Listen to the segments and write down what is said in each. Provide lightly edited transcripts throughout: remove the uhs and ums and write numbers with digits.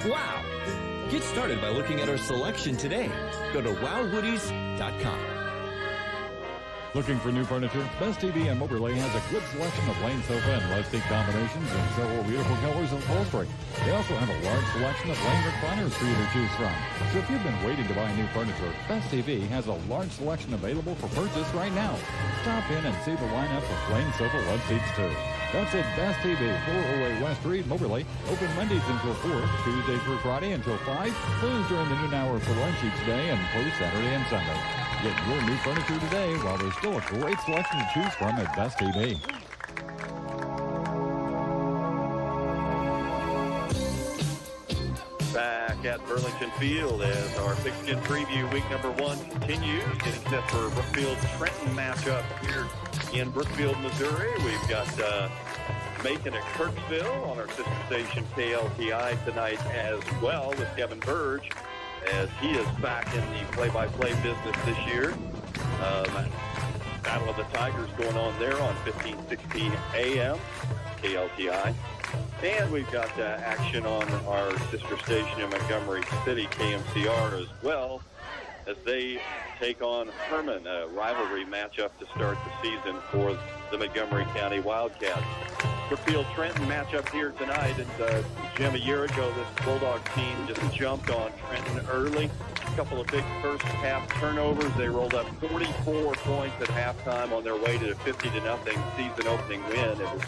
Wow! Get started by looking at our selection today. Go to wowwoodies.com. Looking for new furniture? Best TV in Moberly has a good selection of lane sofa and love seat combinations and several beautiful colors and upholstery. They also have a large selection of lane recliners for you to choose from. So if you've been waiting to buy new furniture, Best TV has a large selection available for purchase right now. Stop in and see the lineup of lane sofa love seats too. That's at Best TV, 408 West Reed, Moberly. Open Mondays until 4, Tuesday through Friday until 5. Closed during the noon hour for lunch each day and closed Saturday and Sunday. Get your new furniture today while there's still a great selection to choose from at Best TV. Back at Burlington Field as our Pigskin Preview week number 1 continues. Getting set for Brookfield Trenton matchup here in Brookfield, Missouri. We've got Macon at Kirksville on our sister station KLTI tonight as well with Kevin Burge, as he is back in the play-by-play business this year. Battle of the Tigers going on there on 1560 AM, KLTI. And we've got action on our sister station in Montgomery City, KMCR, as well, as they take on Herman, a rivalry matchup to start the season for the Montgomery County Wildcats. Brookfield Trenton matchup here tonight, and Jim, a year ago this Bulldog team just jumped on Trenton early. A couple of big first half turnovers. They rolled up 44 points at halftime on their way to a 50-0 season opening win. It was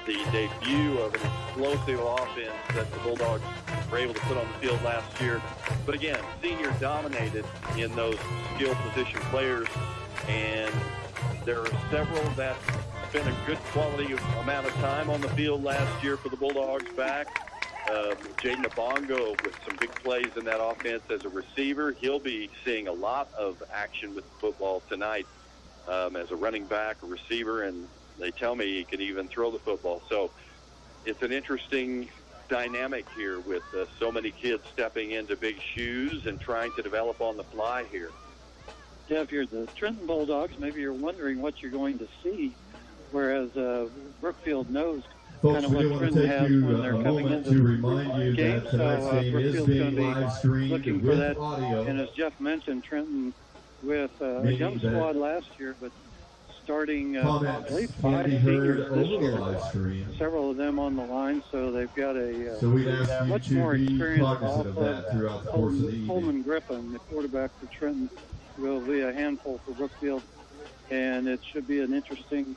the debut of an explosive offense that the Bulldogs were able to put on the field last year. But again, senior dominated in those skill position players, and there are several that spent a good quality amount of time on the field last year for the Bulldogs back. Jaden Abongo with some big plays in that offense as a receiver. He'll be seeing a lot of action with football tonight as a running back, a receiver, and they tell me he can even throw the football. So it's an interesting dynamic here with so many kids stepping into big shoes and trying to develop on the fly here. Yeah, if you're the Trenton Bulldogs, maybe you're wondering what you're going to see, whereas Brookfield knows kind of what Trenton has when they're coming into the game. So Brookfield's going to be looking for that. And as Jeff mentioned, Trenton with a young squad last year, but starting, I believe, 5 seniors this year. Several of them on the line, so they've got a much more experienced off of Coleman Griffin, the quarterback for Trenton, will be a handful for Brookfield, and it should be an interesting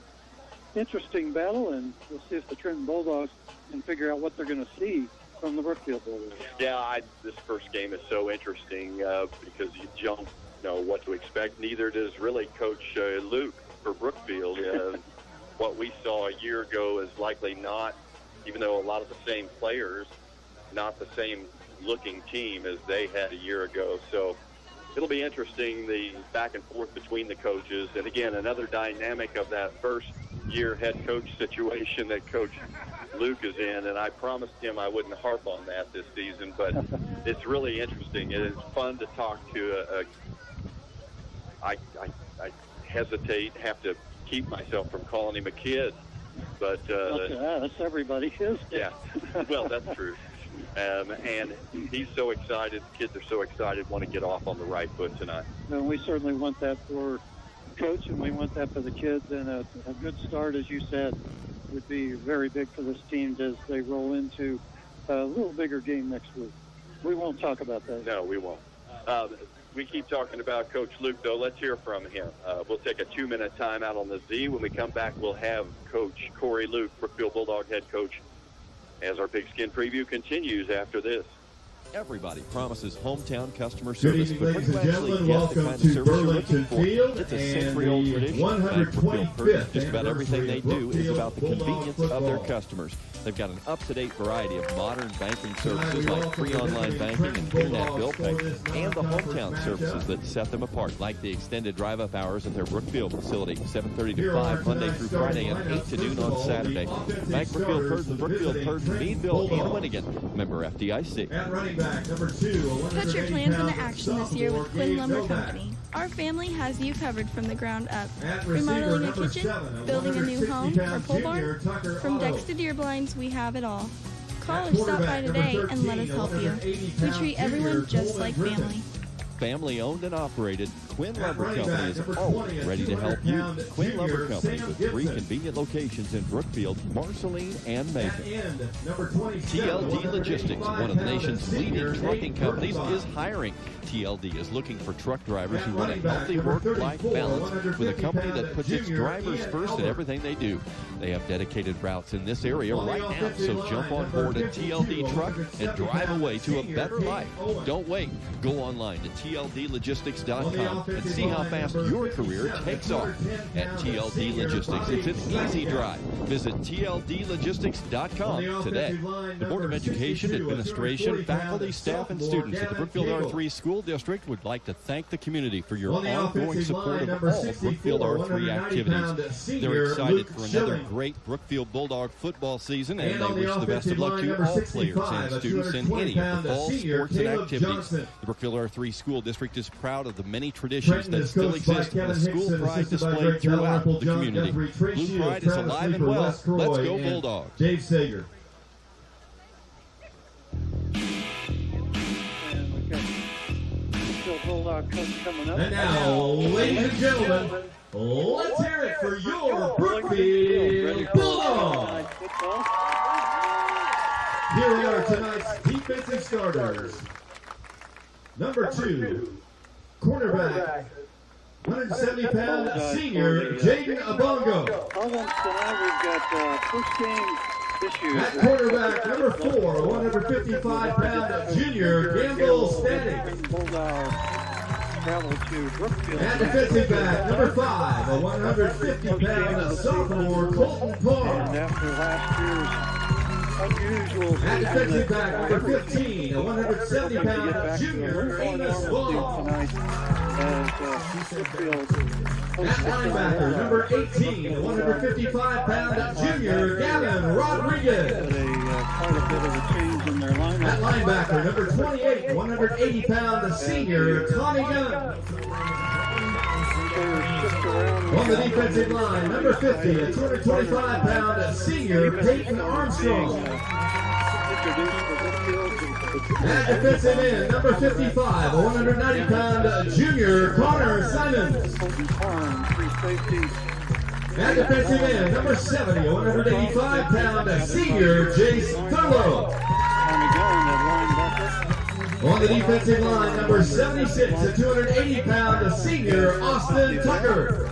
battle, and we'll see if the Trenton Bulldogs can figure out what they're going to see from the Brookfield Bulldogs. Yeah, this first game is so interesting because you don't know what to expect. Neither does really Coach Luke for Brookfield. What we saw a year ago is likely not, even though a lot of the same players, not the same looking team as they had a year ago. So it'll be interesting, the back and forth between the coaches. And again, another dynamic of that first year head coach situation that Coach Luke is in, and I promised him I wouldn't harp on that this season, but it's really interesting. It is fun to talk to I hesitate, have to keep myself from calling him a kid, but that's everybody, isn't it? Yeah, well, that's true. And he's so excited, kids are so excited, want to get off on the right foot tonight. And we certainly want that for Coach, and we want that for the kids, and a good start, as you said, would be very big for this team as they roll into a little bigger game next week. We won't talk about that. No, we won't. We keep talking about Coach Luke, though. Let's hear from him. We'll take a 2-minute timeout on the Z. When we come back, we'll have Coach Corey Luke, Brookfield Bulldog head coach, as our Pigskin Preview continues after this. Everybody promises hometown customer service, Good but evening, when ladies you and actually get the gentlemen. kind of service you're looking Welcome to for, Burlington it's a Field century-old and tradition. the At Brookfield 125th just about everything they do is about the Bulldog convenience of their football. customers. They've got an up-to-date variety of modern banking Tonight services we like welcome free the online visiting banking and Trenton internet bill Bulldogs pay, for this and the non-conference hometown services matchup. that set them apart, like the extended drive-up hours at their Brookfield facility, 7:30 to Here are 5 Monday tonight's through starting Friday, and 8 to lineups. noon First of on all, Saturday. the offensive Bank Brookfield, starters Purton, for the Brookfield, visiting Purton, Trenton Meadville, and Bulldogs. Winnigan. Member FDIC. At running back, number 2, Put your plans into action this year with Quinn Lumber Novak. Company. Our family has you covered from the ground up. At receiver, Remodeling a number kitchen, 7, building a new home or 160-pound pole junior barn. Tucker From Otto. decks to deer blinds, we have it all. Call or stop by today and let us help you. We treat everyone just like family. Family owned and operated, Quinn Lumber Company is always ready to help you. Quinn Lumber Company with 3 convenient locations in Brookfield, Marceline, and Macon. TLD Logistics, one of the nation's leading trucking companies, is hiring. TLD is looking for truck drivers who want a healthy work-life balance with a company that puts its drivers first in everything they do. They have dedicated routes in this area right now, so jump on board a TLD truck and drive away to a better life. Don't wait. Go online to tldlogistics.com and see how fast your career takes off. At TLD Logistics, it's an easy drive. Visit tldlogistics.com today. The Board of Education, Administration, faculty, staff, and students at the Brookfield R3 School District would like to thank the community for your ongoing support of all Brookfield R3 activities. They're excited for another great Brookfield Bulldog football season, and they wish the best of luck to all players and students in any of the fall sports and activities. The Brookfield R3 School District is proud of the many traditions that still exist and the school pride displayed throughout the community. Blue pride is alive and well. Let's go Bulldogs. Dave Sager. Coming up. And now, ladies and gentlemen, let's hear it for your Brookfield Bulldogs. Here are tonight's defensive starters. Number 2, cornerback, 170-pound senior Jaden Abongo. Tonight we've got first game issues. At quarterback, number 4, 155-pound junior Gamble Static. Travel to Brookfield. At defensive back, number 5, a 150-pound sophomore Colton Parr. And after last year's unusual At defensive back, number 15, a 170-pound junior Amos Ball. At linebacker, number 18, a 155-pound junior Gavin Rodriguez. Quite a bit of a change in their lineup. At linebacker, number 28, 180-pound senior Tommy Gunn. On the defensive line, number 50, a 225-pound senior Peyton Armstrong. At defensive end, number 55, a 190-pound junior Connor Simons. At defensive end, number 70, a 185-pound senior Jace Thurlow. On the defensive line, number 76, a 280-pound senior Austin Tucker.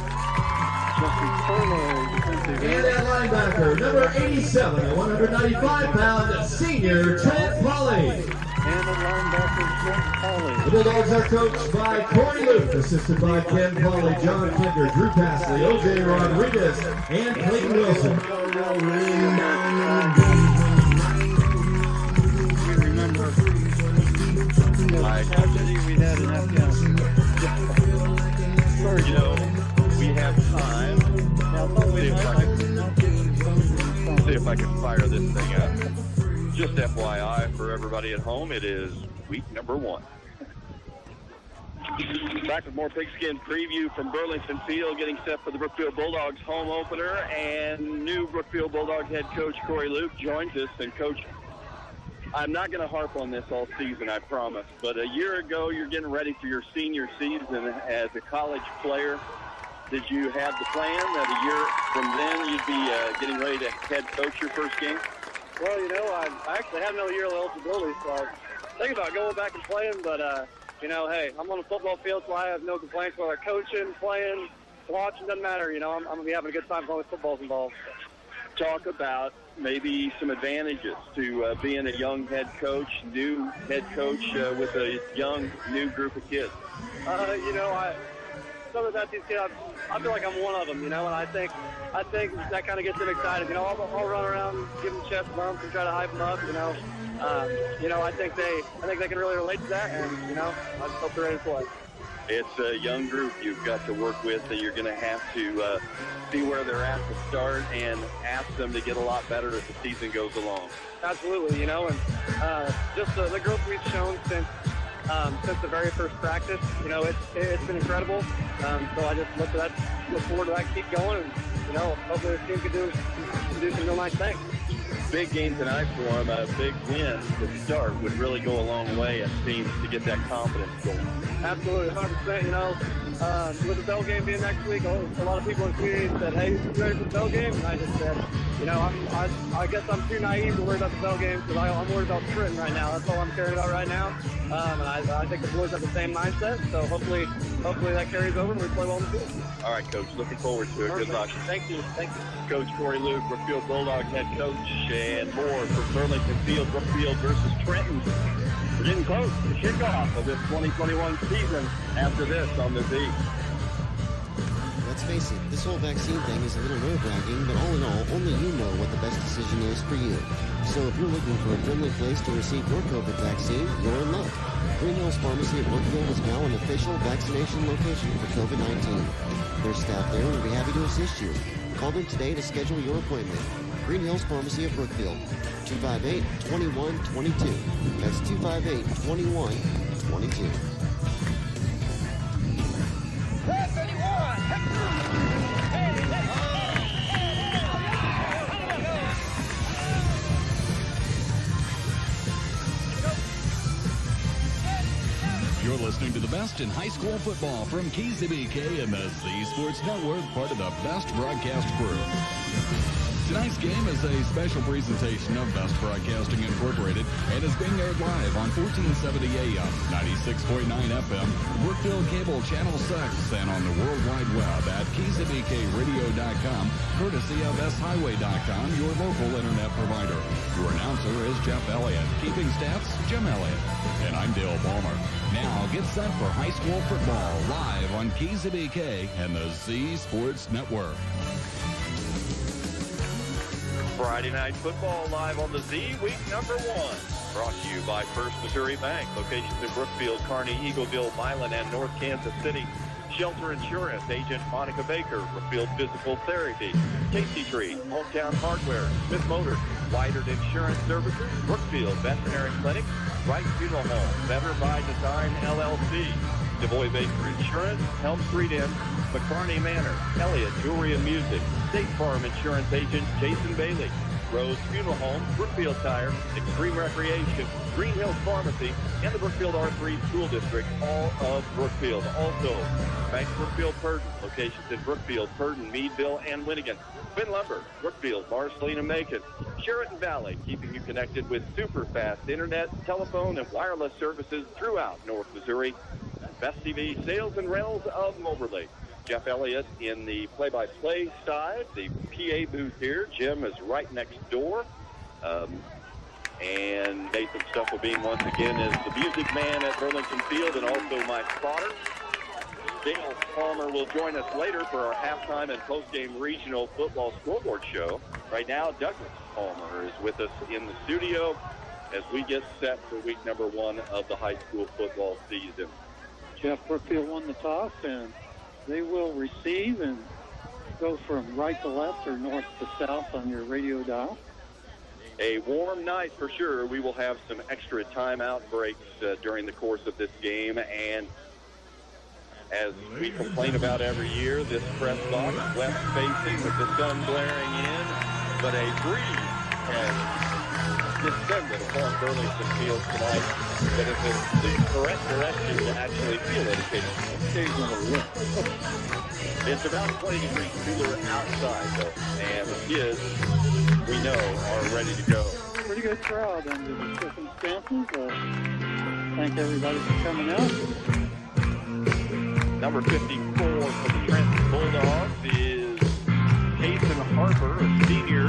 And at linebacker, number 87, a 195-pound senior Trent Polly. The Bulldogs are coached by Corey Luke, assisted by Ken Polly, John Kinder, Drew Passley, O.J. Rodriguez, and Clayton Wilson. You know, we have time. See if I can fire this thing up. Just FYI for everybody at home, it is week number 1. Back with more pigskin preview from Burlington Field, getting set for the Brookfield Bulldogs home opener, and new Brookfield Bulldogs head coach Corey Luke joins us. And Coach, I'm not going to harp on this all season, I promise, but a year ago you're getting ready for your senior season as a college player. Did you have the plan that a year from then you'd be getting ready to head coach your first game? Well, you know, I actually have no year of eligibility, so I was thinking about going back and playing, but, you know, hey, I'm on the football field, so I have no complaints whether coaching, playing, watching, doesn't matter. You know, I'm going to be having a good time as long as football's involved. Talk about maybe some advantages to being a young new head coach with a young, new group of kids. You know, some of that these kids, I feel like I'm one of them, you know, and I think that kind of gets them excited. You know, I'll run around, give them chest bumps, and try to hype them up. You know, I think they can really relate to that, and you know, I just hope they're ready to play. It's a young group you've got to work with, and you're going to have to see where they're at to start and ask them to get a lot better as the season goes along. Absolutely, you know, and just the growth we've shown since the very first practice, you know, it's been incredible. So I just look forward to that, keep going, and you know, hopefully this team can do some real nice things. big game tonight for them, a big win to start would really go a long way, it seems, to get that confidence going. Absolutely, 100%. You know, with the Bell game being next week, a lot of people in the community said, hey, you ready for the Bell game? And I just said, you know, I guess I'm too naive to worry about the Bell game because I'm worried about Trenton right now. That's all I'm caring about right now. And I think the boys have the same mindset, so hopefully that carries over and we play well in the field. All right, Coach, looking forward to it. Perfect. Good luck. Thank you. Coach Corey Luke, Brookfield Bulldogs head coach, and more for Burlington Field, Brookfield versus Trenton. We're getting close to the kickoff of this 2021 season after this on the Z. Let's face it, this whole vaccine thing is a little nerve-wracking, but all in all, only you know what the best decision is for you. So if you're looking for a friendly place to receive your COVID vaccine, you're in luck. Green Hills Pharmacy at Brookfield is now an official vaccination location for COVID-19. Their staff there will be happy to assist you. Call them today to schedule your appointment. Green Hills Pharmacy of Brookfield, 258-2122. That's 258-2122. You're listening to the best in high school football from KZBK and the Z Sports Network, part of the Best Broadcast Crew. Tonight's game is a special presentation of Best Broadcasting Incorporated and is being aired live on 1470 AM, 96.9 FM, Brookfield Cable Channel 6, and on the World Wide Web at KZBKRadio.com, courtesy of SHighway.com, your local internet provider. Your announcer is Jeff Elliott. Keeping stats, Jim Elliott. And I'm Dale Palmer. Now get set for high school football live on KZBK and the Z Sports Network. Friday Night Football live on the Z, week number 1. Brought to you by First Missouri Bank. Locations in Brookfield, Kearney, Eagleville, Milan, and North Kansas City. Shelter Insurance, Agent Monica Baker. Brookfield Physical Therapy. Tasty Tree, Hometown Hardware, Smith Motors, Weidert Insurance Services, Brookfield Veterinary Clinic, Wright Funeral Home, Better by Design LLC, Savoy Baker Insurance, Helm Street Inn, McCarney Manor, Elliott Jewelry and Music, State Farm Insurance Agent Jason Bailey, Rose Funeral Home, Brookfield Tire, Extreme Recreation, Green Hills Pharmacy, and the Brookfield R3 School District, all of Brookfield. Also, Bank Brookfield Purdon, locations in Brookfield, Purdon, Meadville, and Winnigan. Quinn Lumber, Brookfield, Marceline, and Macon. Sheraton Valley, keeping you connected with super fast internet, telephone, and wireless services throughout North Missouri. Best TV sales and rentals of Moberly. Jeff Elliott in the play-by-play side, the PA booth here. Jim is right next door. And Nathan Stufflebeen once again is the music man at Burlington Field and also my spotter. Dale Palmer will join us later for our halftime and post-game regional football scoreboard show. Right now, Douglas Palmer is with us in the studio as we get set for week number 1 of the high school football season. Jeff, Brookfield won the toss, and they will receive and go from right to left or north to south on your radio dial. A warm night for sure. We will have some extra timeout breaks during the course of this game, and as we complain about every year, this press box west-facing with the sun glaring in, but a breeze has descended upon Burlington Field tonight that is in the correct direction to actually feel it occasionally. It's about 20 degrees cooler outside, though, and the kids, we know, are ready to go. Pretty good crowd under the circumstances. Thank everybody for coming out. Number 54 for the Trenton Bulldogs is Jason Harper, a senior,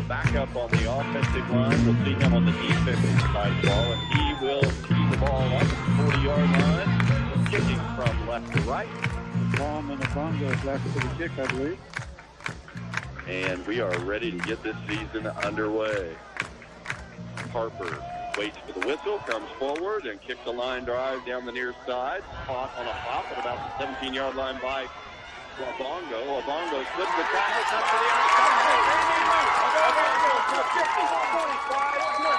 back up on the offensive line. We'll see him on the defensive side of the ball, and he will keep the ball up at the 40-yard line, kicking from left to right. Bomb and a bongo back to the kick, I believe. And we are ready to get this season underway. Harper waits for the whistle, comes forward, and kicks a line drive down the near side. Caught on a hop at about the 17-yard line by Obongo. Obongo slips the tackle, comes to the outside. Obongo to 50, 45, down the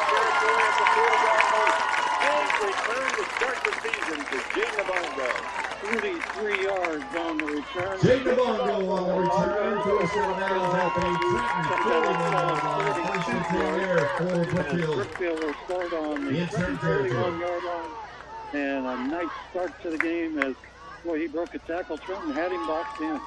territory at the 40-yard line. Big return to start the season to Jaden Bongo. 33 yards on the return. Jaden Bongo on the return. First and now at the Trenton 41 first and 10 there for Brookfield. Brookfield will start on the 31-yard line. And a nice start to the game as, boy, he broke a tackle. Trenton had him boxed in.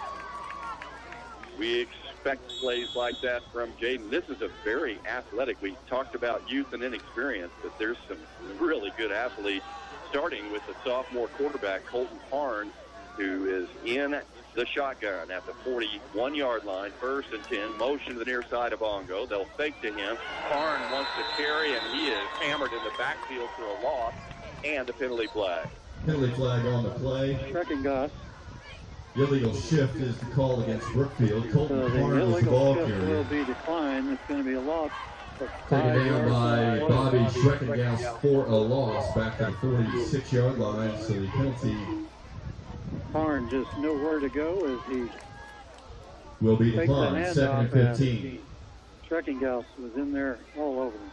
We expect plays like that from Jaden. This is a very athletic. We talked about youth and inexperience, but there's some really good athletes, starting with the sophomore quarterback, Colton Parn, who is in the shotgun at the 41-yard line, first and 10. Motion to the near side of Bongo. They'll fake to him. Parn wants to carry, and he is hammered in the backfield for a loss and a penalty flag. Penalty flag on the play. Second Goss. Illegal shift is the call against Brookfield. Colton So the Parn was the ball illegal shift carrier. will be declined. It's going to be a loss. Taken down by Bobby Schreckengaus for a loss back to the 46-yard line. So the penalty Parn just nowhere to go as he will be takes the declined. Second and handoff. 15. Schreckengaus was in there all over him.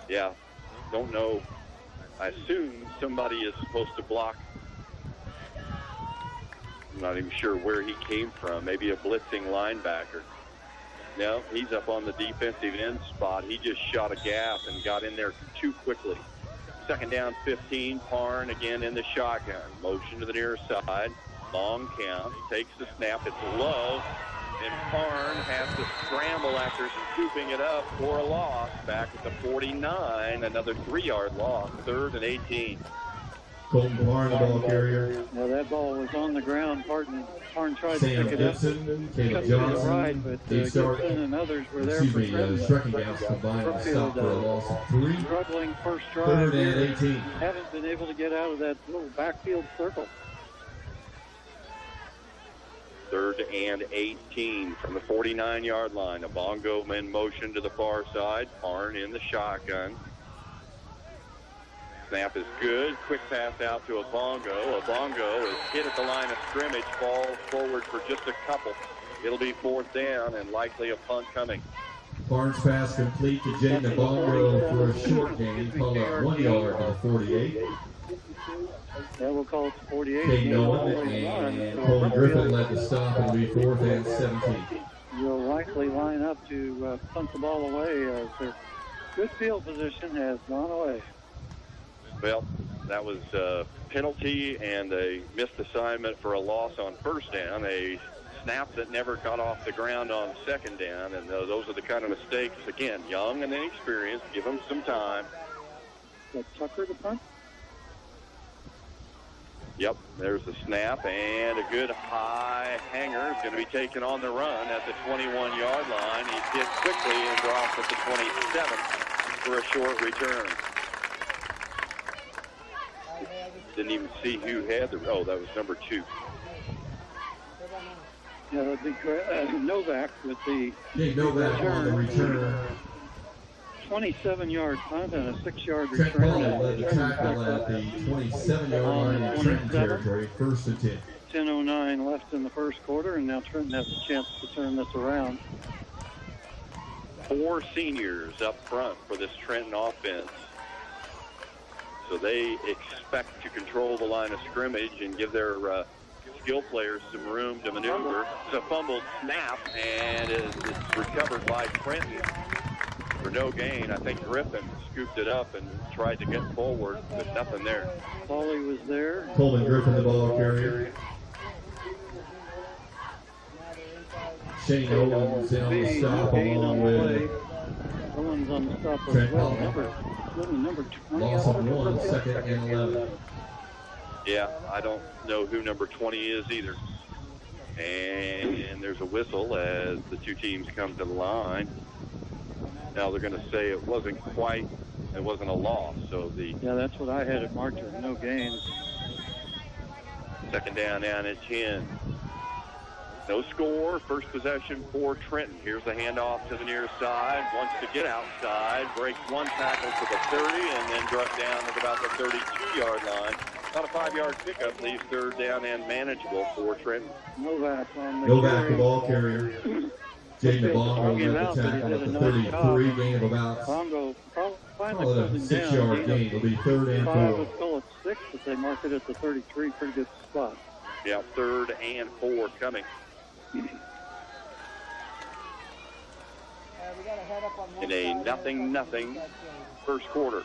Yeah, don't know. I assume somebody is supposed to block. I'm not even sure where he came from. Maybe a blitzing linebacker. No, he's up on the defensive end spot. He just shot a gap and got in there too quickly. Second down, 15. Parn again in the shotgun. Motion to the near side. Long count. He takes the snap. It's low. And Parn has to scramble after scooping it up for a loss. Back at the 49. Another 3-yard loss. Third and 18. Colton Parn, the ball carrier. Now that ball was on the ground. Parn tried Sam to pick it up. Gibson, Cut Caleb to the Johnson, right, but Gibson and others were there for Trenton. Schreckengaus combined to stop for a loss of 3. Struggling first drive. Third and here. 18. Haven't been able to get out of that little backfield circle. Third and 18 from the 49-yard line. A Bongo in motion to the far side. Parn in the shotgun. Snap is good. Quick pass out to a Bongo. A Bongo is hit at the line of scrimmage. Falls forward for just a couple. It'll be fourth down and likely a punt coming. Parn's pass complete to Jaden Bongo for a short gain. Call out 1 yard to the 48. Yeah, we'll call it 48. Caden Owen and Colin Griffin led the stop. It'll be 4th and 17. Will likely line up to punt the ball away as their good field position has gone away. Well, that was a penalty and a missed assignment for a loss on first down. A snap that never got off the ground on second down. And those are the kind of mistakes, again, young and inexperienced. Give them some time. Is that Tucker to punt? Yep, there's the snap, and a good high hanger is going to be taken on the run at the 21-yard line. He's hit quickly and drops at the 27 for a short return. Didn't even see who had the, oh, that was number 2. Yeah, that'd be Novak with the Novak on the return. 27-yard punt and a 6-yard Trent return. Paul led the tackle at the 27-yard line in Trenton territory, 1st and 10. 10:09 left in the first quarter, and now Trenton has a chance to turn this around. 4 seniors up front for this Trenton offense. So they expect to control the line of scrimmage and give their skill players some room to maneuver. It's a fumbled snap, and it's recovered by Trenton for no gain. I think Griffin scooped it up and tried to get forward, but nothing there. Paulie was there. Coleman Griffin, the ball carrier. Shane Owens in on the stop along with Owens on the stop as Trent well. Paul. Number 20. Loss of 1, 2nd and 11. Yeah, I don't know who number 20 is either. And there's a whistle as the two teams come to the line. Now they're going to say it wasn't a loss. So yeah, that's what I had it marked as no gain. Second down at 10. No score. First possession for Trenton. Here's the handoff to the near side. Wants to get outside. Breaks one tackle to the 30 and then drops down at about the 32-yard line. About a 5-yard pickup leaves third down and manageable for Trenton. Novak on the Novak, the ball carrier. Jaden Bongo led the tackle at the 33, gain of about, Bongo call it a 6-yard gain. It'll be 3rd and 4. but they mark it at the 33. Pretty good spot. Yeah, 3rd and 4 coming. In a 0-0 first quarter.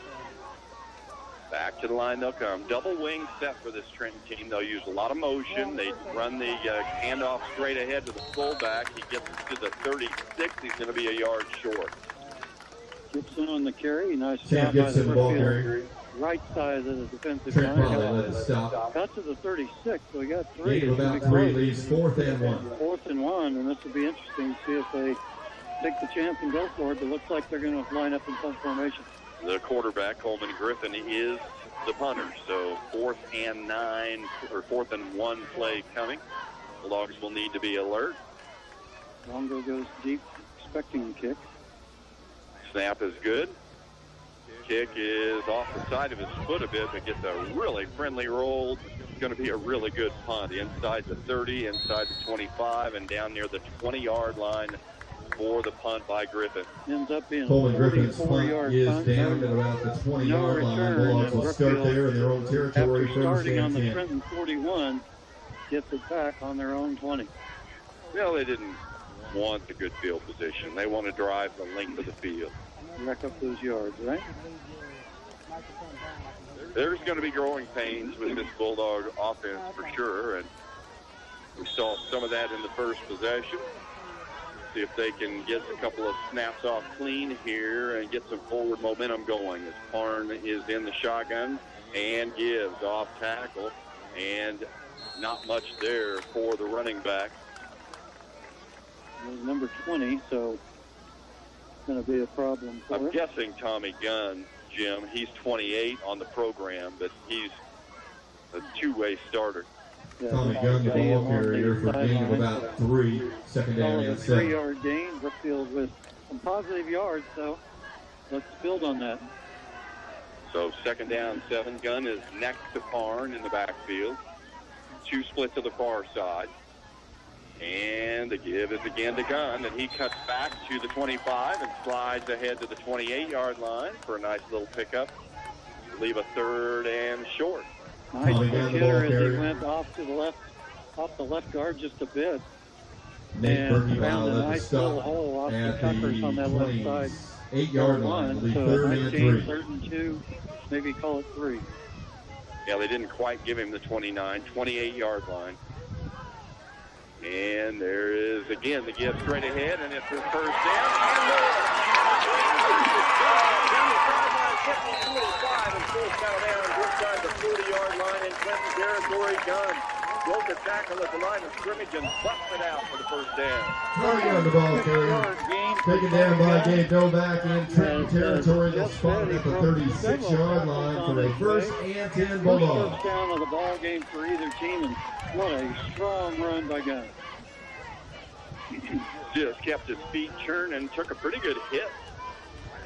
Back to the line they'll come. Double wing set for this Trenton team. They'll use a lot of motion. They run the handoff straight ahead to the fullback. He gets to the 36. He's going to be a yard short. Gibson on the carry. Nice Sam job by Gibson, the ball Brookfield carry. right side of the defensive Trent line. Polly led the stop. Got to the 36, so we got 3. Gain of about 3 leaves, 4th and 1. 4th and 1, and this will be interesting to see if they take the chance and go for it. But it looks like they're going to line up in some formation. The quarterback, Coleman Griffin, is the punter. So 4th and 9, or 4th and 1 play coming. The Bulldogs will need to be alert. Longo goes deep, expecting the kick. Snap is good. Kick is off the side of his foot a bit, but gets a really friendly roll. It's going to be a really good punt. Inside the 30, inside the 25, and down near the 20-yard line for the punt by Griffin. Ends up being Coleman Griffin's punt 44-yard is punt. down at about the 20-yard line. return, Bulldogs will and start Brookfield, there in their own territory. After From starting on the San Trenton 41, gets it back on their own 20. Well, they didn't want the good field position. They want to drive the length of the field. Rack up those yards, right? There's going to be growing pains with this Bulldog offense for sure, and we saw some of that in the first possession. See if they can get a couple of snaps off clean here and get some forward momentum going as Parn is in the shotgun and gives off tackle, and not much there for the running back. Number 20, so it's going to be a problem for I'm her. guessing Tommy Gunn, Jim, he's 28 on the program, but he's a two-way starter. Yeah, Tommy Gunn, the ball carrier, for a gain of about 3, second down and 7. 3-yard gain. Brookfield with some positive yards, so let's build on that. So 2nd down, 7. Gunn is next to Parn in the backfield. 2 splits to the far side. And the give is again to Gunn, and he cuts back to the 25 and slides ahead to the 28-yard line for a nice little pickup. Leave a 3rd and short. Nice Tommy quick Gunn, the hitter ball as carrier. he went off to the left, off the left guard just a bit. Nate And Berkey found a led the nice little stop hole off the at Tuckers on that left side. 28-yard line. It'll be So 3rd nice and gain, 3. 3rd and 2, maybe call it 3. Yeah, they didn't quite give him the 28-yard line. And there is, again, the give straight ahead, and it's his first down. And more. Down the sideline, 50-45, and full settle down inside the 40-yard line in Trenton territory. Gunn broke a tackle at the line of scrimmage and busted out for the first down. Tommy Gunn, the ball carrier. Taken down by Gabe Novak in Trenton territory. They'll spot at the 36-yard line for a 1st and 10 Bulldogs. First down of the ball game for either team, and what a strong run by Gunn. Just kept his feet churning, took a pretty good hit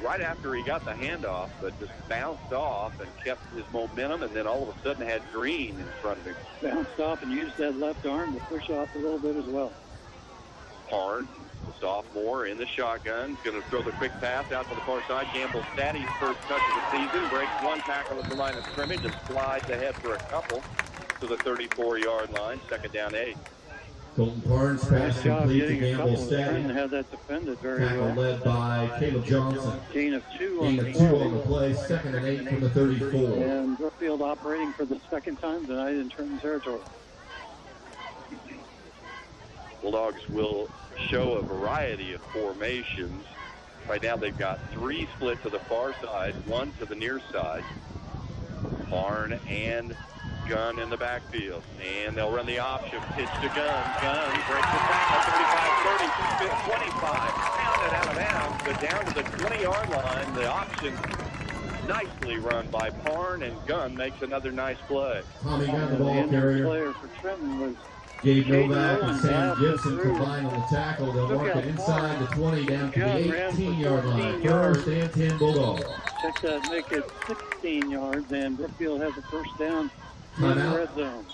right after he got the handoff, but just bounced off and kept his momentum, and then all of a sudden had Green in front of him. Bounced off and used that left arm to push off a little bit as well. Parn, the sophomore in the shotgun, going to throw the quick pass out to the far side. Gamble Statty's first touch of the season, breaks 1 tackle at the line of scrimmage and slides ahead for a couple to the 34-yard line. 2nd down 8. Colton Parnes pass Nice job complete to getting a Gamble couple. Trenton Statty. had that defended very Tackle well. led by Caleb Johnson. Gain of 2 on Gain the of 2 on the play. play. 2nd and 8 from the 34. And Brookfield operating for the 2nd time tonight in Trenton territory. Bulldogs will show a variety of formations. Right now they've got 3 split to the far side, 1 to the near side. Parn and Gunn in the backfield. And they'll run the option. Pitch to Gunn. Gunn breaks the tackle. 35, 30, 25. Pounded out of bounds, but down to the 20-yard line. The option nicely run by Parn, and Gunn makes another nice play. Tommy Gunn, the The ball end carrier. player for Trenton was Gabe Novak and Sam Novak Gibson through. combined on the tackle. They'll Look mark out, it inside the 20 down to Gunn the ran for 18-yard line. 14 yards. 1st and 10 Bulldogs. check that, make it 16 yards, and Brookfield has a first down in the Timeout. red zone.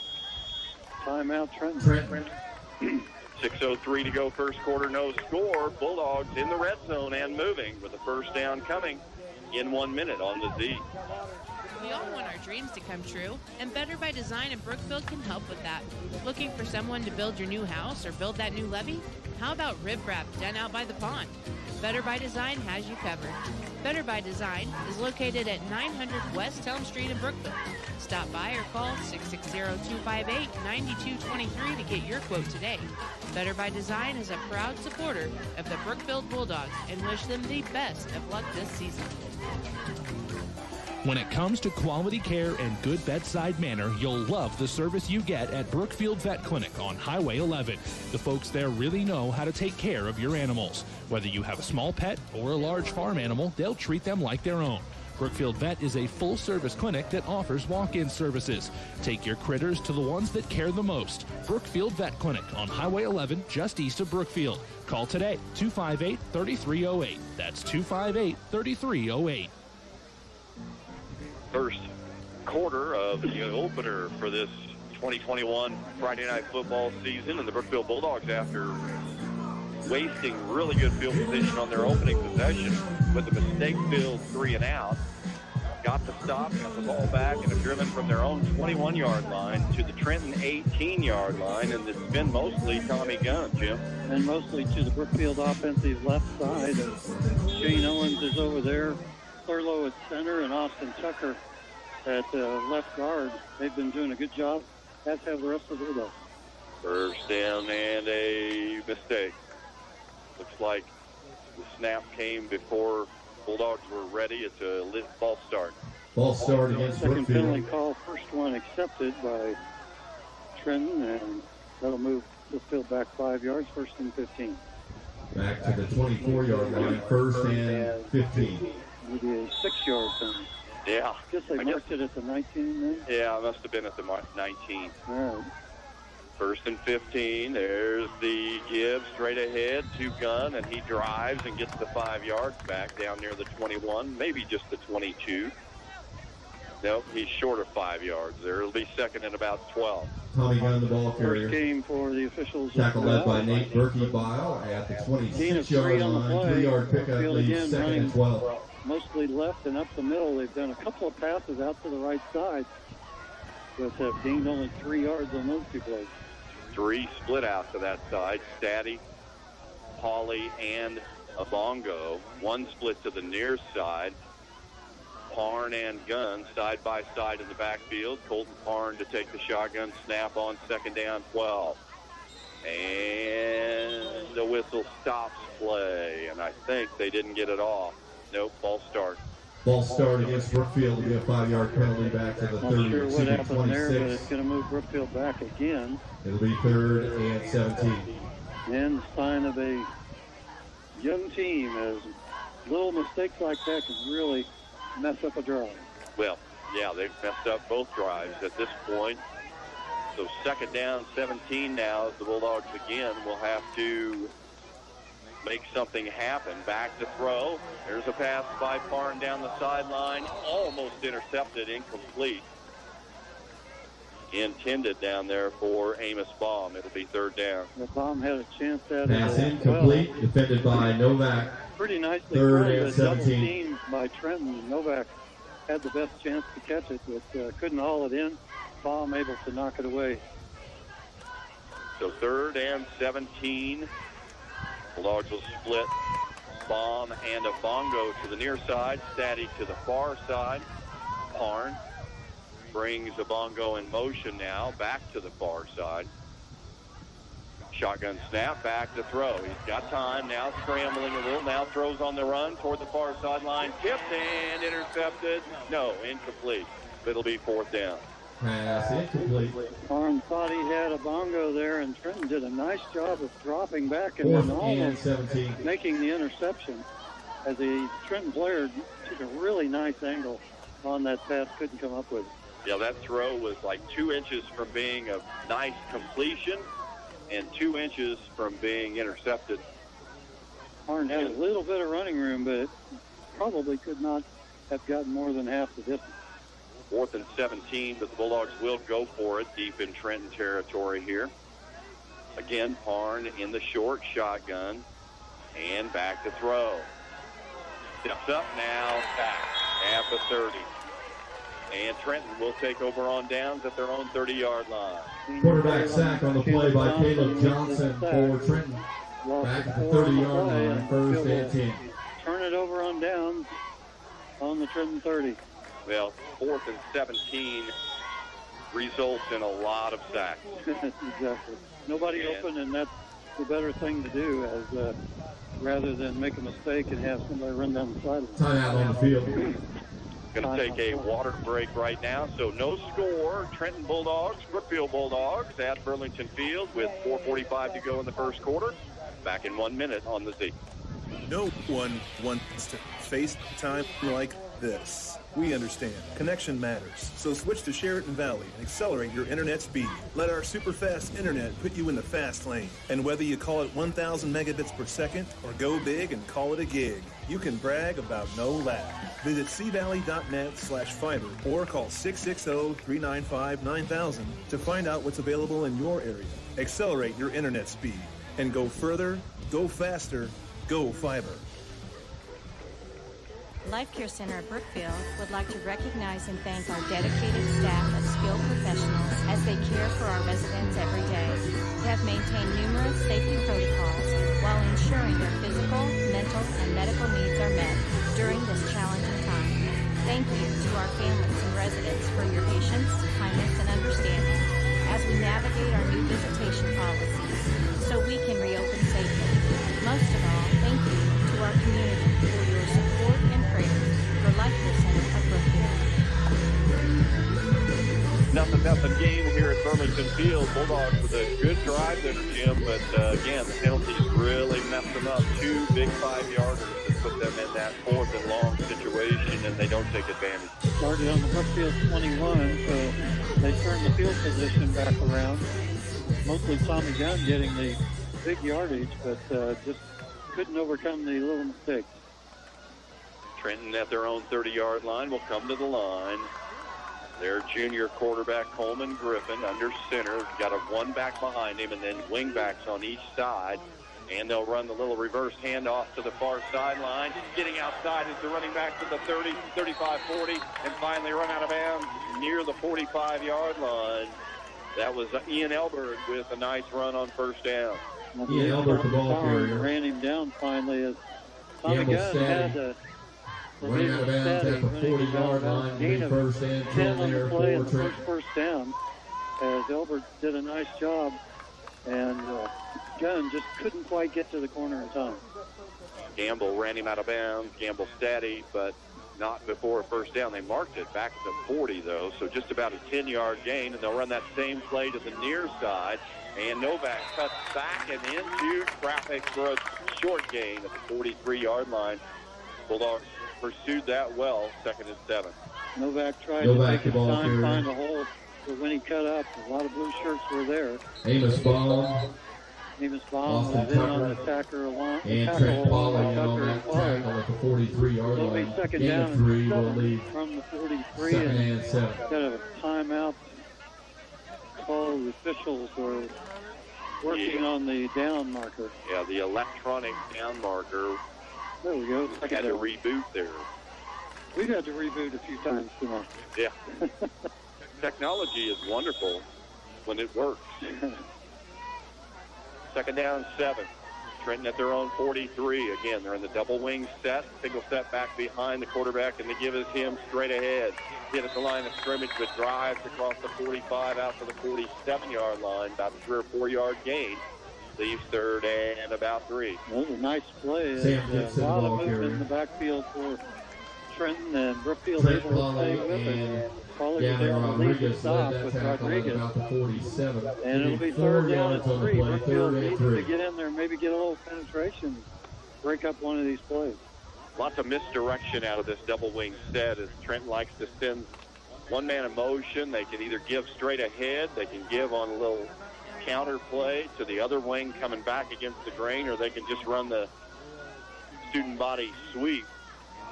Timeout, Trenton. 6:03 to go first quarter, no score. Bulldogs in the red zone and moving with the first down coming in 1 minute on the Z. We all want our dreams to come true, and Better by Design in Brookfield can help with that. Looking for someone to build your new house or build that new levee? How about riprap done out by the pond? Better by Design has you covered. Better by Design is located at 900 West Elm Street in Brookfield. Stop by or call 660-258-9223 to get your quote today. Better by Design is a proud supporter of the Brookfield Bulldogs and wish them the best of luck this season. When it comes to quality care and good bedside manner, you'll love the service you get at Brookfield Vet Clinic on Highway 11. The folks there really know how to take care of your animals. Whether you have a small pet or a large farm animal, they'll treat them like their own. Brookfield Vet is a full-service clinic that offers walk-in services. Take your critters to the ones that care the most. Brookfield Vet Clinic on Highway 11, just east of Brookfield. Call today, 258-3308. That's 258-3308. First quarter of the opener for this 2021 Friday Night Football season, and the Brookfield Bulldogs, after wasting really good field position on their opening possession with a mistake-filled 3-and-out, got the stop, got the ball back, and have driven from their own 21-yard line to the Trenton 18-yard line, and it's been mostly Tommy Gunn, Jim. And mostly to the Brookfield offensive left side. Shane Owens is over there, Thurlow at center, and Austin Tucker at left guard. They've been doing a good job, as have the rest of the Bulldogs. First down and a mistake. Looks like the snap came before Bulldogs were ready. It's a false start. False start against Brookfield. Second penalty Brookfield. call, first one accepted by Trenton, and that'll move Brookfield back 5 yards, first and 15. Back to the 24-yard line, first and 15. Maybe a 6-yard penalty. Yeah. Guess they marked it at the 19 then? Yeah, it must have been at the 19. All right. First and 15. There's the give straight ahead to Gunn, and he drives and gets the 5 yards back down near the 21, maybe just the 22. Nope, he's short of 5 yards there. It'll be second and about 12. Tommy Gunn, the ball carrier. First game for the officials. Tackle led by Nate Berkey-Bile at the 26-yard line. 3-yard pickup leads second and 12. Mostly left and up the middle. They've done a couple of passes out to the right side, but have gained only 3 yards on those two plays. 3 split out to that side. Staddy, Hawley, and Abongo. 1 split to the near side. Parn and Gunn side by side in the backfield. Colton Parn to take the shotgun snap on second down 12. And the whistle stops play, and I think they didn't get it off. Nope, false start. False start against Brookfield to be a 5-yard penalty back to the 30. Not sure what happened 26. there, but it's going to move Brookfield back again. It'll be third and 17. And sign of a young team, as little mistakes like that can really mess up a drive. Well, yeah, they've messed up both drives at this point. So second down, 17 now, as the Bulldogs again will have to make something happen. Back to throw. There's a pass by Parn down the sideline. Almost intercepted, incomplete. Intended down there for Amos Baum. It'll be third down. The Baum had a chance at Pass it. incomplete, defended by Novak. Pretty nicely Third played, and a double 17. team by Trenton. Novak had the best chance to catch it, but couldn't haul it in. Baum able to knock it away. So third and 17. Bulldogs will split Baum and Abongo to the near side. Staddy to the far side. Parn brings Abongo in motion now, back to the far side. Shotgun snap, back to throw. He's got time, now scrambling a little, now throws on the run toward the far sideline. Tipped and intercepted. No, incomplete. It'll be fourth down. Pass incomplete. Parn thought he had a bongo there, and Trenton did a nice job of dropping back and Fourth then and almost 17. making the interception. As the Trenton player took a really nice angle on that pass, couldn't come up with it. Yeah, that throw was like 2 inches from being a nice completion and 2 inches from being intercepted. Parn had a little bit of running room, but it probably could not have gotten more than half the distance. Fourth and 17, but the Bulldogs will go for it deep in Trenton territory here. Again, Parn in the short shotgun and back to throw. Steps up now, back at the 30. And Trenton will take over on downs at their own 30-yard line. Quarterback sack on the play by Caleb Johnson for Trenton. Back at the 30-yard line, first and 10. Turn it over on downs on the Trenton 30. Well, 4th and 17 results in a lot of sacks. Exactly. Nobody open, and that's the better thing to do as rather than make a mistake and have somebody run down the sideline. Timeout on the field. Going to take a water break right now, so no score. Trenton Bulldogs, Brookfield Bulldogs at Burlington Field with 4:45 to go in the first quarter. Back in 1 minute on the Z. No one wants to face time like this. We understand. Connection matters. So switch to Sheraton Valley and accelerate your internet speed. Let our super fast internet put you in the fast lane. And whether you call it 1,000 megabits per second or go big and call it a gig, you can brag about no lag. Visit cvalley.net/fiber or call 660-395-9000 to find out what's available in your area. Accelerate your internet speed and go further, go faster, go fiber. Life Care Center at Brookfield would like to recognize and thank our dedicated staff of skilled professionals as they care for our residents every day. They have maintained numerous safety protocols while ensuring their physical, mental, and medical needs are met during this challenging time. Thank you to our families and residents for your patience, kindness, and understanding as we navigate our new visitation policies so we can reopen safely. Most of all, thank you to our community for your support and prayers for Life Care Center of Brookfield. Nothing game here at Burlington Field. Bulldogs with a good drive there, Jim, but again, the penalties really messed them up. 2 big 5-yarders that put them in that 4th and long situation, and they don't take advantage. Started on the Brookfield 21, so they turned the field position back around. Mostly Tommy Gunn getting the big yardage, but just couldn't overcome the little mistakes. Trenton at their own 30-yard line will come to the line. Their junior quarterback, Coleman Griffin, under center. Got a 1 back behind him and then wing backs on each side. And they'll run the little reverse handoff to the far sideline. Getting outside is the running back to the 30, 35, 40, and finally run out of bounds near the 45-yard line. That was Ian Elbert with a nice run on first down. Ian Elbert, the ball carrier. Ran him down finally as Tommy Gunn had a running out of bounds at the 40-yard line. Big first and 10 there for Trenton. First down as Elbert did a nice job, and Gunn just couldn't quite get to the corner in time. Gamble ran him out of bounds. Gamble steady, but not before a first down. They marked it back at the 40, though, so just about a 10-yard gain, and they'll run that same play to the near side. And Novak cuts back and into traffic for a short gain at the 43-yard line. Bulldogs pursued that well, 2nd and 7. Novak tried to take his time, find a hole, but when he cut up, a lot of blue shirts were there. Amos Baum was in on the attacker along. And Trent Polley on that tackle at the 43-yard line. It'll be second Gain down of 3 will and lead from the 43. 2nd and 7. Got a timeout call. The officials are working on the down marker. Yeah, the electronic down marker. There we go. Had to reboot there. We've had to reboot a few times tonight. Yeah. Technology is wonderful when it works. 2nd down, 7. Trenton at their own 43. Again, they're in the double wing set. Single step back behind the quarterback, and they give it him straight ahead. Hit at the line of scrimmage, but drives across the 45 out to the 47-yard line. About a 3 or 4 yard gain. Leaves 3rd and about 3. That was a nice play. Sam A Gibson, lot of ball movement carrier. in the backfield for Trenton, and Brookfield Trent able to stay Polley with it. and Polley was Gavin able to lead the Rodriguez stop led that with tackle at Rodriguez. about the 47. And it'll be 4 3rd down yards at on the 3. play, Brookfield 3rd and needs 3. to get in there, maybe get a little penetration, break up one of these plays. Lots of misdirection out of this double wing set as Trent likes to send one man in motion. They can either give straight ahead, they can give on a little counter play to the other wing coming back against the grain, or they can just run the student body sweep.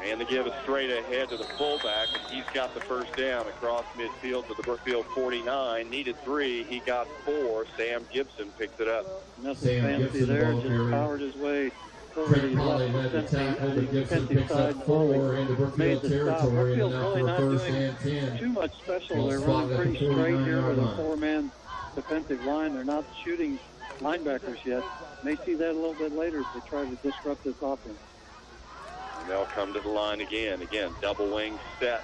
And they give it straight ahead to the fullback, and he's got the first down across midfield to the Brookfield 49. Needed 3, he got 4. Sam Gibson picks it up. Nothing fancy there, just powered his way over Trent the Polly left led the tackle, but Gibson defensive picks side. up 4 into Brookfield territory, and now really for not first doing and 10. too much special. Ball They're spotted running at pretty the straight here 49-yard with a line. 4-man defensive line. They're not shooting linebackers yet. May see that a little bit later as they try to disrupt this offense. And they'll come to the line again. Again, double wing set.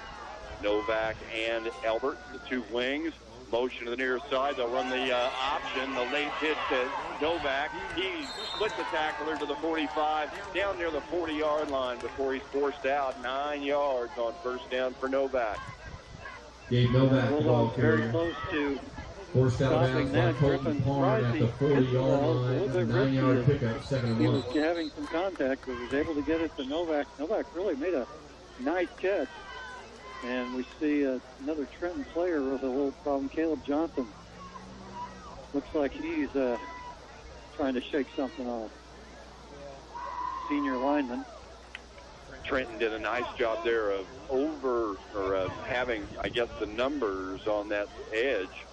Novak and Albert, the two wings. Motion to the near side. They'll run the option. The late hit to Novak. He split the tackler to the 45, down near the 40-yard line before he's forced out. 9 yards on first down for Novak. Gabe Novak, the ball Very carrier. close to Forced out of bounds by that. Colton Griffin Parn at the Varsity 40-yard a line. little bit 9-yard risky. pickup, 2nd and He 1. was having some contact, but was able to get it to Novak. Novak really made a nice catch. And we see another Trenton player with a little problem, Caleb Johnson. Looks like he's trying to shake something off. Senior lineman. Trenton did a nice job there of having, I guess, the numbers on that edge.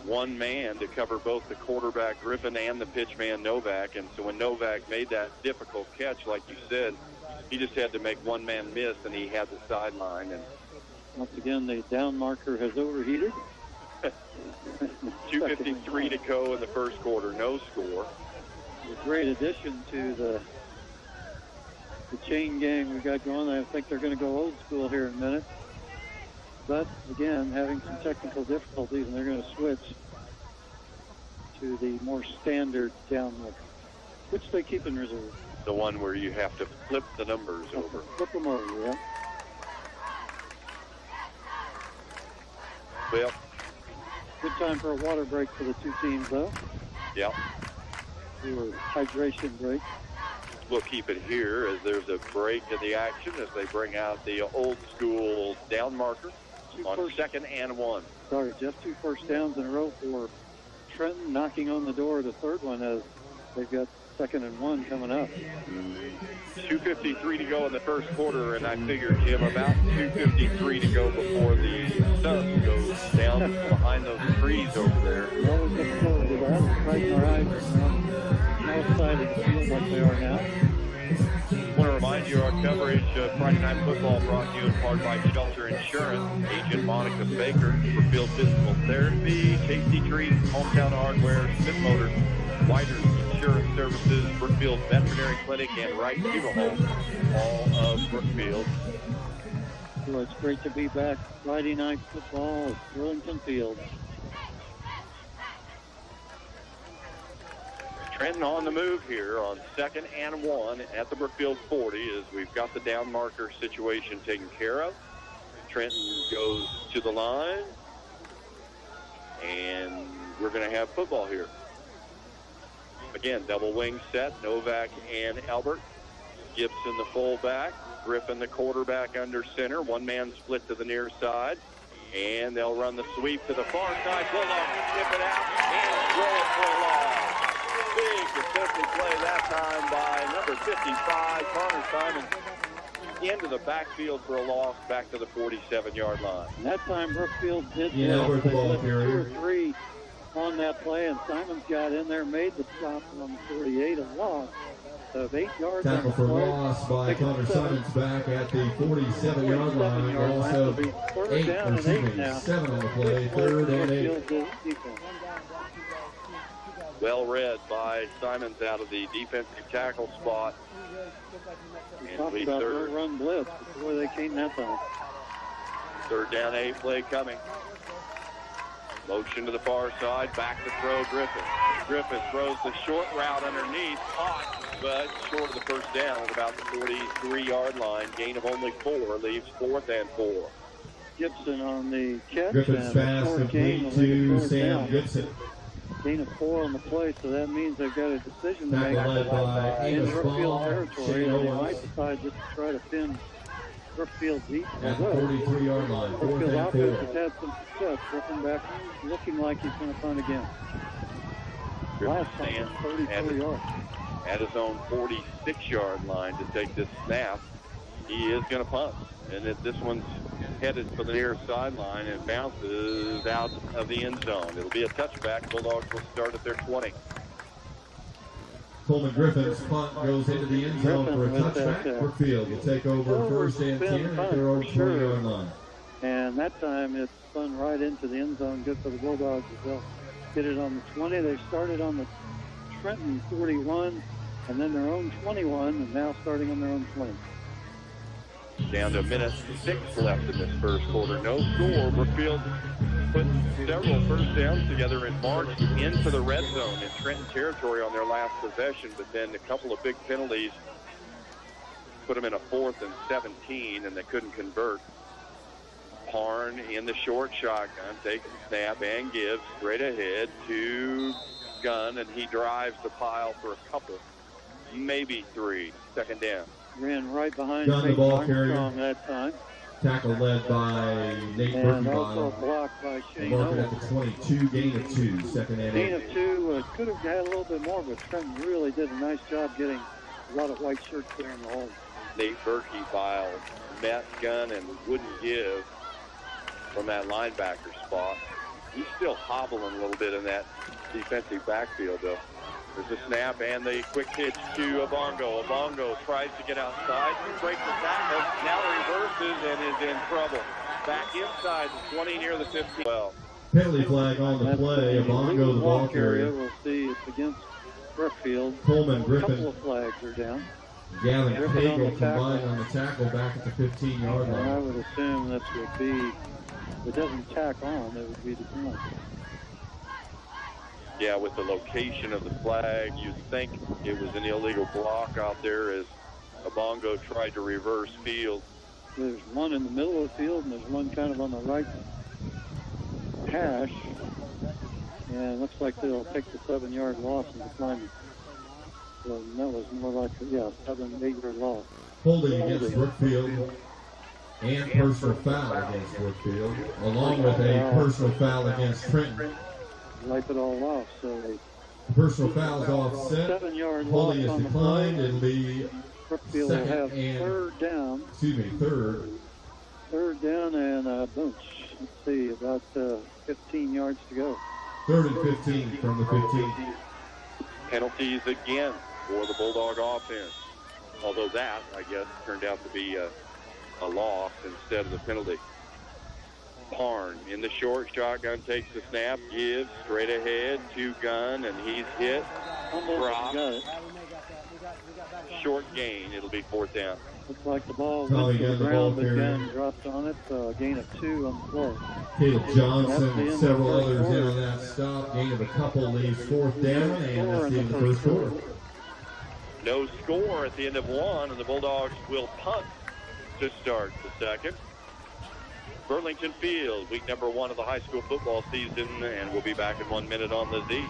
One man to cover both the quarterback Griffin and the pitchman Novak. And so when Novak made that difficult catch, like you said, he just had to make one man miss, and he had the sideline. And once again, the down marker has overheated. 2:53 to go in the first quarter, no score. A great addition to the chain gang we got going. I think they're going to go old school here in a minute. But again, having some technical difficulties, and they're going to switch to the more standard down marker, which they keep in reserve. The one where you have to flip the numbers over. Flip them over, yeah. Well, good time for a water break for the two teams, though. Yeah. Do a hydration break. We'll keep it here as there's a break in the action as they bring out the old school down marker on 2nd and 1. Sorry, just 2 first downs in a row for Trenton, knocking on the door of the third one as they've got 2nd and 1 coming up. 2:53 to go in the first quarter, and I figured, Jim, about 2:53 to go before the sun goes down behind those trees over there. We always look forward to that. Right in our eyes outside of the field like they are now. I want to remind you our coverage of Friday Night Football brought to you in part by Shelter Insurance, Agent Monica Baker, Brookfield Physical Therapy, Tasty Treats, Hometown Hardware, Smith Motors, Widers Insurance Services, Brookfield Veterinary Clinic, and Right Funeral Home, all of Brookfield. Well, it's great to be back. Friday Night Football at Burlington Field. Trenton on the move here on 2nd and 1 at the Brookfield 40 as we've got the down marker situation taken care of. Trenton goes to the line, and we're going to have football here. Again, double wing set, Novak and Albert. Gibson the fullback, Griffin the quarterback under center. One man split to the near side, and they'll run the sweep to the far side. Bulldogs skip it out and throw it for a loss. Big defensive play that time by number 55, Connor Simon, into the backfield for a loss back to the 47-yard line. And that time Brookfield did with the ball 2 carrier. or 3 on that play, and Simons got in there, made the stop on the 48, a loss of 8 yards. Tackle for loss by Connor Simons back at the 47-yard line. Also 7 on the play, 3rd and 8. Well read by Simons out of the defensive tackle spot. We talked about no run blitz before they came that time. 3rd down, 8 play coming. Motion to the far side, back to throw Griffin. Griffin throws the short route underneath, caught, but short of the first down at about the 43-yard line. Gain of only 4, leaves 4th and 4. Gibson on the catch. Griffin's pass complete to Sam Gibson. Gain of 4 on the play, so that means they've got a decision to make led by in Amos Brookfield Ball, territory. Shane And they Owens. might decide just to try to pin Brookfield deep. At the 43-yard line, 4th Brookfield and offense 4. has had some success. Griffin back looking like he's going to punt again. Last time, 34 yards. At his own 46-yard line to take this snap. He is going to punt. And this one's headed for the near sideline and bounces out of the end zone. It'll be a touchback. Bulldogs will start at their 20. Coleman Griffin's punt goes into the end zone for a touchback. Brookfield will take over first and 10 at their own 20-yard line. And that time it spun right into the end zone. Good for the Bulldogs as well. Get it on the 20. They started on the Trenton 41 and then their own 21 and now starting on their own 20. Down to a minute 6 left in this first quarter. No score. Brookfield put several first downs together and marched into the red zone in Trenton territory on their last possession, but then a couple of big penalties put them in a 4th and 17, and they couldn't convert. Parn in the short shotgun, takes the snap and gives straight ahead to Gunn, and he drives the pile for a couple, maybe 3. Second down. Ran right behind Gunn, the ball carrier. That time. Tackle led by Nate And also blocked by Shane Marking Owens. at the 22, gain of 2, second and 8. Gain of 2, could have had a little bit more, but Trenton really did a nice job getting a lot of white shirts there in the hole. Nate Berkey file met Gunn and wouldn't give from that linebacker spot. He's still hobbling a little bit in that defensive backfield, though. There's a snap and the quick pitch to Obongo. Obongo tries to get outside, breaks the tackle, now reverses and is in trouble. Back inside the 20 near the 15. Well, penalty flag on the play. Obongo, the ball carrier. We'll see it's against Brookfield. Coleman, Griffin. A couple of flags are down. Gavin Pagel combined on the tackle back at the 15-yard line. And I would assume this would be, if it doesn't tack on, it would be the penalty. Yeah, with the location of the flag, you'd think it was an illegal block out there as Obongo tried to reverse field. There's one in the middle of the field, and there's one kind of on the right hash. And it looks like they'll take the 7-yard loss and decline it. So that was more like, 7-8-yard loss. Holding against Brookfield and personal foul against Brookfield, along with a personal foul against Trenton. Wipe it all off. So personal fouls offset. 7-yard holding loss is declined. It'll be Brookfield will have third down. Third down and a bunch. Let's see, about 15 yards to go. 3rd and 15 from the 15. Penalties again for the Bulldog offense. Although that, I guess, turned out to be a loss instead of the penalty. Parn in the short shotgun, takes the snap, gives straight ahead to Gunn, and he's hit. Drop. Short gain. It'll be 4th down. Looks like the ball went to the ground, but Gunn dropped on it. Gain of 2 on the floor. Caleb Johnson, several others in on that stop. Gain of a couple leaves 4th down, and that's the end of the first quarter. No score at the end of 1, and the Bulldogs will punt to start the second. Burlington Field, week number 1 of the high school football season, and we'll be back in 1 minute on the Z.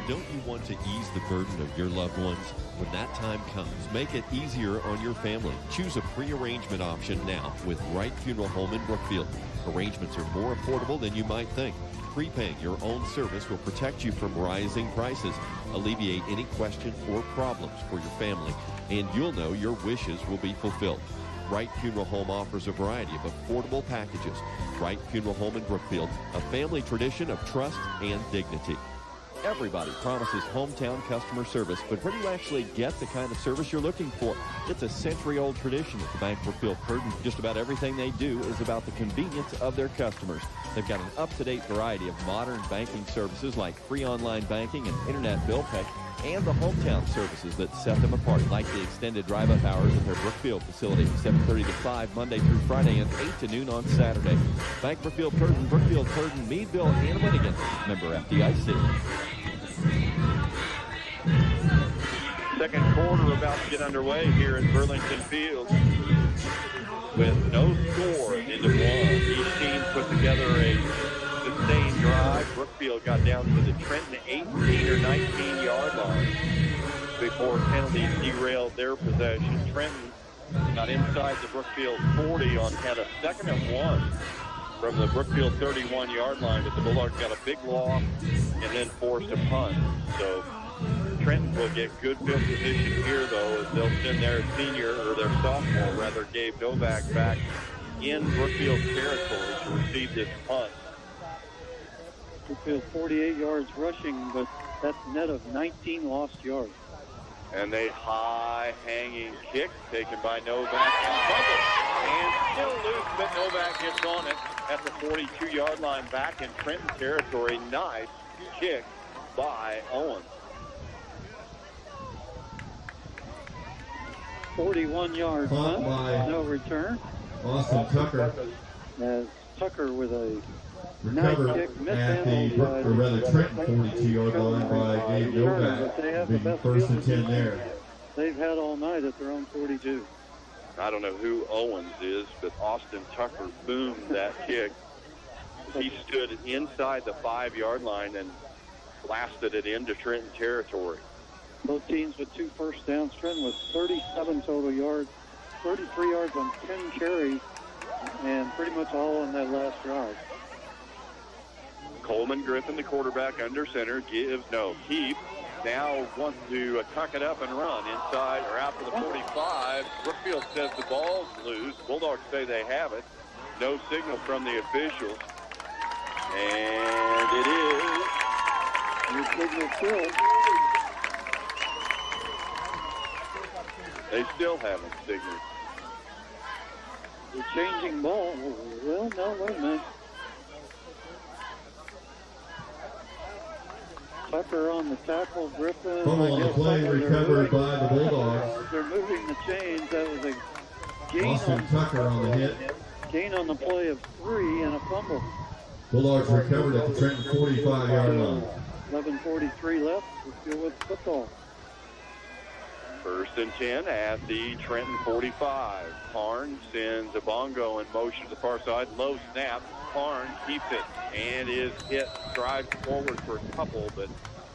Don't you want to ease the burden of your loved ones? When that time comes, make it easier on your family. Choose a pre-arrangement option now with Wright Funeral Home in Brookfield. Arrangements are more affordable than you might think. Prepaying your own service will protect you from rising prices, alleviate any questions or problems for your family, and you'll know your wishes will be fulfilled. Wright Funeral Home offers a variety of affordable packages. Wright Funeral Home in Brookfield, a family tradition of trust and dignity. Everybody promises hometown customer service, but where do you actually get the kind of service you're looking for? It's a century-old tradition at the Bank Brookfield Purdon. Just about everything they do is about the convenience of their customers. They've got an up-to-date variety of modern banking services like free online banking and internet bill pay, and the hometown services that set them apart, like the extended drive-up hours at their Brookfield facility, 7:30 to 5 Monday through Friday and 8 to noon on Saturday. Bank Brookfield Purdon, Brookfield Purdon, Meadville, and Winnigan. Member FDIC. Second quarter about to get underway here at Burlington Field with no score at the end of 1. Each team put together a sustained drive. Brookfield got down to the Trenton 18 or 19-yard line before penalties derailed their possession. Trenton got inside the Brookfield 40 had a 2nd and 1 from the Brookfield 31-yard line, but the Bulldogs got a big loss and then forced a punt. So Trenton will get good field position here, though, as they'll send their sophomore, Gabe Novak, back in Brookfield territory to receive this punt. Brookfield 48 yards rushing, but that's net of 19 lost yards. And a high hanging kick taken by Novak and fumbled. And still loose, but Novak gets on it at the 42-yard line back in Trenton territory. Nice kick by Owens. 41-yard punt, no return. Austin Tucker. As Tucker with a recovered nice kick, at the Trenton 42-yard line by Gabe Novak. Big first and 10 there. They've had all night at their own 42. I don't know who Owens is, but Austin Tucker boomed that kick. He stood inside the 5-yard line and blasted it into Trenton territory. Both teams with 2 first downs. Trenton with 37 total yards, 33 yards on 10 carries, and pretty much all on that last drive. Coleman Griffin, the quarterback, under center, keeps, now wants to tuck it up and run inside or out to the 45. Brookfield says the ball's loose. Bulldogs say they have it. No signal from the officials. And it is. Your signal still. They still haven't signaled. The changing ball. Well, no, wait a minute. Tucker on the tackle, Griffin. Fumble on the play recovered by the Bulldogs. They're moving the chains. That was a gain. Austin Tucker on the hit. Gain on the play of 3 and a fumble. Bulldogs recovered at the Trenton 45-yard line. 11:43 left. Let's go with football. First and 10 at the Trenton 45. Parn sends a bongo in motion to the far side. Low snap. Parn keeps it and is hit. Strides forward for a couple, but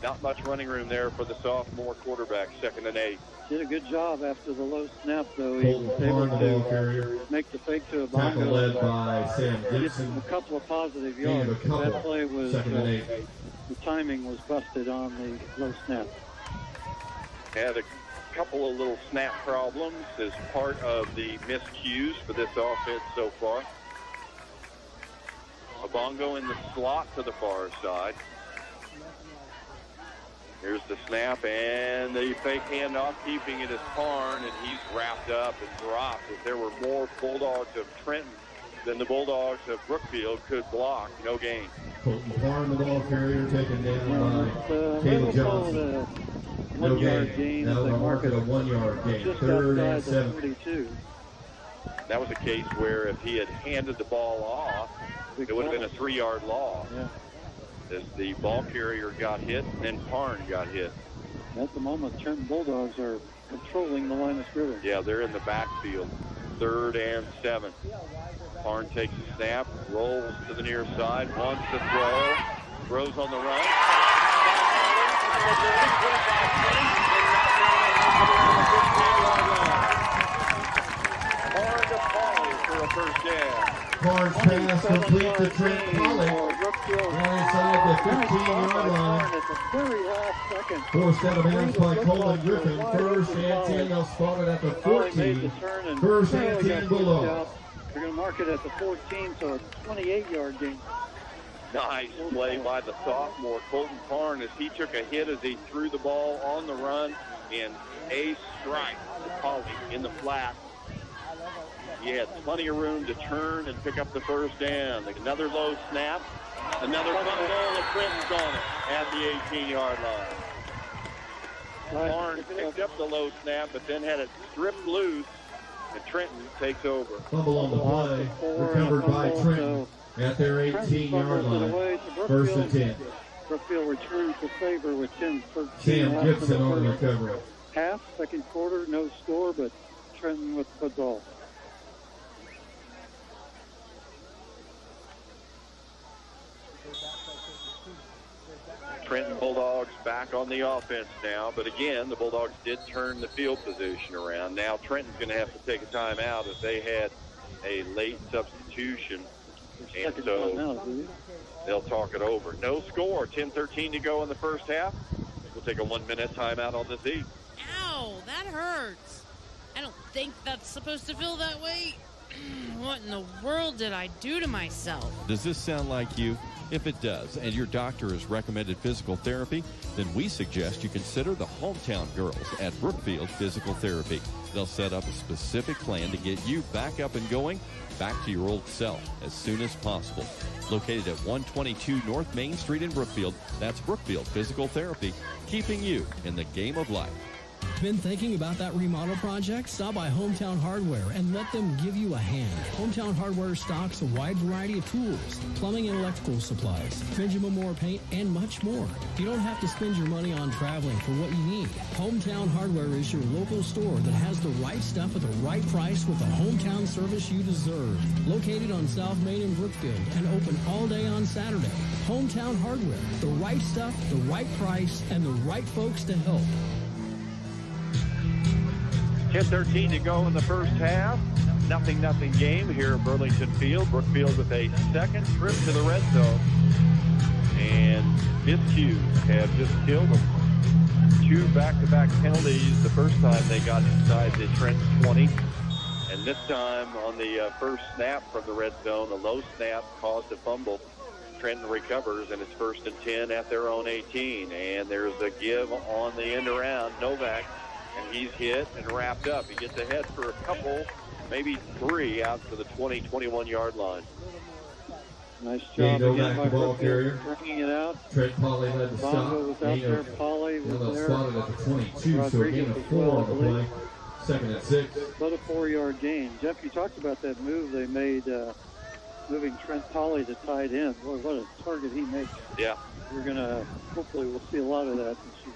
not much running room there for the sophomore quarterback. 2nd and 8. Did a good job after the low snap, though. He Colton was Parn, able the ball to carrier. make the fake to a bongo. Tackle led by Sam Get Gibson. a couple of positive Gain yards. of a couple. That play was 2nd and 8. the timing was busted on the low snap. Had a couple of little snap problems as part of the miscues for this offense so far. A bongo in the slot to the far side. Here's the snap and the fake handoff, keeping it as Parn, and he's wrapped up and dropped. If there were more Bulldogs of Trenton than the Bulldogs of Brookfield could block, no gain. Colton Parn, the ball carrier, taken down by Caleb Johnson. No gain. Now they'll mark it a 1-yard gain. 3rd and 7. That was a case where if he had handed the ball off, it would have been a 3-yard loss. Yeah. As the ball carrier got hit, and then Parn got hit. At the moment, Trenton Bulldogs are controlling the line of scrimmage. Yeah, they're in the backfield. 3rd and 7. Parn takes a snap, rolls to the near side, wants to throw, throws on the run. Parn to Pauly for a first down. Parn's pass complete to Trent Pauly. Inside the 15-yard line. Forced out of bounds by Coleman Griffin. 1st and 10. They'll spot it at the 14. 1st and 10 Bulldogs. They're going to mark it at the 14, so a 28-yard gain. Nice play by the sophomore Colton Parn as he took a hit as he threw the ball on the run in a strike to Pauly in the flat. He had plenty of room to turn and pick up the first down. Another low snap. Another fumble of Trenton's on it at the 18-yard line. Parn picked up the low snap, but then had it stripped loose, and Trenton takes over. Fumble on the play, recovered by Trenton at their 18-yard line. 1st and 10. Brookfield returns the favor with 10-13. Sam Gibson on the recovery. Half, 2nd quarter, no score, but Trenton with the football. Trenton Bulldogs back on the offense now, but again, the Bulldogs did turn the field position around. Now Trenton's going to have to take a timeout as they had a late substitution, and so they'll talk it over. No score, 10-13 to go in the first half. We'll take a 1-minute timeout on this heat. Ow, that hurts. I don't think that's supposed to feel that way. What in the world did I do to myself? Does this sound like you? If it does, and your doctor has recommended physical therapy, then we suggest you consider the Hometown Girls at Brookfield Physical Therapy. They'll set up a specific plan to get you back up and going, back to your old self as soon as possible. Located at 122 North Main Street in Brookfield, that's Brookfield Physical Therapy, keeping you in the game of life. Been thinking about that remodel project? Stop by Hometown Hardware and let them give you a hand. Hometown Hardware stocks a wide variety of tools, plumbing and electrical supplies, Benjamin Moore paint, and much more. You don't have to spend your money on traveling for what you need. Hometown Hardware is your local store that has the right stuff at the right price with the hometown service you deserve. Located on South Main in Brookfield and open all day on Saturday. Hometown Hardware, the right stuff, the right price, and the right folks to help. 10:13 to go in the first half. Nothing game here at Burlington Field. Brookfield with a second trip to the red zone. And miscues have just killed them. 2 back-to-back penalties the first time they got inside the Trenton 20. And this time on the first snap from the red zone, a low snap caused a fumble. Trenton recovers, and it's 1st and 10 at their own 18. And there's a give on the end around. Novak. And he's hit and wrapped up. He gets ahead for a couple, maybe 3 out to the 20, 21-yard line. Nice job again by ball carrier. Bringing it out. Trent Polly led the stop. Bongo was out there. Polly was there. Spotted at the 22, so a gain of 4 on the play. 2nd and 6. About a 4-yard gain. Jeff, you talked about that move they made, moving Trent Polly to tight end. Boy, what a target he makes. Yeah. We're going to, hopefully we'll see a lot of that this year.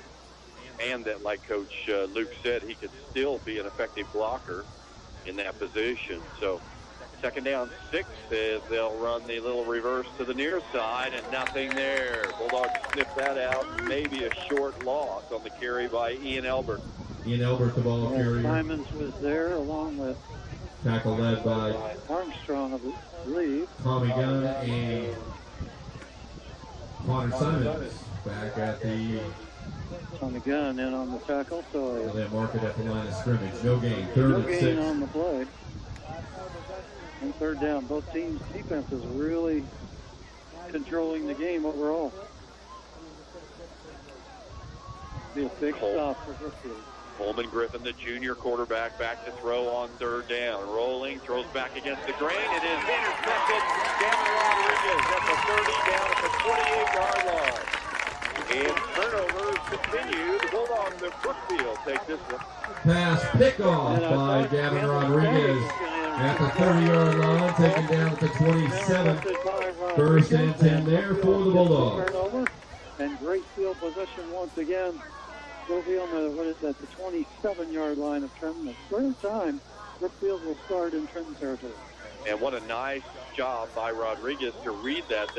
And that, like Coach Luke said, he could still be an effective blocker in that position. So 2nd down 6 as they'll run the little reverse to the near side, and nothing there. Bulldogs sniff that out. Maybe a short loss on the carry by Ian Elbert. Ian Elbert, the ball carrier. Simons was there along with tackle led by Armstrong, I believe. Tommy Gunn and Connor Simons back at the on the gun and on the tackle, so they mark it at the line of scrimmage. No gain. 3rd and 6. No gain on the play. And 3rd down. Both teams' defenses really controlling the game overall. Be a big stop for Brookfield. Coleman Griffin, the junior quarterback, back to throw on 3rd down. Rolling, throws back against the grain. It is intercepted. Gavin Rodriguez at the 30, down at the 28-yard line. And turnovers continue. The Bulldogs of Brookfield take this one. Pass pickoff by Gavin Rodriguez at the 30-yard line, taken down at the 27. 1st and 10 there for the Bulldogs. Turnover and great field position once again. They'll be on the, the 27-yard line of Trenton. The 3rd time Brookfield will start in Trenton territory. And what a nice job by Rodriguez to read that.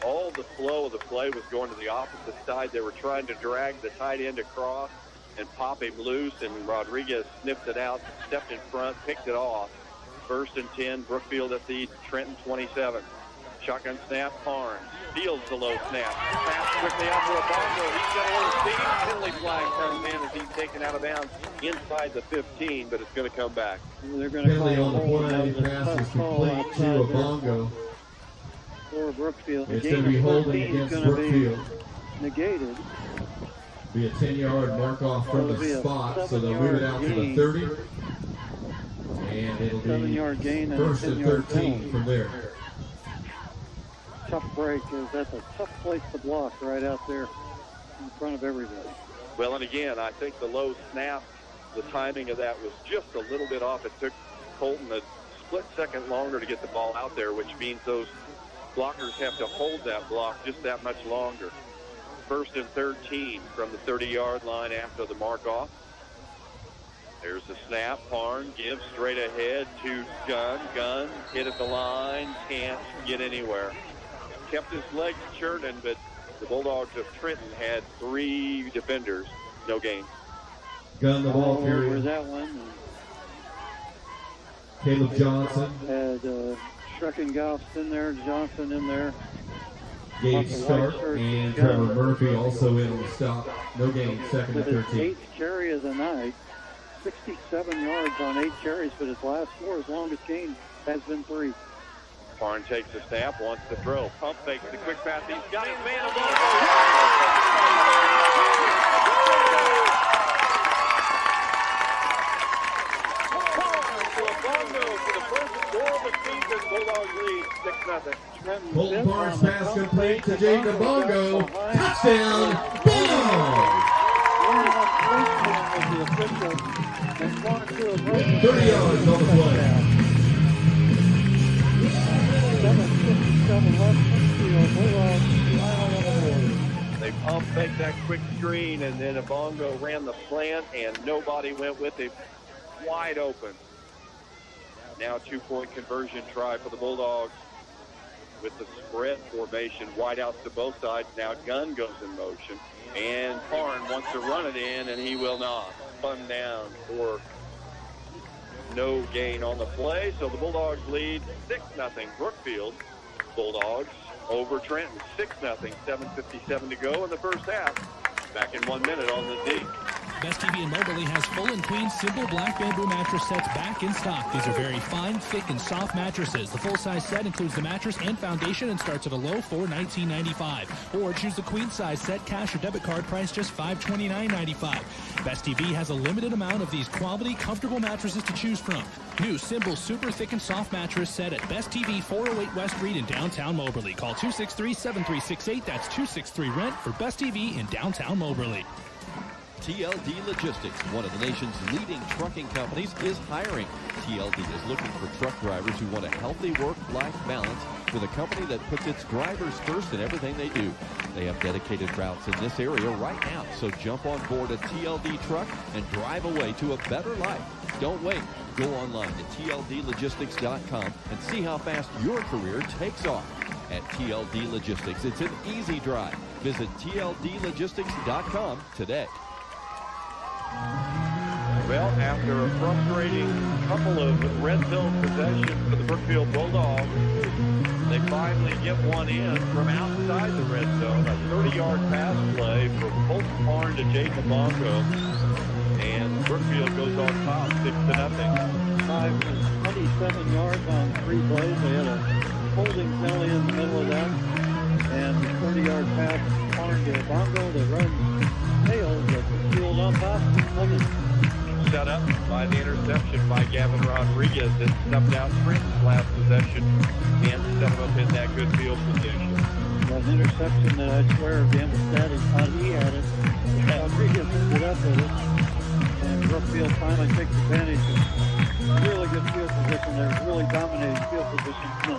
All the flow of the play was going to the opposite side. They were trying to drag the tight end across and pop him loose, and Rodriguez sniffed it out, stepped in front, picked it off. 1st and 10, Brookfield at the Trenton 27. Shotgun snap, Barnes steals the low snap. Pass quickly out to Bongo. He's got a little speed. Penalty flag comes in as he's taken out of bounds inside the 15, but it's going to come back. They're going to penalty on the play. Pass is complete to a Bongo. For Brookfield. It's going to be holding against Brookfield. Negated. Be a 10-yard mark off from the spot, so they'll move it out to the 30. And it'll be 7-yard gain 1st and 13 from there. Tough break. That's a tough place to block right out there in front of everybody. Well, and again, I think the low snap, the timing of that was just a little bit off. It took Colton a split second longer to get the ball out there, which means those blockers have to hold that block just that much longer. 1st and 13 from the 30-yard line after the mark off. There's the snap. Parn gives straight ahead to Gunn. Gunn hit at the line, can't get anywhere. Kept his legs churning, but the Bulldogs of Trenton had 3 defenders. No gain. Gunn, the ball carrier. Where's that one? Caleb Johnson. Had Schreckengoff's in there, Johnson in there. Gage Stark and Trevor Murphy also in on the stop. No gain, 2nd and 13. With his 8th carry of the night. 67 yards on 8 carries, but his last 4, his longest gain, has been 3. Parn takes the snap, wants to throw. Pump fakes the quick pass. He's got his man. For the first score of the season, Bulldogs lead 6-0. Colton Parn's pass complete to Jacob Bongo. Touchdown, Bulldogs! 30 yards on the play. 7:57 left field. Bulldogs final on the board. They pump fake that quick screen, and then Bongo ran the slant, and nobody went with him. Wide open. Now 2-point conversion try for the Bulldogs with the spread formation. Wide outs to both sides. Now Gunn goes in motion. And Parn wants to run it in, and he will not. Spun down for no gain on the play. So the Bulldogs lead 6-0. Brookfield Bulldogs over Trenton 6-0. 7:57 to go in the first half. Back in 1 minute on the Z. Best TV in Moberly has full and queen simple black bamboo mattress sets back in stock. These are very fine, thick, and soft mattresses. The full-size set includes the mattress and foundation and starts at a low $419.95. Or choose the queen-size set, cash or debit card price just $529.95. Best TV has a limited amount of these quality, comfortable mattresses to choose from. New simple, super thick, and soft mattress set at Best TV 408 West Street in downtown Moberly. Call 263-7368. That's 263-RENT for Best TV in downtown Moberly. TLD Logistics, one of the nation's leading trucking companies, is hiring. TLD is looking for truck drivers who want a healthy work-life balance with a company that puts its drivers first in everything they do. They have dedicated routes in this area right now, so jump on board a TLD truck and drive away to a better life. Don't wait. Go online to tldlogistics.com and see how fast your career takes off. At TLD Logistics, it's an easy drive. Visit tldlogistics.com today. Well, after a frustrating couple of red zone possessions for the Brookfield Bulldogs, they finally get one in from outside the red zone. A 30-yard pass play from Colton Parn to Jacob Bongo. And Brookfield goes on top, 6-0. 27 yards on 3 plays. They had a holding penalty in the middle of that. And 30-yard pass from Parn to Bongo. The run failed, but Brookfield on top. Set up by the interception by Gavin Rodriguez that snuffed out Trenton's last possession and set him up in that good field position. That interception that I swear again, Daddy thought he had it. Rodriguez ended up with it. And Brookfield finally takes advantage of really good field position. They're really dominating field position.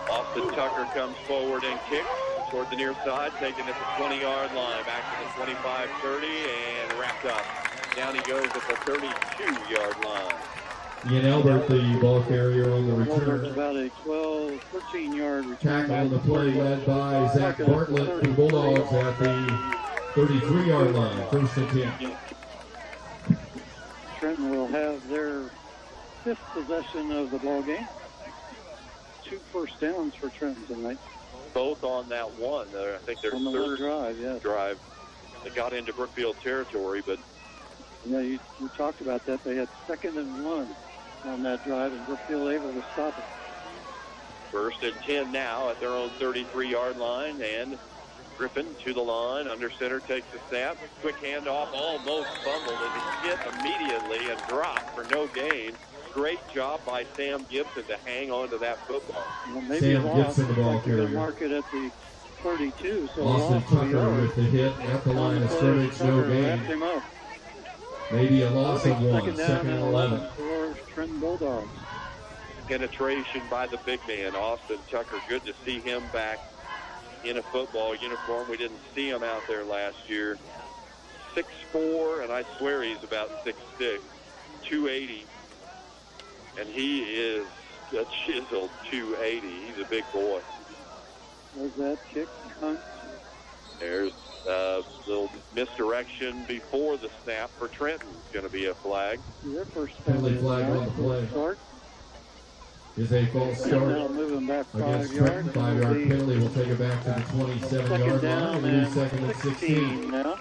Austin Tucker comes forward and kicks toward the near side, taking it to the 20-yard line, back to the 25-30, and wrapped up. Down he goes at the 32-yard line. Ian Albert, the ball carrier on the return. About a 13-yard return. Tackle on the play led by Zach Bartlett, the Bulldogs at the 33-yard line. First and 10. Trenton will have their 5th possession of the ball game. 2 first downs for Trenton tonight. Both on that one. I think their third drive. They got into Brookfield territory, but yeah, you talked about that. They had 2nd and 1 on that drive, and Brookfield able to stop it. First and 10 now at their own 33-yard line, and Griffin to the line. Under center takes the snap. Quick handoff, almost fumbled, and he hit immediately and dropped for no gain. Great job by Sam Gibson to hang on to that football. Well, maybe Sam Gibson, the ball carrier. Mark it at the 32. So Austin Tucker with the hit at the line of scrimmage, no gain. Maybe a loss of 1, 2nd and 11. For Trenton Bulldogs. Penetration by the big man, Austin Tucker. Good to see him back in a football uniform. We didn't see him out there last year. 6'4", and I swear he's about 6'6", 280. And he is a chiseled 280. He's a big boy. Was that kick? There's a little misdirection before the snap for Trenton. It's going to be a flag. Their first penalty flag on the play. Is a false start against Trenton. 5-yard penalty will take it back to the 27-yard line. And 2nd and 16. Now.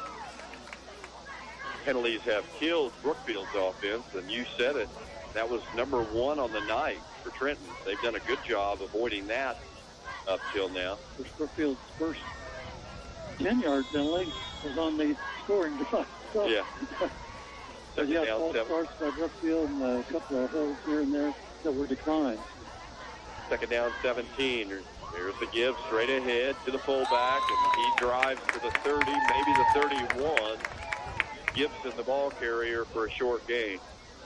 penalties have killed Brookfield's offense, and you said it. That was number 1 on the night for Trenton. They've done a good job avoiding that up till now. Brookfield's first 10-yard penalty was on the scoring drive. So, yeah. False starts by Brookfield and a couple of holes here and there that were declined. Second down, 17. Here's the give straight ahead to the fullback, and he drives to the 30, maybe the 31. Gibson, the ball carrier, for a short gain.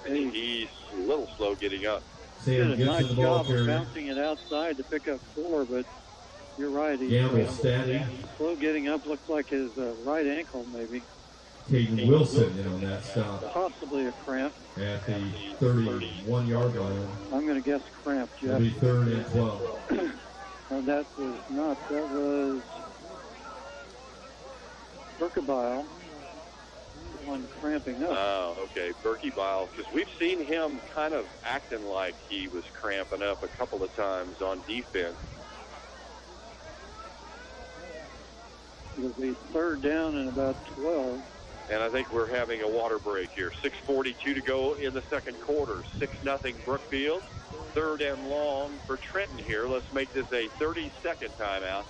And he's a little slow getting up. He did a nice job of bouncing it outside to pick up 4, but you're right. He's slow getting up. Looks like his right ankle, maybe. Caden Wilson in on that stop. Possibly a cramp. At the 31-yard line. I'm going to guess cramp, Jeff. It'll be 3rd and 12. That was not. That was Berkebile. One cramping up. Oh, okay. Berkebile, because we've seen him kind of acting like he was cramping up a couple of times on defense. It'll be 3rd down and about 12. And I think we're having a water break here. 6:42 to go in the second quarter. 6-0 Brookfield. 3rd and long for Trenton here. Let's make this a 30-second timeout.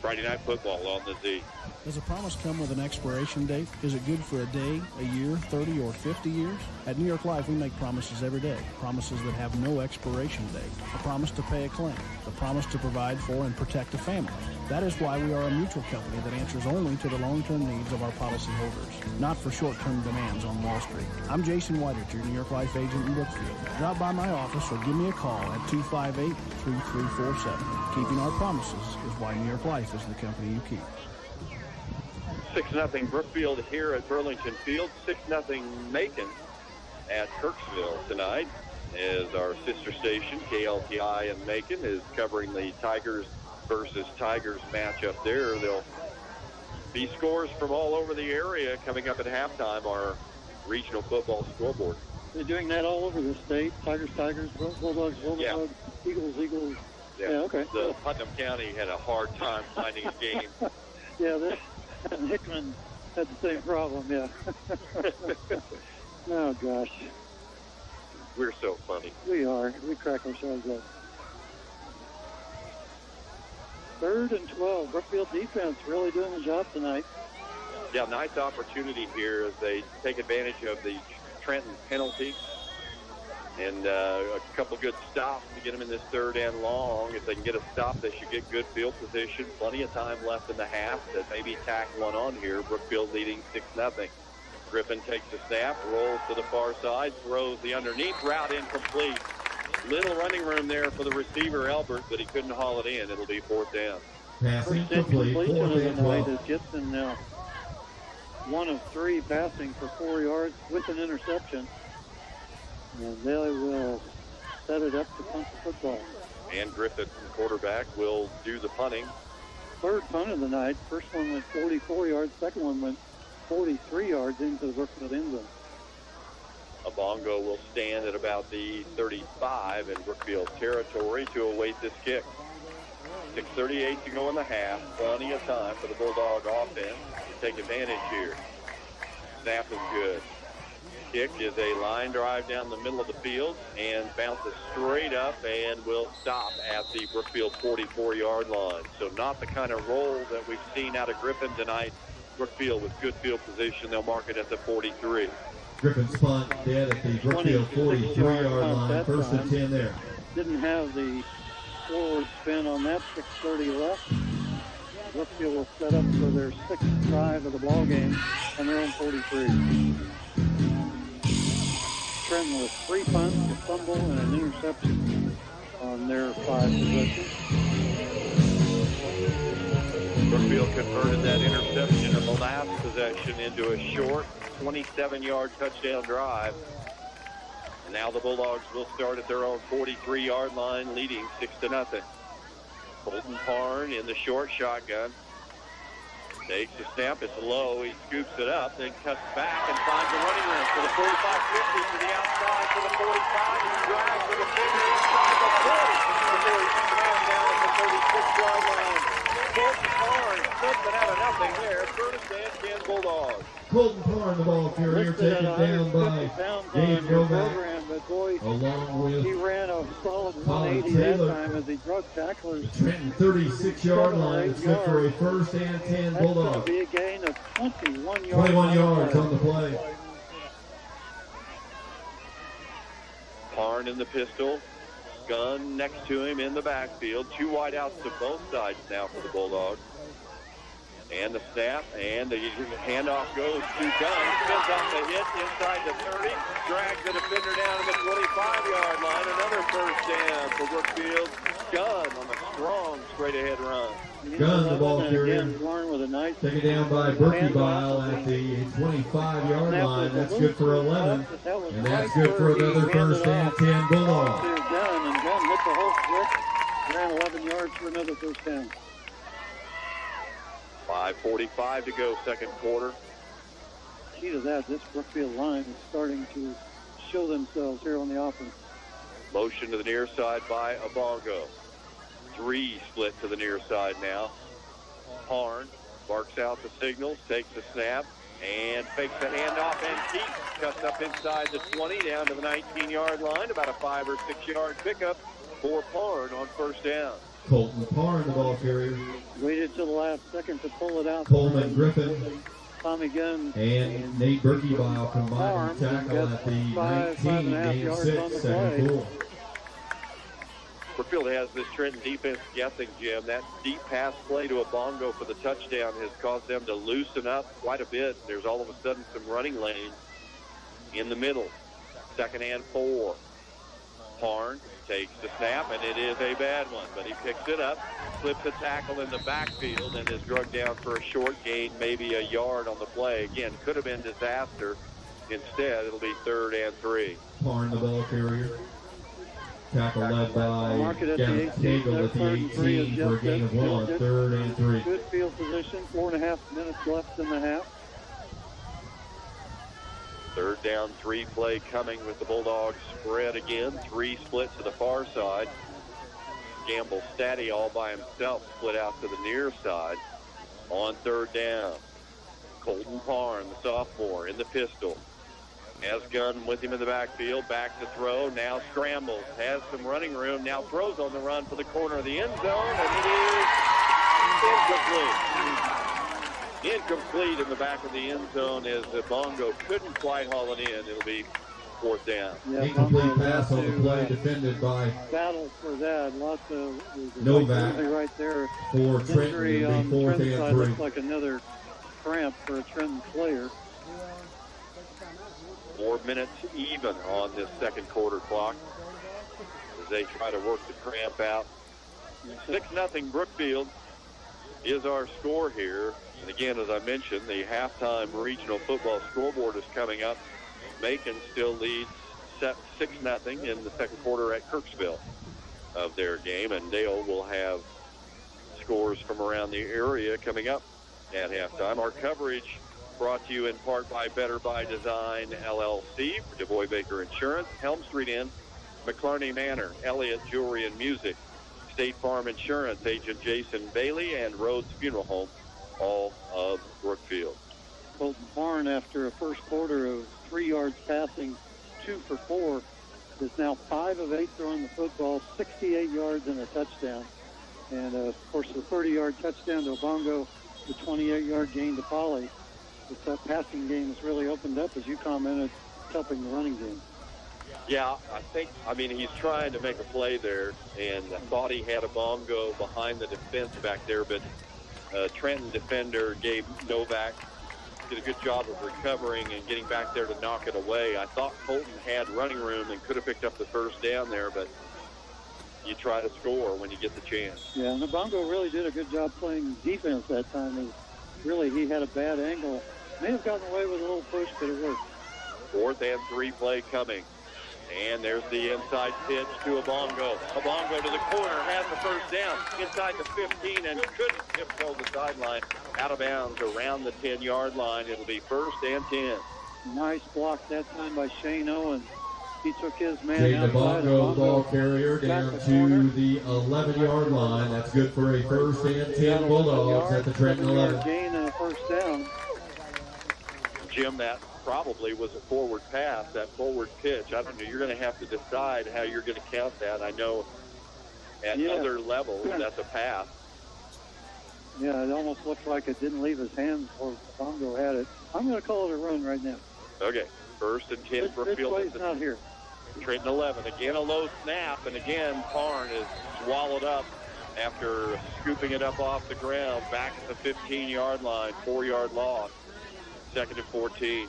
Friday Night Football on the Z. Does a promise come with an expiration date? Is it good for a day, a year, 30, or 50 years? At New York Life, we make promises every day. Promises that have no expiration date. A promise to pay a claim. A promise to provide for and protect a family. That is why we are a mutual company that answers only to the long-term needs of our policyholders, not for short-term demands on Wall Street. I'm Jason Whitert, your New York Life agent in Brookfield. Drop by my office or give me a call at 258-3347. Keeping our promises is why New York Life is the company you keep. 6-0 Brookfield here at Burlington Field. 6-0 Macon at Kirksville tonight, as our sister station, KLTI in Macon, is covering the Tigers versus Tigers matchup there. There'll be scores from all over the area coming up at halftime, our regional football scoreboard. They're doing that all over the state. Tigers, Bulldogs, yeah. Eagles. Yeah, okay. The Putnam County had a hard time finding a game. Yeah, Hickman had the same problem, yeah. Oh, gosh. We're so funny. We are. We crack ourselves up. 3rd and 12. Brookfield defense really doing the job tonight. Yeah, nice opportunity here as they take advantage of the Trenton penalty. And a couple good stops to get them in this 3rd and long. If they can get a stop, they should get good field position. Plenty of time left in the half to maybe tack one on here. Brookfield leading 6-0. Griffin takes the snap, rolls to the far side, throws the underneath route incomplete. Little running room there for the receiver, Albert, but he couldn't haul it in. It'll be 4th down. Passing complete, 4th and 12. Gibson now 1 of 3 passing for 4 yards with an interception. And they will set it up to punt the football. And Griffith, the quarterback, will do the punting. 3rd punt of the night. First one went 44 yards. Second one went 43 yards into the Brookfield end zone. Abongo will stand at about the 35 in Brookfield territory to await this kick. 6:38 to go in the half. Plenty of time for the Bulldog offense to take advantage here. Snap is good. Kick is a line drive down the middle of the field and bounces straight up and will stop at the Brookfield 44-yard line. So not the kind of roll that we've seen out of Griffin tonight. Brookfield with good field position. They'll mark it at the 43. Griffin spun dead at the Brookfield 43-yard line. 1st and 10 there. Didn't have the forward spin on that. 6:30 left. Brookfield will set up for their 6th drive of the ball game on their own 43. Trenton with 3 punts, a fumble, and an interception on their 5 possessions. Brookfield converted that interception in the last possession into a short 27-yard touchdown drive. And now the Bulldogs will start at their own 43-yard line, leading 6-0. Colton Parn in the short shotgun. Takes the snap, it's low, he scoops it up, then cuts back and finds a running room for the 45-50 to the outside for the 45, he drives to the 50 inside the 40 before he's down at the 36-yard line. Colton Parn but out of nothing there. First and 10 Bulldogs. Colton Parn, the ball carrier, taken down by Gabe Novak, along with he ran a solid Colin 180 that Taylor. time as he drug tacklers. Trenton 36-yard line. It's good for a first and 10 Bulldogs. That's going to be a gain of 21 yards. 21 yards on the play. Parn in the pistol. Gunn next to him in the backfield. Two wide outs to both sides now for the Bulldogs. And the snap, and the handoff goes to Gunn. Spins off the hit inside the 30. Drags the defender down to the 25-yard line. Another first down for Brookfield. Gunn on a strong straight-ahead run. Gunn, the ball carrier, with a nice taken down by Brookfield at the 25-yard line. That's good for 11, and that's good for another first and 10 Bulldogs. Gunn hit the whole switch. Ran 11 yards for another first down. 5:45 to go, second quarter. Key to that, this Brookfield line is starting to show themselves here on the offense. Motion to the near side by Obongo. Three split to the near side now. Parn barks out the signals, takes the snap, and fakes the handoff and keeps. Cuts up inside the 20, down to the 19-yard line. About a 5 or 6 yard pickup for Parn on first down. Colton Parn, the ball carrier. Waited till the last second to pull it out. Coleman Griffin Tommy Gunn and Nate Berkebile combined tackle at the 19, gain 6, second goal. Brookfield has this Trenton defense guessing, Jim. That deep pass play to Obongo for the touchdown has caused them to loosen up quite a bit. There's all of a sudden some running lanes in the middle. Second and 4. Parn takes the snap, and it is a bad one, but he picks it up, flips a tackle in the backfield, and is drugged down for a short gain, maybe a yard on the play. Again, could have been disaster. Instead, it'll be 3rd and 3. Parn, the ball carrier. Tackle led by Gavin Cagle at the 18 for a gain of 1, 3rd and 3. Good field position, 4.5 minutes left in the half. 3rd down, 3 play coming with the Bulldogs spread again. 3 split to the far side. Gamble Staddy all by himself, split out to the near side on 3rd down. Colton Parn, the sophomore, in the pistol. Has Gunn with him in the backfield, back to throw, now scrambles, has some running room, now throws on the run for the corner of the end zone, and it is incomplete. Incomplete in the back of the end zone as Bongo couldn't quite haul it in. It'll be 4th down. Yeah, incomplete pass on the play defended by battle for that. Lots of Novak right there. For Trenton, it'll be 4th and 3. Looks like another cramp for a Trenton player. 4 minutes even on this second quarter clock as they try to work the cramp out. 6-0 Brookfield is our score here. And again, as I mentioned, the halftime regional football scoreboard is coming up. Macon still leads 6-0 in the second quarter at Kirksville of their game, and Dale will have scores from around the area coming up at halftime. Our coverage brought to you in part by Better by Design, LLC, for DuBois Baker Insurance, Helm Street Inn, McClarney Manor, Elliott Jewelry and Music, State Farm Insurance, Agent Jason Bailey, and Rhodes Funeral Home, all of Brookfield. Colton Parn, after a first quarter of 3 yards passing, 2 for 4, is now 5 of 8 throwing the football, 68 yards and a touchdown. And, of course, the 30-yard touchdown to Obongo, the 28-yard gain to Polly. That passing game has really opened up, as you commented, helping the running game. Yeah, I mean, he's trying to make a play there, and I thought he had Obongo behind the defense back there, but Trenton defender Gabe Novak did a good job of recovering and getting back there to knock it away. I thought Colton had running room and could have picked up the first down there, but you try to score when you get the chance. Yeah, and Obongo really did a good job playing defense that time. And really, he had a bad angle. May have gotten away with a little push, but it worked. 4th and 3 play coming. And there's the inside pitch to Obongo. Obongo to the corner, has the first down inside the 15 and couldn't tiptoe the sideline. Out of bounds around the 10-yard line. It'll be 1st and 10. Nice block that time by Shane Owen. He took his man Jay outside. Nabongo, ball carrier, down to the 11-yard line. That's good for a first and 10 Bulldogs at the Trenton 11. Gain and a first down. Jim, that probably was a forward pass, that forward pitch. I don't know. You're going to have to decide how you're going to count that. I know at other levels that's a pass. Yeah, it almost looked like it didn't leave his hands before Bongo had it. I'm going to call it a run right now. Okay, first and 10, Brookfield. This play's not here. Trenton 11. Again, a low snap, and again, Parn is swallowed up after scooping it up off the ground back at the 15-yard line, 4-yard loss. Second and 14.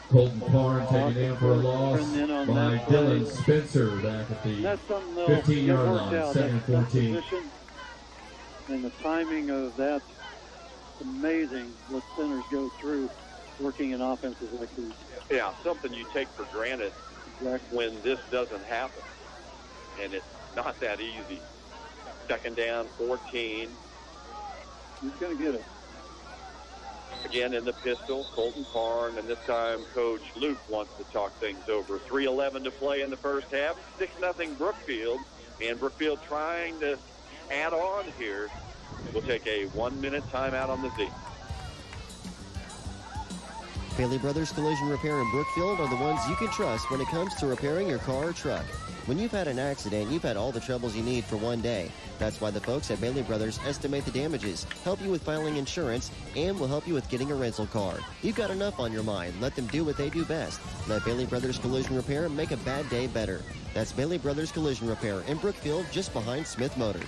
Colton Parn taken in for a loss by Dylan Spencer back at the 15-yard line, second and 14. And the timing of that, amazing what centers go through working in offenses like these. Yeah, something you take for granted when this doesn't happen. And it's not that easy. Second down, 14. He's going to get it. Again in the pistol, Colton Parn, and this time Coach Luke wants to talk things over. 3:11 to play in the first half. 6-0 Brookfield. And Brookfield trying to add on here. We'll take a 1-minute timeout on the Z. Bailey Brothers Collision Repair in Brookfield are the ones you can trust when it comes to repairing your car or truck. When you've had an accident, you've had all the troubles you need for one day. That's why the folks at Bailey Brothers estimate the damages, help you with filing insurance, and will help you with getting a rental car. You've got enough on your mind. Let them do what they do best. Let Bailey Brothers Collision Repair make a bad day better. That's Bailey Brothers Collision Repair in Brookfield, just behind Smith Motor.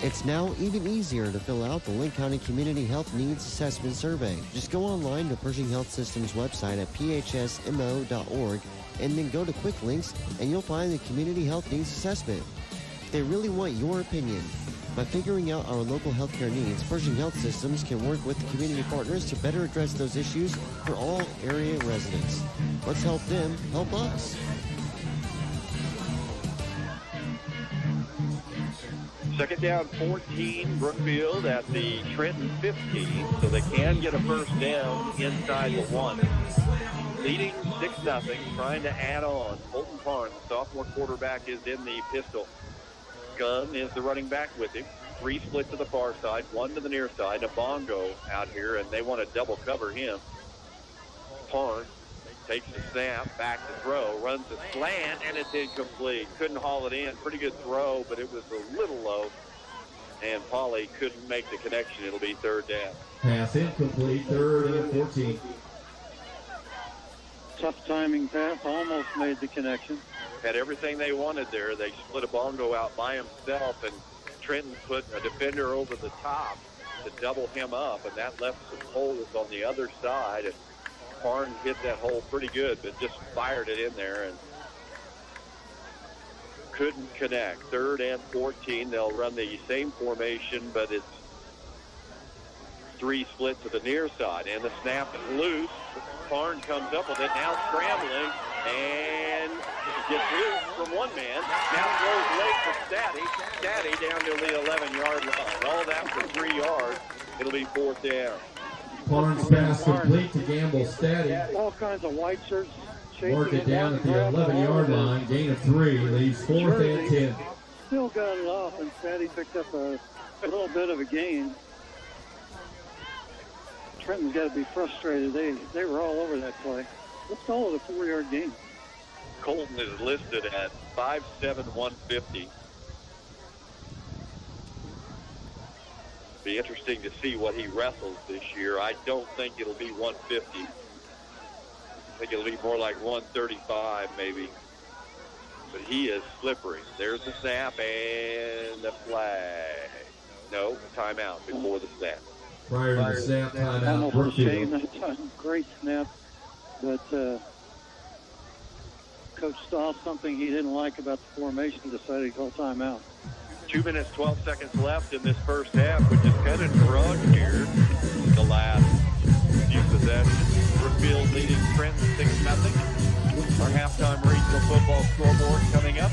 It's now even easier to fill out the Linn County Community Health Needs Assessment Survey. Just go online to Pershing Health System's website at phsmo.org and then go to Quick Links and you'll find the Community Health Needs Assessment. They really want your opinion. By figuring out our local healthcare needs, Pershing Health Systems can work with the community partners to better address those issues for all area residents. Let's help them help us. Second down, 14, Brookfield at the Trenton 15, so they can get a first down inside the 1. Leading 6-0, trying to add on. Colton Parn, the sophomore quarterback, is in the pistol. Gunn is the running back with him. 3 split to the far side, 1 to the near side. A bongo out here, and they want to double cover him. Parn takes the snap, back to throw, runs the slant, and it's incomplete. Couldn't haul it in. Pretty good throw, but it was a little low. And Pauly couldn't make the connection. It'll be third down. Pass incomplete, third and 14. Tough timing pass, almost made the connection. Had everything they wanted there. They split a bongo out by himself, and Trenton put a defender over the top to double him up, and that left some holes on the other side. And Parn hit that hole pretty good, but just fired it in there and couldn't connect. Third and 14. They'll run the same formation, but it's 3 split to the near side. And the snap is loose. Parn comes up with it, now scrambling, and gets loose from one man. Now throws late for Statty. Statty down to the 11-yard line. All that for 3 yards. It'll be fourth down. Parn's pass complete to Gamble Statty. All kinds of white shirts. Mark it down at the 11-yard line. Gain of 3. Leaves 4th and 10. Still got it off, and Statty picked up a little bit of a gain. Trenton's got to be frustrated. They were all over that play. Let's call it a 4-yard gain. Colton is listed at 5'7", 150. Be interesting to see what he wrestles this year. I don't think it'll be 150. I think it'll be more like 135 maybe. But he is slippery. There's the snap and the flag. No, timeout before the snap. Prior to the snap, timeout. Almost a shame that time. Great snap. But Coach Stahl, something he didn't like about the formation, decided to call timeout. 2 minutes, 12 seconds left in this first half, which is kind of drug here. The last few possessions. Brookfield leading Trenton 6-0. Our halftime regional football scoreboard coming up.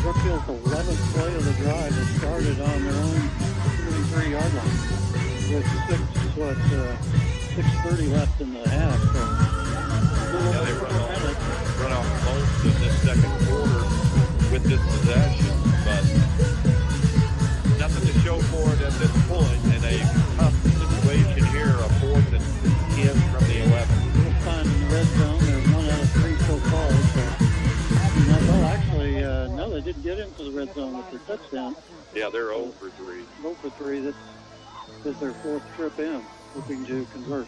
Brookfield's 11th play of the drive has started on their own 23-yard line with 6:30 left in the half. So yeah, they run off most in this second quarter with this possession, but nothing to show for it at this point in a tough situation here, a 4th and 10 from the 11. This time in the red zone, they're 1 out of 3 so far. So, well, actually, no, they didn't get into the red zone with their touchdown. Yeah, they're 0 for 3. 0 for 3. This is their 4th trip in, hoping to convert.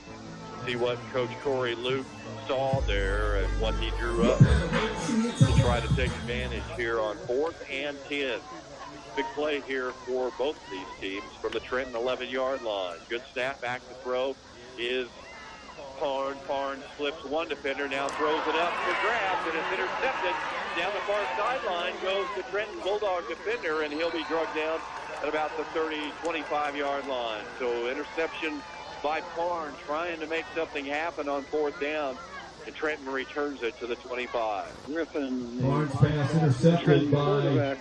See what Coach Corey Luke saw there and what he drew up to try to take advantage here on 4th and 10. Big play here for both of these teams from the Trenton 11-yard line. Good snap, back to throw is Parn. Parn slips one defender, now throws it up for grabs, and it's intercepted. Down the far sideline goes the Trenton Bulldog defender, and he'll be drugged down at about the 30, 25-yard line. So interception by Parn, trying to make something happen on 4th down, and Trenton returns it to the 25. Griffin. Barnes pass intercepted by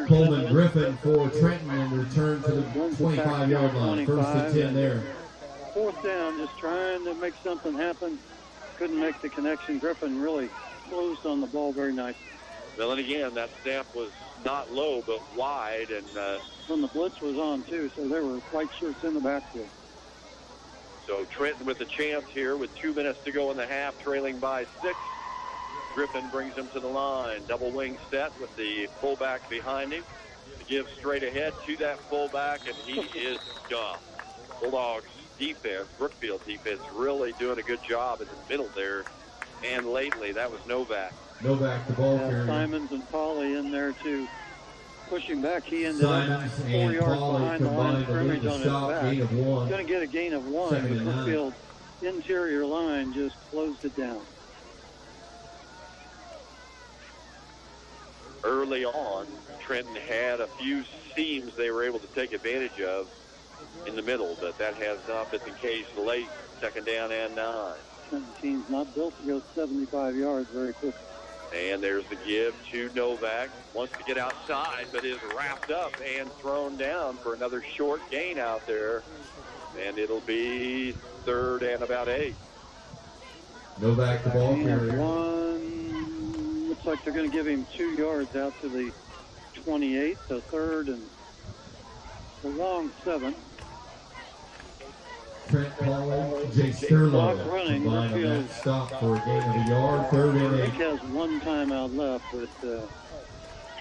Coleman Griffin for Trenton and return to the 25-yard line. 1st and 10 there. 4th down, just trying to make something happen. Couldn't make the connection. Griffin really closed on the ball very nice. Well, and again, that snap was not low, but wide. And when the blitz was on, too, so there were white shirts in the backfield. So Trenton with a chance here with 2 minutes to go in the half, trailing by 6. Griffin brings him to the line. Double wing set with the fullback behind him. To give straight ahead to that fullback, and he is done. Bulldogs defense, Brookfield defense, really doing a good job in the middle there. And lately, that was Novak. Novak, the ball carrier. Simons and Pauly in there to push him back. He ended up 4 yards behind the line of scrimmage on his back. He's going to get a gain of 1. The Brookfield interior line just closed it down. Early on, Trenton had a few seams they were able to take advantage of in the middle, but that has not been the case late. 2nd down and 9. Trenton team's not built to go 75 yards very quickly. And there's the give to Novak. Wants to get outside, but is wrapped up and thrown down for another short gain out there. And it'll be 3rd and about 8. Novak, the ball carrier. 1. Looks like they're going to give him 2 yards out to the 28. So 3rd and a long 7. Trent Pauly, Jay Sterling running. Brookfield stop for a gain of a yard. 3rd and 8. Rick has 1 timeout left, but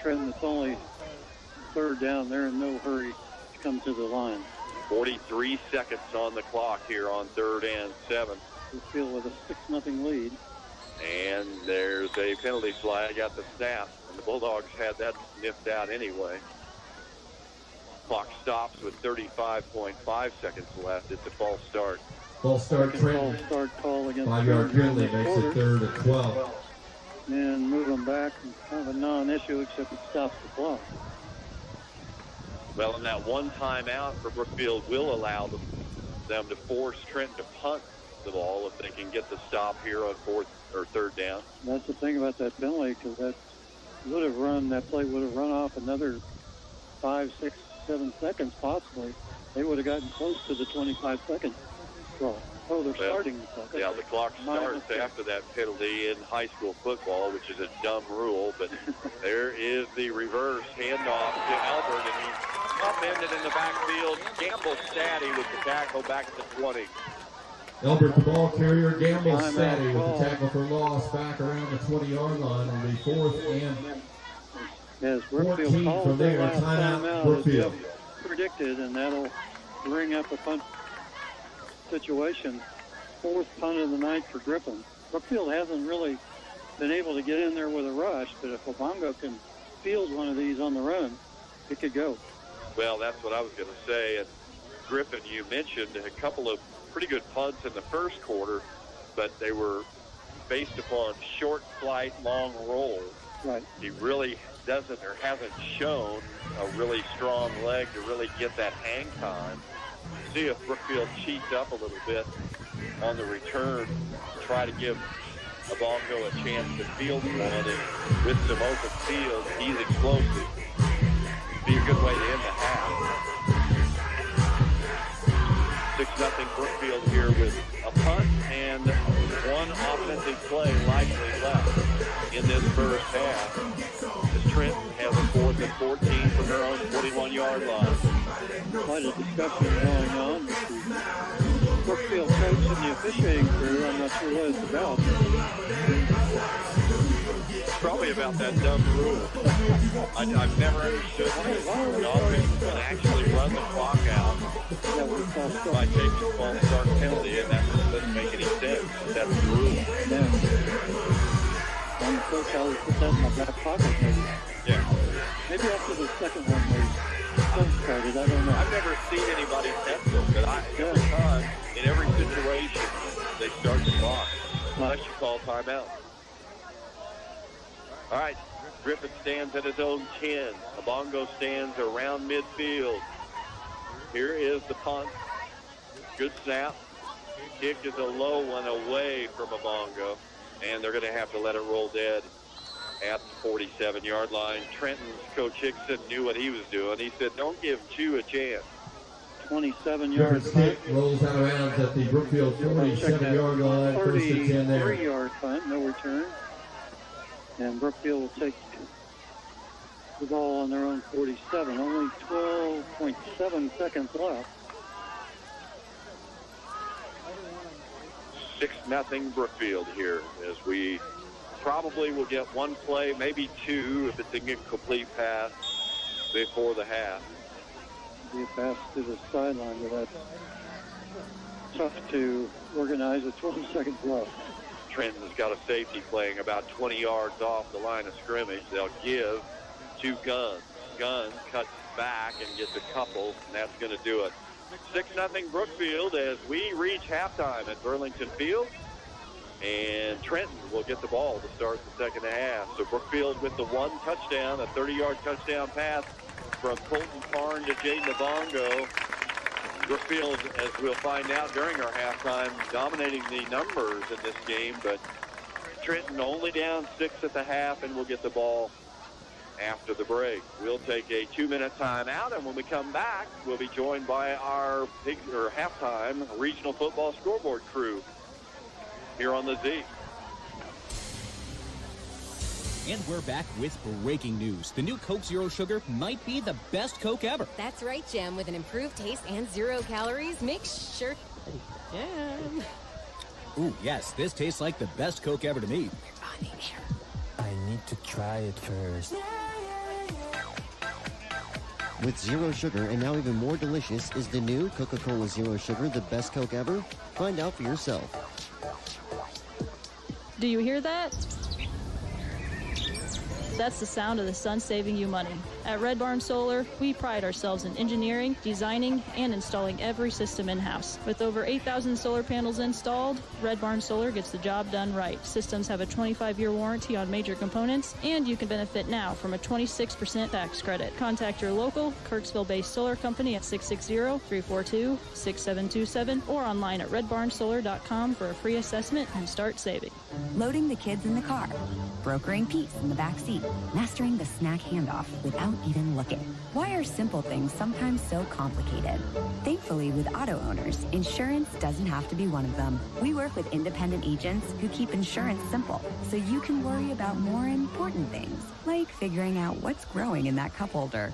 Trenton, it's only 3rd down. They're in no hurry to come to the line. 43 seconds on the clock here on 3rd and 7. Brookfield with a 6-0 lead. And there's a penalty flag at the snap, and the Bulldogs had that sniffed out anyway. Clock stops with 35.5 seconds left. It's a false start. False start, Trenton. False start call against 5-yard penalty makes it 3rd and 12. And move them back. Kind of a non-issue, except it stops the clock. Well, and that 1 timeout for Brookfield will allow them to force Trenton to punt the ball if they can get the stop here on 4th or 3rd down. That's the thing about that penalty, because that play would have run off another 5, 6, 7 seconds possibly. They would have gotten close to the 25-second draw. Oh, they're starting the clock. Yeah, the clock starts after that penalty in high school football, which is a dumb rule, but there is the reverse handoff to Albert, and he's upended in the backfield. Gamble Staddy with the tackle back at the 20. Albert, the ball carrier. Gamble Staddy with the tackle for loss back around the 20-yard line on the 4th and 14 from there. Timeout, Brookfield. Predicted, and that'll bring up a punt situation. 4th punt of the night for Griffin. Brookfield hasn't really been able to get in there with a rush, but if Obongo can field one of these on the run, it could go. Well, that's what I was going to say. And Griffin, you mentioned a couple of pretty good punts in the first quarter, but they were based upon short flight, long roll. Right. He really doesn't or hasn't shown a really strong leg to really get that hang time. See if Brookfield cheats up a little bit on the return, try to give Obongo a chance to field one, and with some open field, he's explosive. Be a good way to end the half. 6-0 Brookfield here with a punt and one offensive play likely left in this first half. As Trenton has a 4th and 14 from their own 41-yard line. Quite a discussion going on with the Brookfield coach and the officiating crew. I'm not sure what it's about. Probably about that dumb rule. I've never understood an offense can actually run the clock out by taking a false start penalty, and that doesn't make any sense. That's the rule. Yeah. And the coach always put that in my back pocket, maybe. Yeah. Maybe after the second one they started, I don't know. I've never seen anybody test it, but every time, in every situation, they start the clock. Unless you call timeout. All right, Griffith stands at his own 10. Abongo stands around midfield. Here is the punt. Good snap. Kick is a low one away from Abongo, and they're going to have to let it roll dead at the 47-yard line. Trenton's Coach Hickson knew what he was doing. He said, don't give Chew a chance. 27-yard punt. Rolls out of bounds at the Brookfield 47-yard line. First and 10 there. 33-yard punt, no return. And Brookfield will take the ball on their own 47. Only 12.7 seconds left. 6-0 Brookfield here, as we probably will get one play, maybe two, if it's an incomplete pass before the half. Be a pass to the sideline, but that's tough to organize with 12 seconds left. Trenton's got a safety playing about 20 yards off the line of scrimmage. They'll give to Guns. Guns cuts back and gets a couple, and that's going to do it. 6-0 Brookfield as we reach halftime at Burlington Field. And Trenton will get the ball to start the second half. So Brookfield with the one touchdown, a 30-yard touchdown pass from Colton Parn to Jaden Abongo. Brookfield, as we'll find out during our halftime, dominating the numbers in this game, but Trenton only down 6 at the half, and we'll get the ball after the break. We'll take a 2-minute timeout, and when we come back, we'll be joined by our halftime regional football scoreboard crew here on the Z. And we're back with breaking news. The new Coke Zero Sugar might be the best Coke ever. That's right, Jim. With an improved taste and 0 calories, make sure... Jim. Ooh, yes, this tastes like the best Coke ever to me. I need to try it first. With zero sugar and now even more delicious, is the new Coca-Cola Zero Sugar the best Coke ever? Find out for yourself. Do you hear that? That's the sound of the sun saving you money. At Red Barn Solar, we pride ourselves in engineering, designing, and installing every system in-house. With over 8,000 solar panels installed, Red Barn Solar gets the job done right. Systems have a 25-year warranty on major components, and you can benefit now from a 26% tax credit. Contact your local Kirksville-based solar company at 660-342-6727 or online at redbarnsolar.com for a free assessment and start saving. Loading the kids in the car, brokering peace in the back seat, mastering the snack handoff without even looking. Why are simple things sometimes so complicated? Thankfully, with auto owners, insurance doesn't have to be one of them. We work with independent agents who keep insurance simple, so you can worry about more important things, like figuring out what's growing in that cup holder.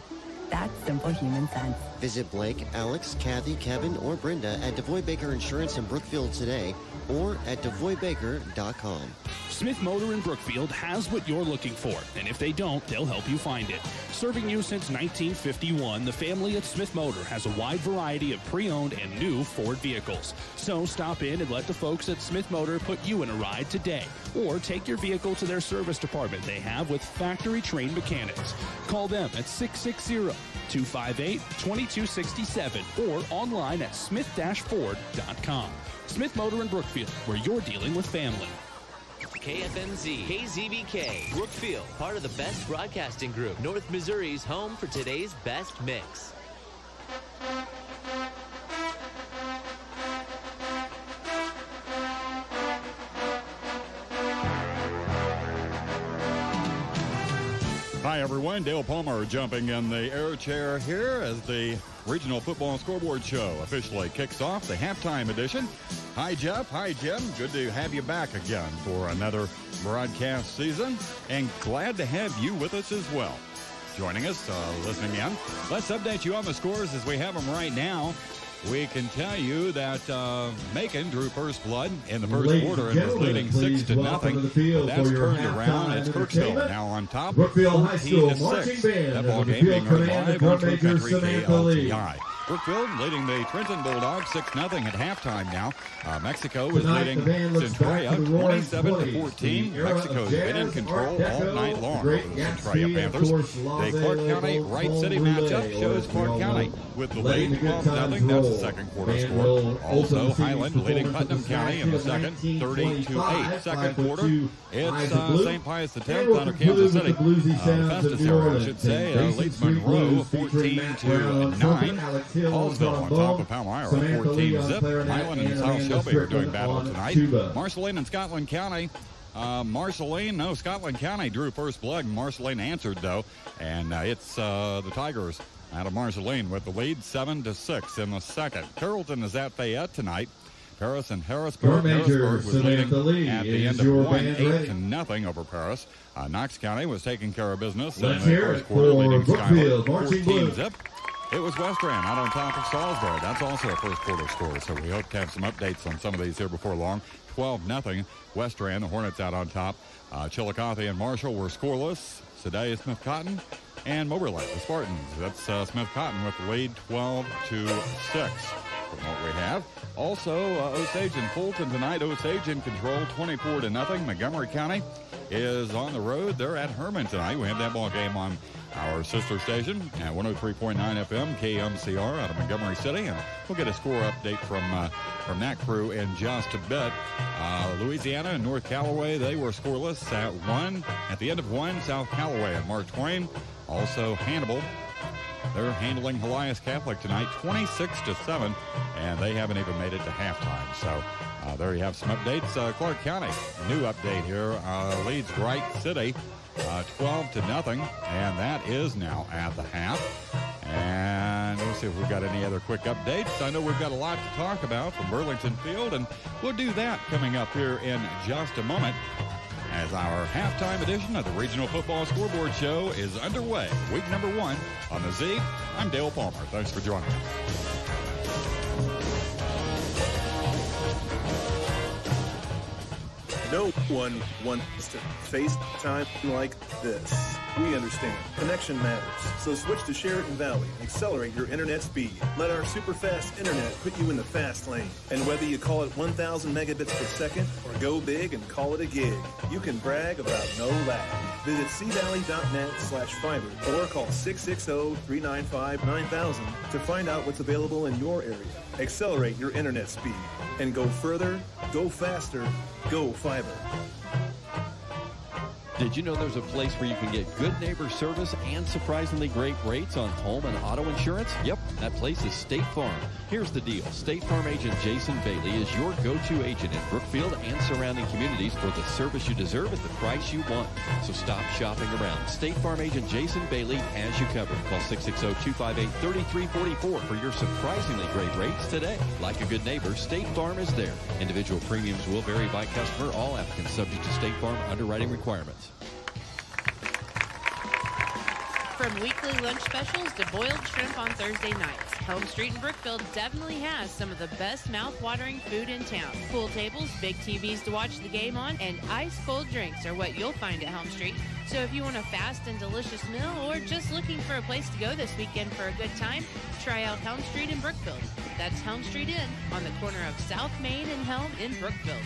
That's simple human sense. Visit Blake, Alex, Kathy, Kevin, or Brenda at DeVoy Baker Insurance in Brookfield today or at DeVoyBaker.com. Smith Motor in Brookfield has what you're looking for, and if they don't, they'll help you find it. Serving you since 1951, the family at Smith Motor has a wide variety of pre-owned and new Ford vehicles. So stop in and let the folks at Smith Motor put you in a ride today, or take your vehicle to their service department they have with factory-trained mechanics. Call them at 660-258-2267 or online at smith-ford.com. Smith Motor in Brookfield, where you're dealing with family. KFMZ, KZBK, Brookfield, part of the best broadcasting group. North Missouri's home for today's best mix. Hi, everyone. Dale Palmer jumping in the air chair here as the Regional Football Scoreboard Show officially kicks off the halftime edition. Hi, Jeff. Hi, Jim. Good to have you back again for another broadcast season, and glad to have you with us as well. Joining us, listening in. Let's update you on the scores as we have them right now. We can tell you that Macon drew first blood in the first quarter and was leading 6-0. That's turned around. It's Kirksville now on top, Brookfield High School marching 14-6. That That ball the game field being heard command, live the on drum True major Country Samantha Lee. KLTI. Brookfield leading the Trenton Bulldogs 6-0 at halftime now. Mexico is leading Centralia 27-14. Mexico's been in control all night long over the Centralia Panthers. The Clark County Wright City matchup shows Clark County with the lead 12-0. That's the second quarter score. Also, Highland leading Putnam County in the second 30-8. Second quarter, it's St. Pius X out of Kansas City. Festus area, I should say, leads Monroe 14-9. Hallsville on top of Palmyra, 14-zip. Highland and South Shelby are doing battle tonight. Marceline and Scotland County. Scotland County drew first blood. Marceline answered, though, and it's the Tigers out of Marceline with the lead 7-6 in the second. Carrollton is at Fayette tonight. Paris and Harrisburg. Harrisburg was leading at the end of one, 8-0 over Paris. Knox County was taking care of business in the first quarter, leading Schuyler 14-zip. It was West Rand out on top of Salisbury. That's also a first quarter score, so we hope to have some updates on some of these here before long. 12-0 West Rand. The Hornets out on top. Chillicothe and Marshall were scoreless. Sedalia, Smith Cotton, and Moberly, the Spartans. That's Smith Cotton with the lead 12-6 from what we have. Also, Osage and Fulton tonight. Osage in control 24-0. Montgomery County is on the road. They're at Herman tonight. We have that ball game on our sister station at 103.9 FM, KMCR out of Montgomery City. And we'll get a score update from that crew in just a bit. Louisiana and North Callaway, they were scoreless at 1. At the end of 1, South Callaway and Mark Twain. Also Hannibal. They're handling Elias Catholic tonight 26-7, and they haven't even made it to halftime. So there you have some updates. Clark County, new update here, leads Wright City 12-0, and that is now at the half. And let's see if we've got any other quick updates. I know we've got a lot to talk about from Burlington Field, and we'll do that coming up here in just a moment as our halftime edition of the Regional Football Scoreboard Show is underway. Week number 1 on the Z. I'm Dale Palmer. Thanks for joining us. No one wants to face time like this. We understand. Connection matters. So switch to Sheraton Valley and accelerate your internet speed. Let our super fast internet put you in the fast lane. And whether you call it 1,000 megabits per second or go big and call it a gig, you can brag about no lag. Visit cvalley.net/fiber or call 660-395-9000 to find out what's available in your area. Accelerate your internet speed and go further, go faster, go fiber. Did you know there's a place where you can get good neighbor service and surprisingly great rates on home and auto insurance? Yep, that place is State Farm. Here's the deal. State Farm agent Jason Bailey is your go-to agent in Brookfield and surrounding communities for the service you deserve at the price you want. So stop shopping around. State Farm agent Jason Bailey has you covered. Call 660-258-3344 for your surprisingly great rates today. Like a good neighbor, State Farm is there. Individual premiums will vary by customer. All applicants subject to State Farm underwriting requirements. From weekly lunch specials to boiled shrimp on Thursday nights, Helm Street in Brookfield definitely has some of the best mouth-watering food in town. Pool tables, big TVs to watch the game on, and ice-cold drinks are what you'll find at Helm Street. So if you want a fast and delicious meal or just looking for a place to go this weekend for a good time, try out Helm Street in Brookfield. That's Helm Street Inn on the corner of South Main and Helm in Brookfield.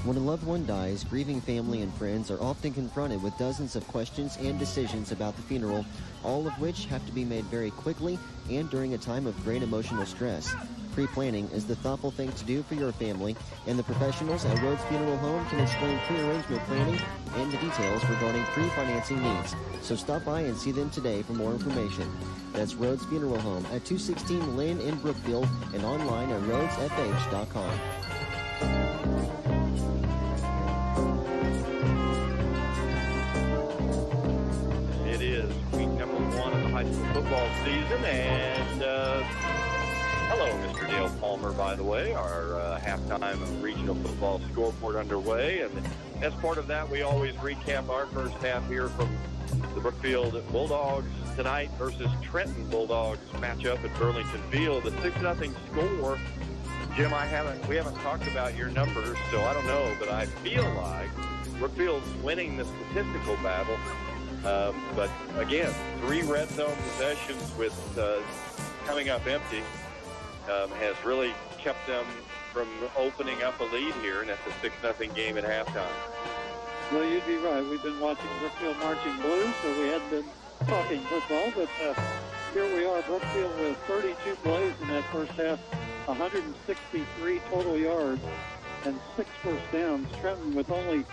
When a loved one dies, grieving family and friends are often confronted with dozens of questions and decisions about the funeral, all of which have to be made very quickly and during a time of great emotional stress. Pre-planning is the thoughtful thing to do for your family, and the professionals at Rhodes Funeral Home can explain pre-arrangement planning and the details regarding pre-financing needs. So stop by and see them today for more information. That's Rhodes Funeral Home at 216 Lynn in Brookfield and online at rhodesfh.com. It is week number 1 football season. And hello, Mr. Dale Palmer, by the way. Our halftime regional football scoreboard underway. And as part of that, we always recap our first half here from the Brookfield Bulldogs tonight versus Trenton Bulldogs matchup at Burlington Field. The 6-0 score. Jim, we haven't talked about your numbers, so I don't know, but I feel like Brookfield's winning the statistical battle. But again, 3 red zone possessions with coming up empty has really kept them from opening up a lead here, and that's a 6-0 game at halftime. Well, you'd be right. We've been watching Brookfield marching blue, so we hadn't been talking football, but here we are, Brookfield with 32 plays in that first half, 163 total yards, and 6 first downs. Trenton with only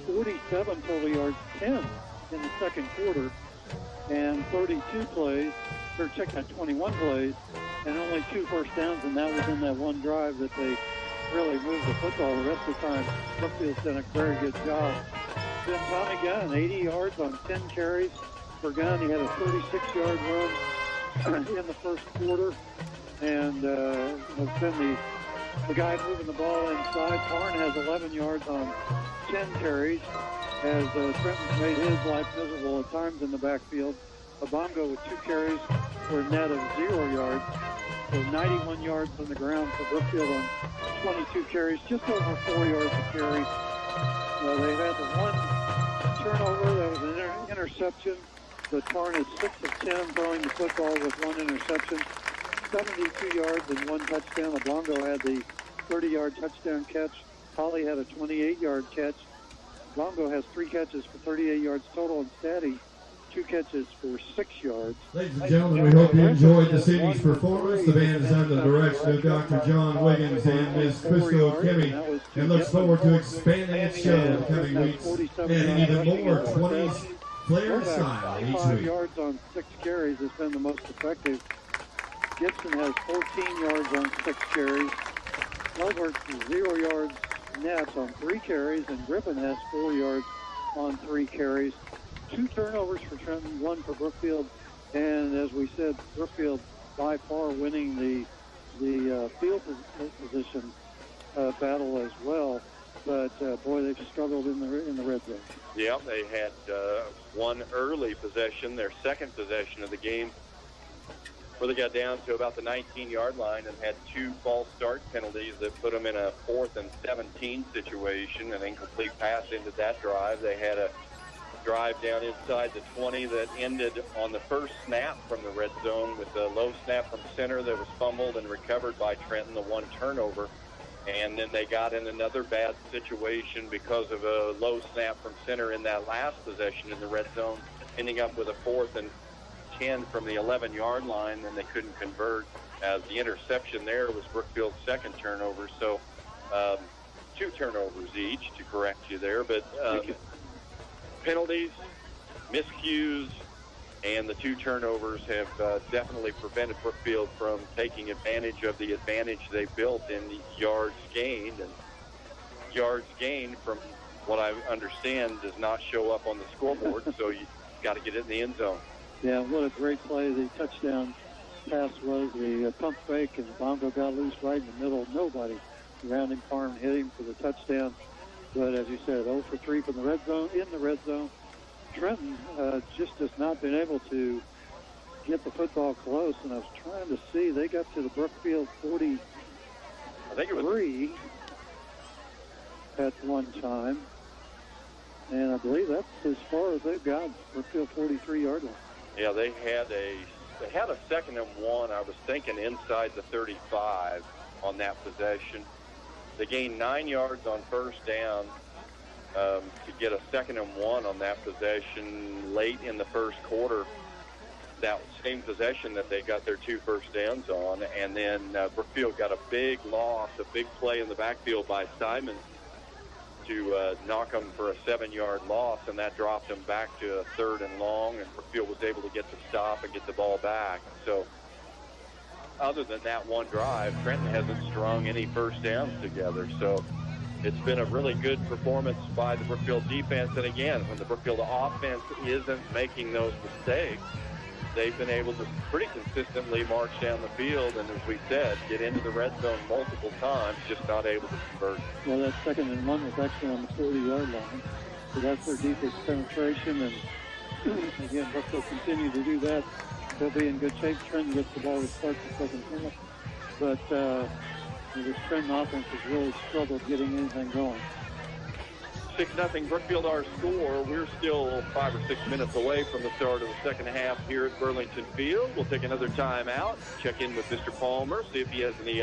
47 total yards, 10 in the second quarter, and 32 plays, or check that, 21 plays, and only 2 first downs, and that was in that one drive that they really moved the football. The rest of the time, Brookfield's done a very good job. Then Tommy Gunn, 80 yards on 10 carries for Gunn. He had a 36-yard run in the first quarter, and has been the guy moving the ball inside. Tarn has 11 yards on 10 carries, as Trenton's made his life miserable at times in the backfield. Obongo with 2 carries for a net of 0 yards. So 91 yards on the ground for Brookfield on 22 carries, just over 4 yards a carry. They had the 1 turnover that was an interception. The Tarn is 6 of 10 throwing the football with 1 interception, 72 yards and 1 touchdown. Obongo had the 30-yard touchdown catch. Holly had a 28-yard catch. Obongo has 3 catches for 38 yards total, and Staddy 2 catches for 6 yards. Ladies and gentlemen, we hope you enjoyed this evening's performance. The band is under the direction of Dr. John Wiggins and Ms. Crystal Kimmy, and looks forward to expanding its show in the coming weeks, adding even more 20s player style each 5 week. yards on 6 carries has been the most effective. Gibson has 14 yards on 6 carries. Elbert 0 yards net on 3 carries, and Griffin has 4 yards on 3 carries. 2 turnovers for Trenton, 1 for Brookfield, and as we said, Brookfield by far winning the field position battle as well. But boy, they've struggled in the red zone. Yeah, they had 1 early possession, their second possession of the game, where they got down to about the 19-yard line and had 2 false start penalties that put them in a 4th and 17 situation, an incomplete pass into that drive. They had a drive down inside the 20 that ended on the first snap from the red zone with a low snap from center that was fumbled and recovered by Trenton, the 1 turnover. And then they got in another bad situation because of a low snap from center in that last possession in the red zone, ending up with a 4th and 10 from the 11-yard line, and they couldn't convert, as the interception there was Brookfield's second turnover. So 2 turnovers each, to correct you there. But penalties, miscues, and the 2 turnovers have definitely prevented Brookfield from taking advantage of the advantage they built in the yards gained. And yards gained, from what I understand, does not show up on the scoreboard, so you got to get it in the end zone. Yeah, what a great play. The touchdown pass was the pump fake, and Bongo got loose right in the middle. Nobody around him, Farm hit him for the touchdown. But as you said, 0 for 3 from the red zone, in the red zone. Trenton just has not been able to get the football close, and I was trying to see. They got to the Brookfield 43 at one time, and I believe that's as far as they've got, Brookfield 43-yard line. Yeah, they had a 2nd and 1. I was thinking inside the 35 on that possession. They gained 9 yards on first down to get a 2nd and 1 on that possession late in the first quarter. That same possession that they got their 2 first downs on, and then Brookfield got a big loss, a big play in the backfield by Simon to knock them for a 7-yard loss, and that dropped them back to a 3rd and long, and Brookfield was able to get the stop and get the ball back. So other than that one drive, Trenton hasn't strung any first downs together. So it's been a really good performance by the Brookfield defense. And again, when the Brookfield offense isn't making those mistakes, they've been able to pretty consistently march down the field, and as we said, get into the red zone multiple times, just not able to convert. Well, that 2nd and 1 was actually on the 40-yard line. So that's their deepest penetration, and again, Brookfield continue to do that. They'll be in good shape. Trenton gets the ball to start the second half. But this Trenton offense has really struggled getting anything going. 6-0 Brookfield our score. We're still 5 or 6 minutes away from the start of the second half here at Burlington Field. We'll take another timeout, check in with Mr. Palmer, see if he has any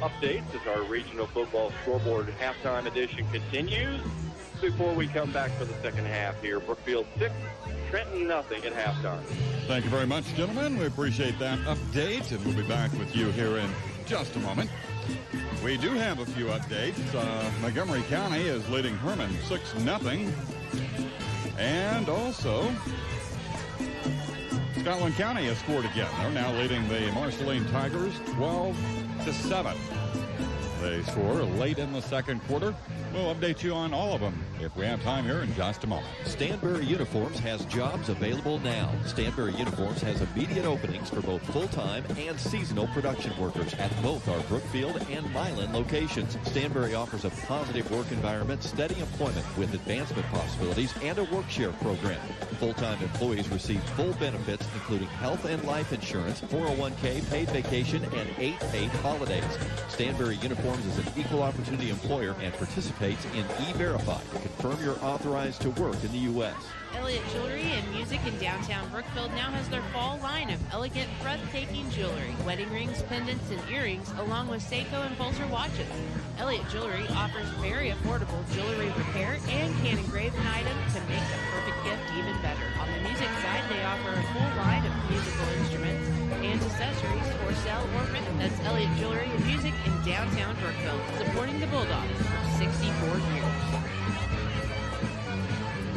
updates as our regional football scoreboard halftime edition continues before we come back for the second half here. Brookfield 6, Trenton nothing at halftime. Thank you very much, gentlemen. We appreciate that update, and we'll be back with you here in just a moment. We do have a few updates. Montgomery County is leading Herman 6-0. And also, Scotland County has scored again. They're now leading the Marceline Tigers 12-7. They score late in the second quarter. We'll update you on all of them if we have time here in just a moment. Stanbury Uniforms has jobs available now. Stanbury Uniforms has immediate openings for both full-time and seasonal production workers at both our Brookfield and Milan locations. Stanbury offers a positive work environment, steady employment with advancement possibilities, and a work share program. Full-time employees receive full benefits, including health and life insurance, 401k, paid vacation, and 8 paid holidays. Stanbury Uniforms is an equal opportunity employer and participates in E-Verify to confirm you're authorized to work in the U.S. Elliott Jewelry and Music in downtown Brookfield now has their fall line of elegant, breathtaking jewelry, wedding rings, pendants, and earrings, along with Seiko and Pulsar watches. Elliott Jewelry offers very affordable jewelry repair and can engrave an item to make the perfect gift even better. On the music side, they offer a full line of musical instruments and accessories for sale or rent. That's Elliott Jewelry and Music in downtown Brookfield, supporting the Bulldogs for 64 years.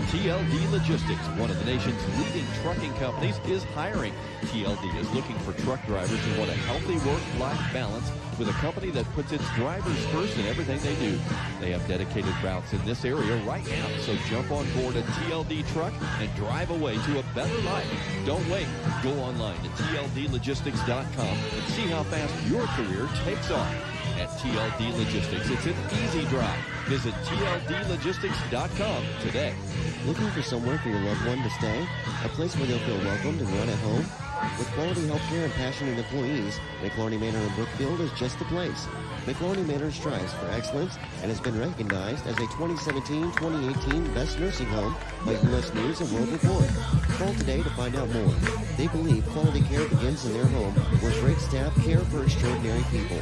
TLD Logistics, one of the nation's leading trucking companies, is hiring. TLD is looking for truck drivers who want a healthy work-life balance with a company that puts its drivers first in everything they do. They have dedicated routes in this area right now, so jump on board a TLD truck and drive away to a better life. Don't wait. Go online to tldlogistics.com and see how fast your career takes off. At TLD Logistics, it's an easy drive. Visit tldlogistics.com today. Looking for somewhere for your loved one to stay? A place where they'll feel welcomed and run at home? With quality healthcare and passionate employees, McLarney Manor in Brookfield is just the place. McLarney Manor strives for excellence and has been recognized as a 2017-2018 Best Nursing Home by U.S. News and World Report. Call today to find out more. They believe quality care begins in their home, where great staff care for extraordinary people.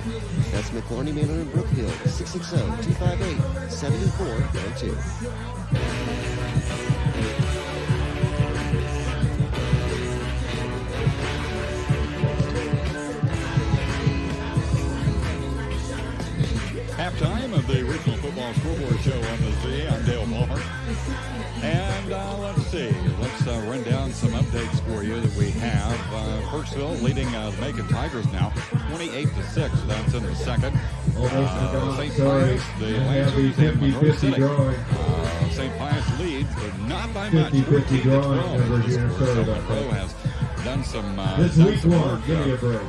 That's McLarney Manor in Brookfield, 660-258-7492. Halftime of the Regional Football Scoreboard Show on the Z. I'm Dale Palmer. And let's see. Let's run down some updates for you that we have. Kirksville leading the Macon Tigers now, 28-6. That's in the second. St. Pius, the Lancers, and Monroe City. St. Pius leads, but not by much. 13-12. Monroe has done some work. Give me a break.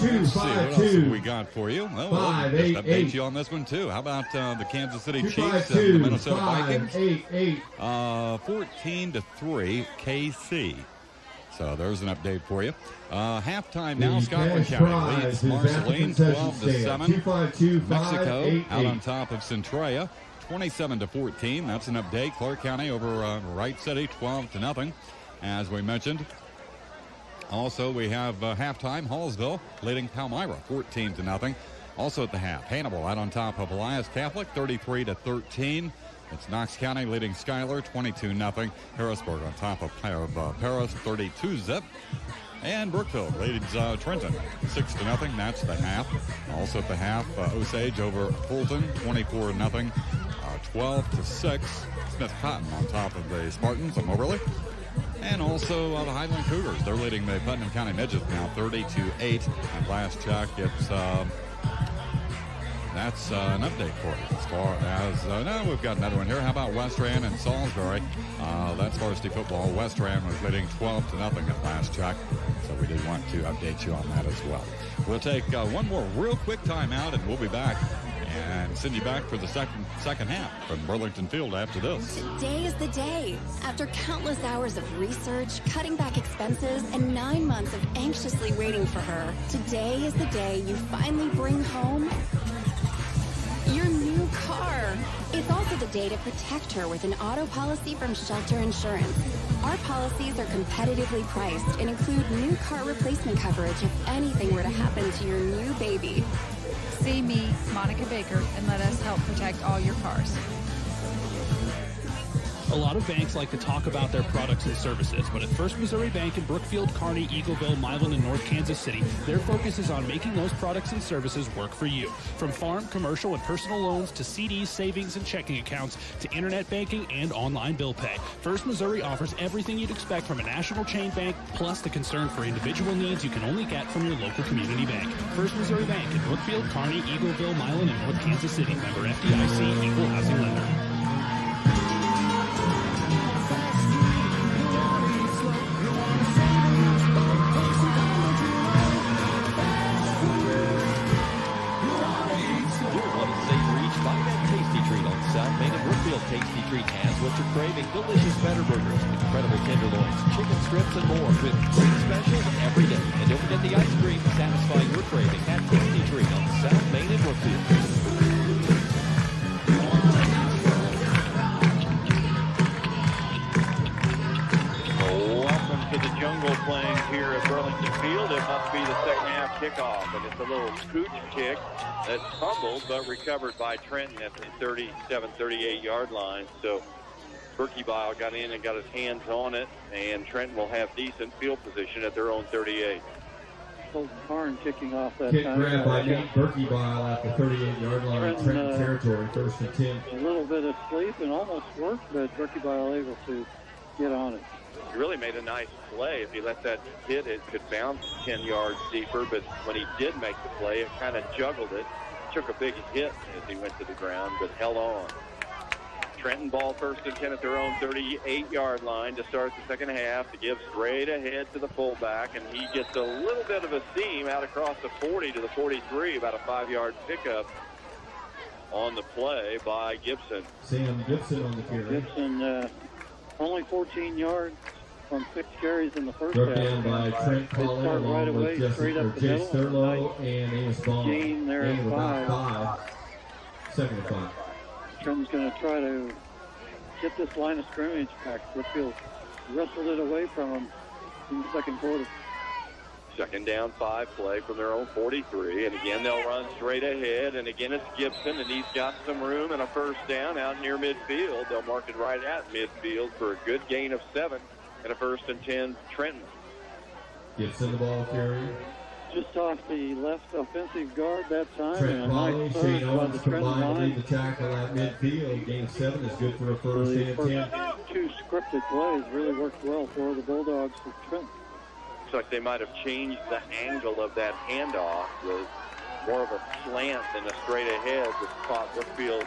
Let's see, what else have we got for you? Well, we'll just update you on this one, too. How about the Kansas City Chiefs and the Minnesota Vikings? 14-3 KC. So there's an update for you. Halftime now, Scotland County leads Marceline 12-7. Mexico out on top of Centralia, 27-14. That's an update. Clark County over Wright City, 12-0. As we mentioned. Also, we have halftime, Hallsville leading Palmyra 14-0. Also at the half, Hannibal out on top of Elias Catholic 33-13. It's Knox County leading Schuyler 22-0. Harrisburg on top of Paris 32-zip. And Brookfield leads Trenton 6-0. That's the half. Also at the half, Osage over Fulton 24-0. 12-6. Smith Cotton on top of the Spartans of Moberly. And also the Highland Cougars. They're leading the Putnam County Midgets now 30-8. And last check, it's that's an update for you. As far as, now we've got another one here. How about West Rand and Salisbury? That's varsity football. West Rand was leading 12-0 at last check. So we did want to update you on that as well. We'll take one more real quick timeout, and we'll be back and send you back for the second half from Burlington Field after this. Today is the day. After countless hours of research, cutting back expenses, and 9 months of anxiously waiting for her, today is the day you finally bring home your new car. It's also the day to protect her with an auto policy from Shelter Insurance. Our policies are competitively priced and include new car replacement coverage if anything were to happen to your new baby. See me, Monica Baker, and let us help protect all your cars. A lot of banks like to talk about their products and services, but at First Missouri Bank in Brookfield, Kearney, Eagleville, Milan, and North Kansas City, their focus is on making those products and services work for you. From farm, commercial, and personal loans to CDs, savings, and checking accounts to internet banking and online bill pay. First Missouri offers everything you'd expect from a national chain bank, plus the concern for individual needs you can only get from your local community bank. First Missouri Bank in Brookfield, Kearney, Eagleville, Milan, and North Kansas City. Member FDIC, Equal Housing Lender. South Main and Brookfield Tasty Treat has what you're craving. Delicious better burgers, incredible tenderloins, chicken strips, and more with great specials every day. And don't forget the ice cream to satisfy your craving at Tasty Treat on South Main and Brookfield. Welcome to the jungle playing here at Burlington Field. It must be the second half kickoff, and it's a little scooch kick that's fumbled but recovered by Trenton at the 37-38 yard line. So Berkebile got in and got his hands on it, and Trenton will have decent field position at their own 38. Colton Karn kicking off that Kick time. grab by Nate Berkebile at the 38-yard line, Trenton territory, 1st and 10. A little bit of sleep and almost worked, but Berkebile able to get on it. He really made a nice play. If he let that hit, it could bounce 10 yards deeper, but when he did make the play, it kind of juggled it. Took a big hit as he went to the ground, but held on. Trenton ball 1st and 10 at their own 38-yard line to start the second half, to give straight ahead to the fullback, and he gets a little bit of a seam out across the 40 to the 43, about a 5-yard pickup on the play by Gibson. Sam Gibson on the carry. Gibson only 14 yards on 6 carries in the first Broke half. down by Trent Colley right along away, with straight up the Jay middle. Sterlo and Amos Bond. Gain there at about 5. 2nd and 5. Trenton's going to try to get this line of scrimmage back. Brookfield wrestled it away from him in the second quarter. Second down 5 play from their own 43, and again they'll run straight ahead, and again it's Gibson, and he's got some room and a first down out near midfield. They'll mark it right at midfield for a good gain of 7 and a 1st and 10 Trenton. Gibson the ball carry. Just off the left offensive guard that time. Trent and Colley, nice Shane by Owens the Trenton combined to line. lead the tackle at midfield. Gain of 7 is good for a 1st and 10. 2 scripted plays really worked well for the Bulldogs for Trenton. Looks like they might have changed the angle of that handoff, with more of a slant than a straight ahead, that caught Brookfield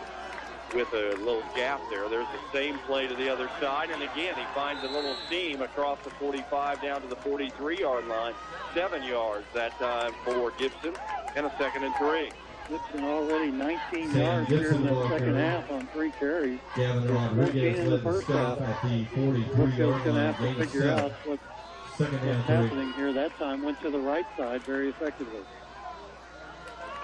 with a little gap there. There's the same play to the other side, and again he finds a little seam across the 45 down to the 43-yard line. 7 yards that time for Gibson, and a 2nd and 3. Gibson already 19 yards here in the second half on 3 carries. Gavin Rodriguez led the stop at the 43-yard going to line. have to Gain of figure 7. out what's happening here. That time went to the right side very effectively.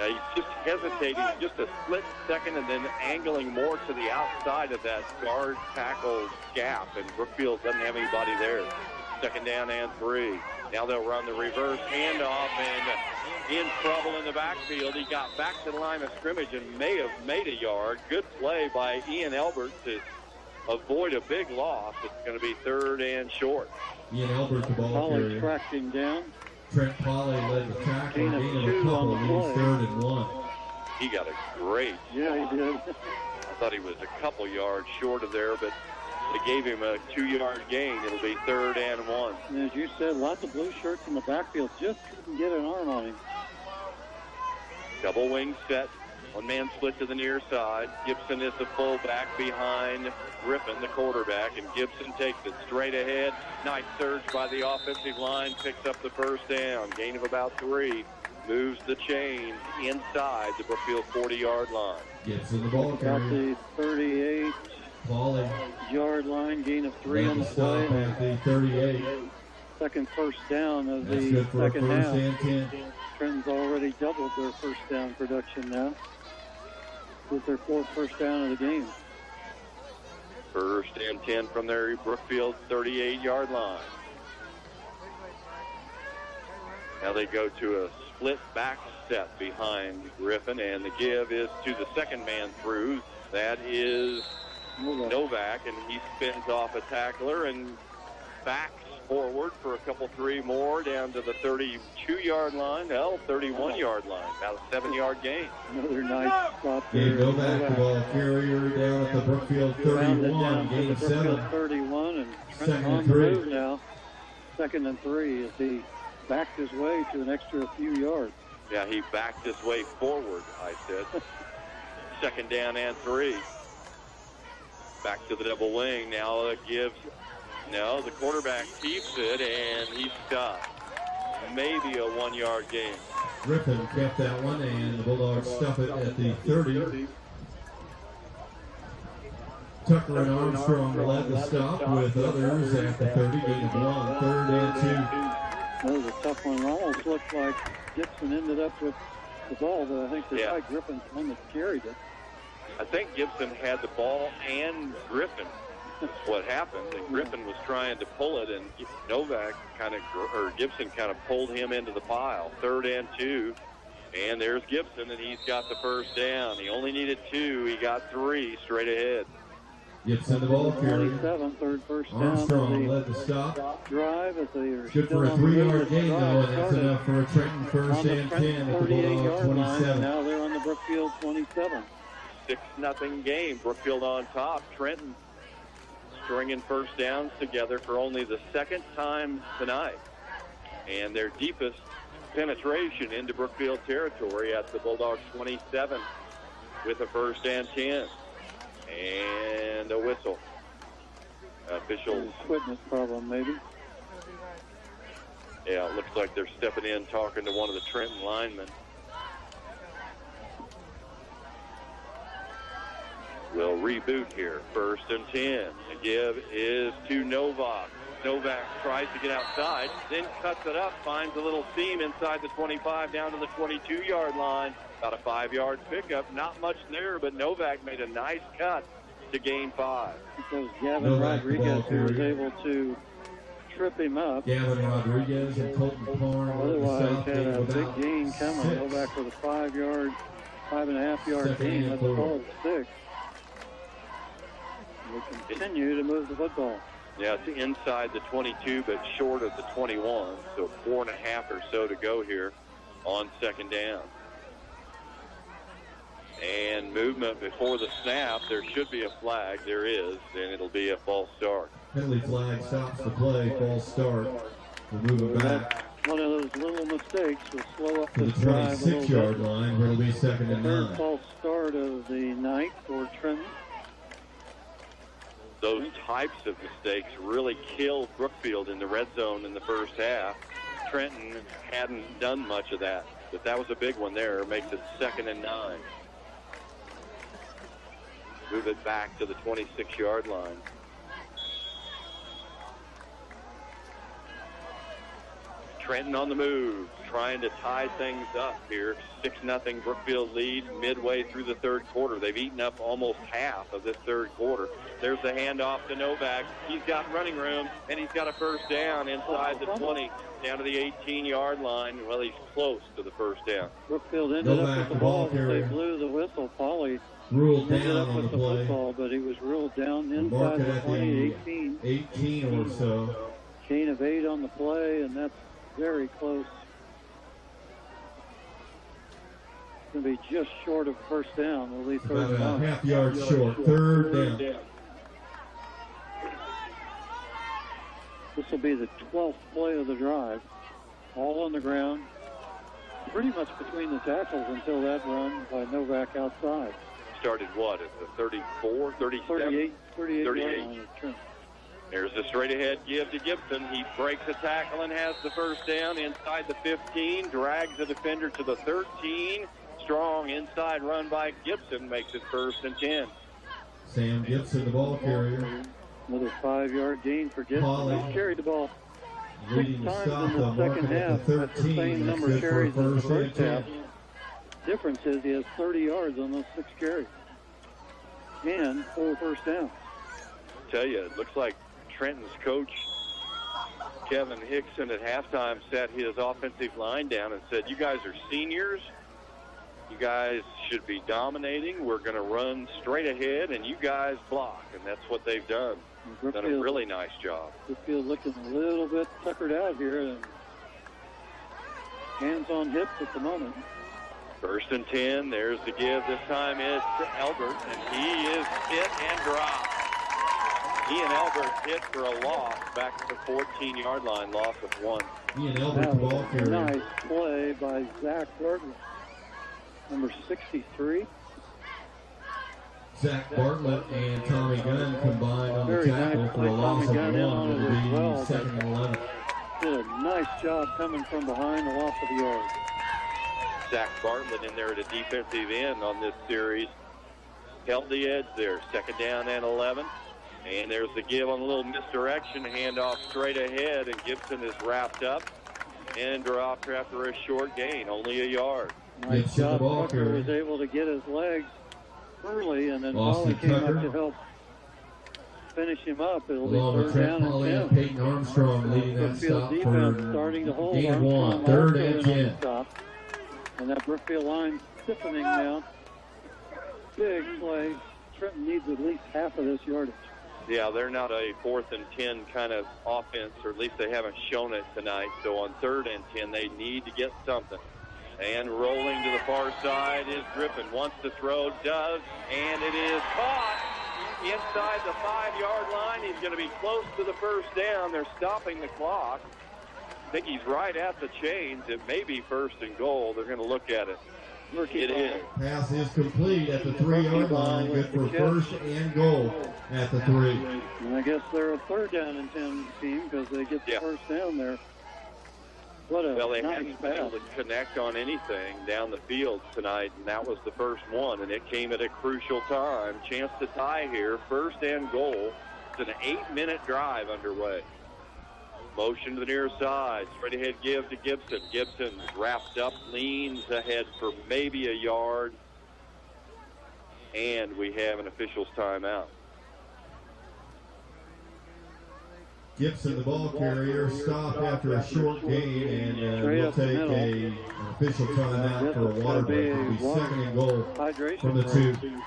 He's just hesitating just a split second and then angling more to the outside of that guard tackle gap, and Brookfield doesn't have anybody there. 2nd down and 3. Now they'll run the reverse handoff, and in trouble in the backfield. He got back to the line of scrimmage and may have made a yard. Good play by Ian Elbert to avoid a big loss. It's going to be 3rd and short. Ian Elbert the ball Colley carrier. tracked him down. Trent Colley led the tackle. Gain of Gain of 2 a couple. on the Leads play. 3rd and 1. He got a great. Yeah, he did. I thought he was a couple yards short of there, but they gave him a 2-yard gain. It'll be 3rd and 1. And as you said, lots of blue shirts in the backfield. Just couldn't get an arm on him. Double wing set One-man split to the near side. Gibson is the fullback behind Griffin, the quarterback, and Gibson takes it straight ahead. Nice surge by the offensive line, picks up the first down. Gain of about 3. Moves the chains inside the Brookfield 40-yard line. Gibson, the ball About carrier. the 38-yard line, gain of 3 on the play. At the 38. Second first down of That's the good for a second first half. and 10. Trenton's already doubled their first down production now. With their 4th first down of the game. First and 10 from their Brookfield 38-yard line. Now they go to a split back set behind Griffin, and the give is to the second man through. That is Novak, and he spins off a tackler and backs forward for a couple, 3 more down to the 32-yard line. 31-yard line. About a 7-yard gain. Another nice spot Yeah, there. Novak, the ball carrier down at the Brookfield 31, gain of 7. 31, and Trenton Second on and the 3. move now. 2nd and 3 as he backed his way to an extra few yards. Yeah, he backed his way forward, I said. 2nd down and 3. Back to the double wing. Now it gives. No, the quarterback keeps it, and he's stopped. Maybe a 1-yard gain. Griffin kept that one, and the Bulldogs stuff it at the 30. Tucker and Armstrong led the stop with others at the 30, gain of 1, 3rd and 2. That was a tough one. It almost looked like Gibson ended up with the ball, but I think the guy Griffin's the one that carried it. I think Gibson had the ball and Griffin. That's what happened. And Griffin was trying to pull it, and Gibson kind of pulled him into the pile. 3rd and 2. And there's Gibson, and he's got the first down. He only needed 2. He got 3 straight ahead. Gibson, the ball carrier. 27, 3rd first down. Armstrong led the stop. Drive as they are Good for a 3-yard gain, though, and that's enough for a Trenton first and 10 at the Bulldog 27. Now they're on the Brookfield 27. 6-0 game. Brookfield on top. Trenton stringing first downs together for only the 2nd time tonight. And their deepest penetration into Brookfield territory at the Bulldogs 27 with a first and 10. And a whistle. Officials. Equipment problem, maybe. Yeah, it looks like they're stepping in, talking to one of the Trenton linemen. We'll reboot here. 1st and 10. The give is to Novak. Novak tries to get outside, then cuts it up, finds a little seam inside the 25 down to the 22-yard line. About a 5-yard pickup. Not much there, but Novak made a nice cut to gain 5. Because Gavin Rodriguez who was able to trip him up. Gavin Rodriguez and Colton Korn. Otherwise, had a big gain coming. Novak with a 5-yard, 5.5-yard gain. That's a full 6. We continue to move the football. Yeah, it's inside the 22, but short of the 21. So 4.5 or so to go here on 2nd down. And movement before the snap. There should be a flag. There is, and it'll be a false start. Penalty flag stops the play. False start. We'll move it back. One of those little mistakes will slow up To this the drive a little 26-yard bit. line, where it'll be 2nd and 9. False start of the night for Trenton. Those types of mistakes really killed Brookfield in the red zone in the first half. Trenton hadn't done much of that, but that was a big one there. Makes it 2nd and 9. Move it back to the 26-yard line. Trenton on the move, trying to tie things up here. 6-0 Brookfield lead midway through the 3rd quarter. They've eaten up almost half of this 3rd quarter. There's the handoff to Novak. He's got running room, and he's got a first down inside the 20, down to the 18-yard line. Well, he's close to the first down. Brookfield ended up with the ball, but they blew the whistle. Pauly Ruled ended down up on with the the play. football, but he was ruled down Mark inside it the at 20, the 18. 18 or so. Gain of 8 on the play, and that's very close. It's going to be just short of first down. It'll be About 3rd a down. half-yard short. 3rd down. This will be the 12th play of the drive. All on the ground. pretty much between the tackles until that run by Novak outside. Started what, at the 34, 37? 38. There's a straight-ahead give to Gibson. He breaks a tackle and has the first down inside the 15, drags the defender to the 13. Strong inside run by Gibson makes it 1st and 10. Sam Gibson, the ball carrier. Another 5-yard gain for Gibson. Holly He's carried the ball leading 6 the times stop, in the second half. That's the same number of carries as the first half. Difference is he has 30 yards on those 6 carries. And 4 first downs. Tell you, it looks like Trenton's coach, Kevin Hickson, at halftime sat his offensive line down and said, you guys are seniors. You guys should be dominating. We're going to run straight ahead, and you guys block. And that's what they've done. Done a really nice job. Brookfield looking a little bit tuckered out here, and hands on hips at the moment. 1st and 10. There's the give. This time it's to Albert, and he is hit and dropped. Ian Albert hit for a loss back at the 14-yard line, loss of 1. Ian Albert, the ball carrier. Nice play by Zach Bartlett, number 63. Zach Bartlett and Tommy Gunn combined on the tackle for a loss of 1. It'll be 2nd and 11. Did a nice job coming from behind, a loss of yards. Zach Bartlett in there at a defensive end on this series. Held the edge there. 2nd down and 11. And there's the give on a little misdirection. Handoff straight ahead, and Gibson is wrapped up and dropped after a short gain, only a yard. Nice job. Tucker was able to get his legs early, and then Polly came up to help finish him up. It'll be 3rd down and 10. Peyton Armstrong leading that stop for starting to hold gain of 1. 3rd and 10. And that Brookfield line stiffening now. Big play. Trenton needs at least half of this yardage. Yeah, they're not a 4th and 10 kind of offense, or at least they haven't shown it tonight. So on 3rd and 10, they need to get something. And rolling to the far side is Griffin. Wants to throw, does, and it is caught inside the 5-yard line. He's going to be close to the 1st down. They're stopping the clock. I think he's right at the chains. It may be 1st and goal. They're going to look at it. It is. Pass is complete at the 3-yard line. Good for 1st and goal at the 3. And I guess they're a 3rd down and 10 team because they get the 1st down there. What a well, they nice hadn't been able to connect on anything down the field tonight, and that was the first one, and it came at a crucial time. Chance to tie here, 1st and goal. It's an 8-minute drive underway. Motion to the near side. Straight ahead give to Gibson. Gibson wrapped up, leans ahead for maybe a yard. And we have an official's timeout. Gibson, the ball carrier, stopped after a short gain, and we'll take an official timeout for a water break. It'll be 2nd and goal from the 2.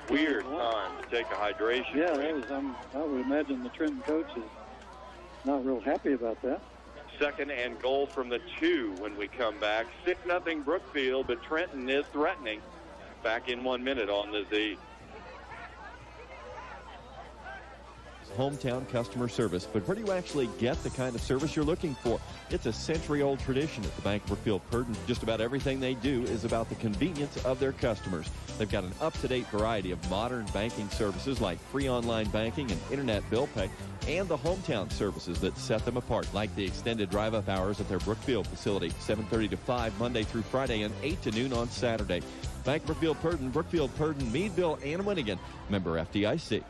Weird time to take a hydration break. That was, I would imagine the Trenton coach is not real happy about that. 2nd and goal from the 2 when we come back. 6-0 Brookfield, but Trenton is threatening. Back in 1 minute on the Z. Hometown customer service, but where do you actually get the kind of service you're looking for? It's a century-old tradition at the Bank of Brookfield Purdon. Just about everything they do is about the convenience of their customers. They've got an up-to-date variety of modern banking services like free online banking and internet bill pay, and the hometown services that set them apart, like the extended drive-up hours at their Brookfield facility, 7:30 to 5 Monday through Friday and 8 to noon on Saturday. Bank of Brookfield Purdon, Meadville, and Winnigan. Member FDIC.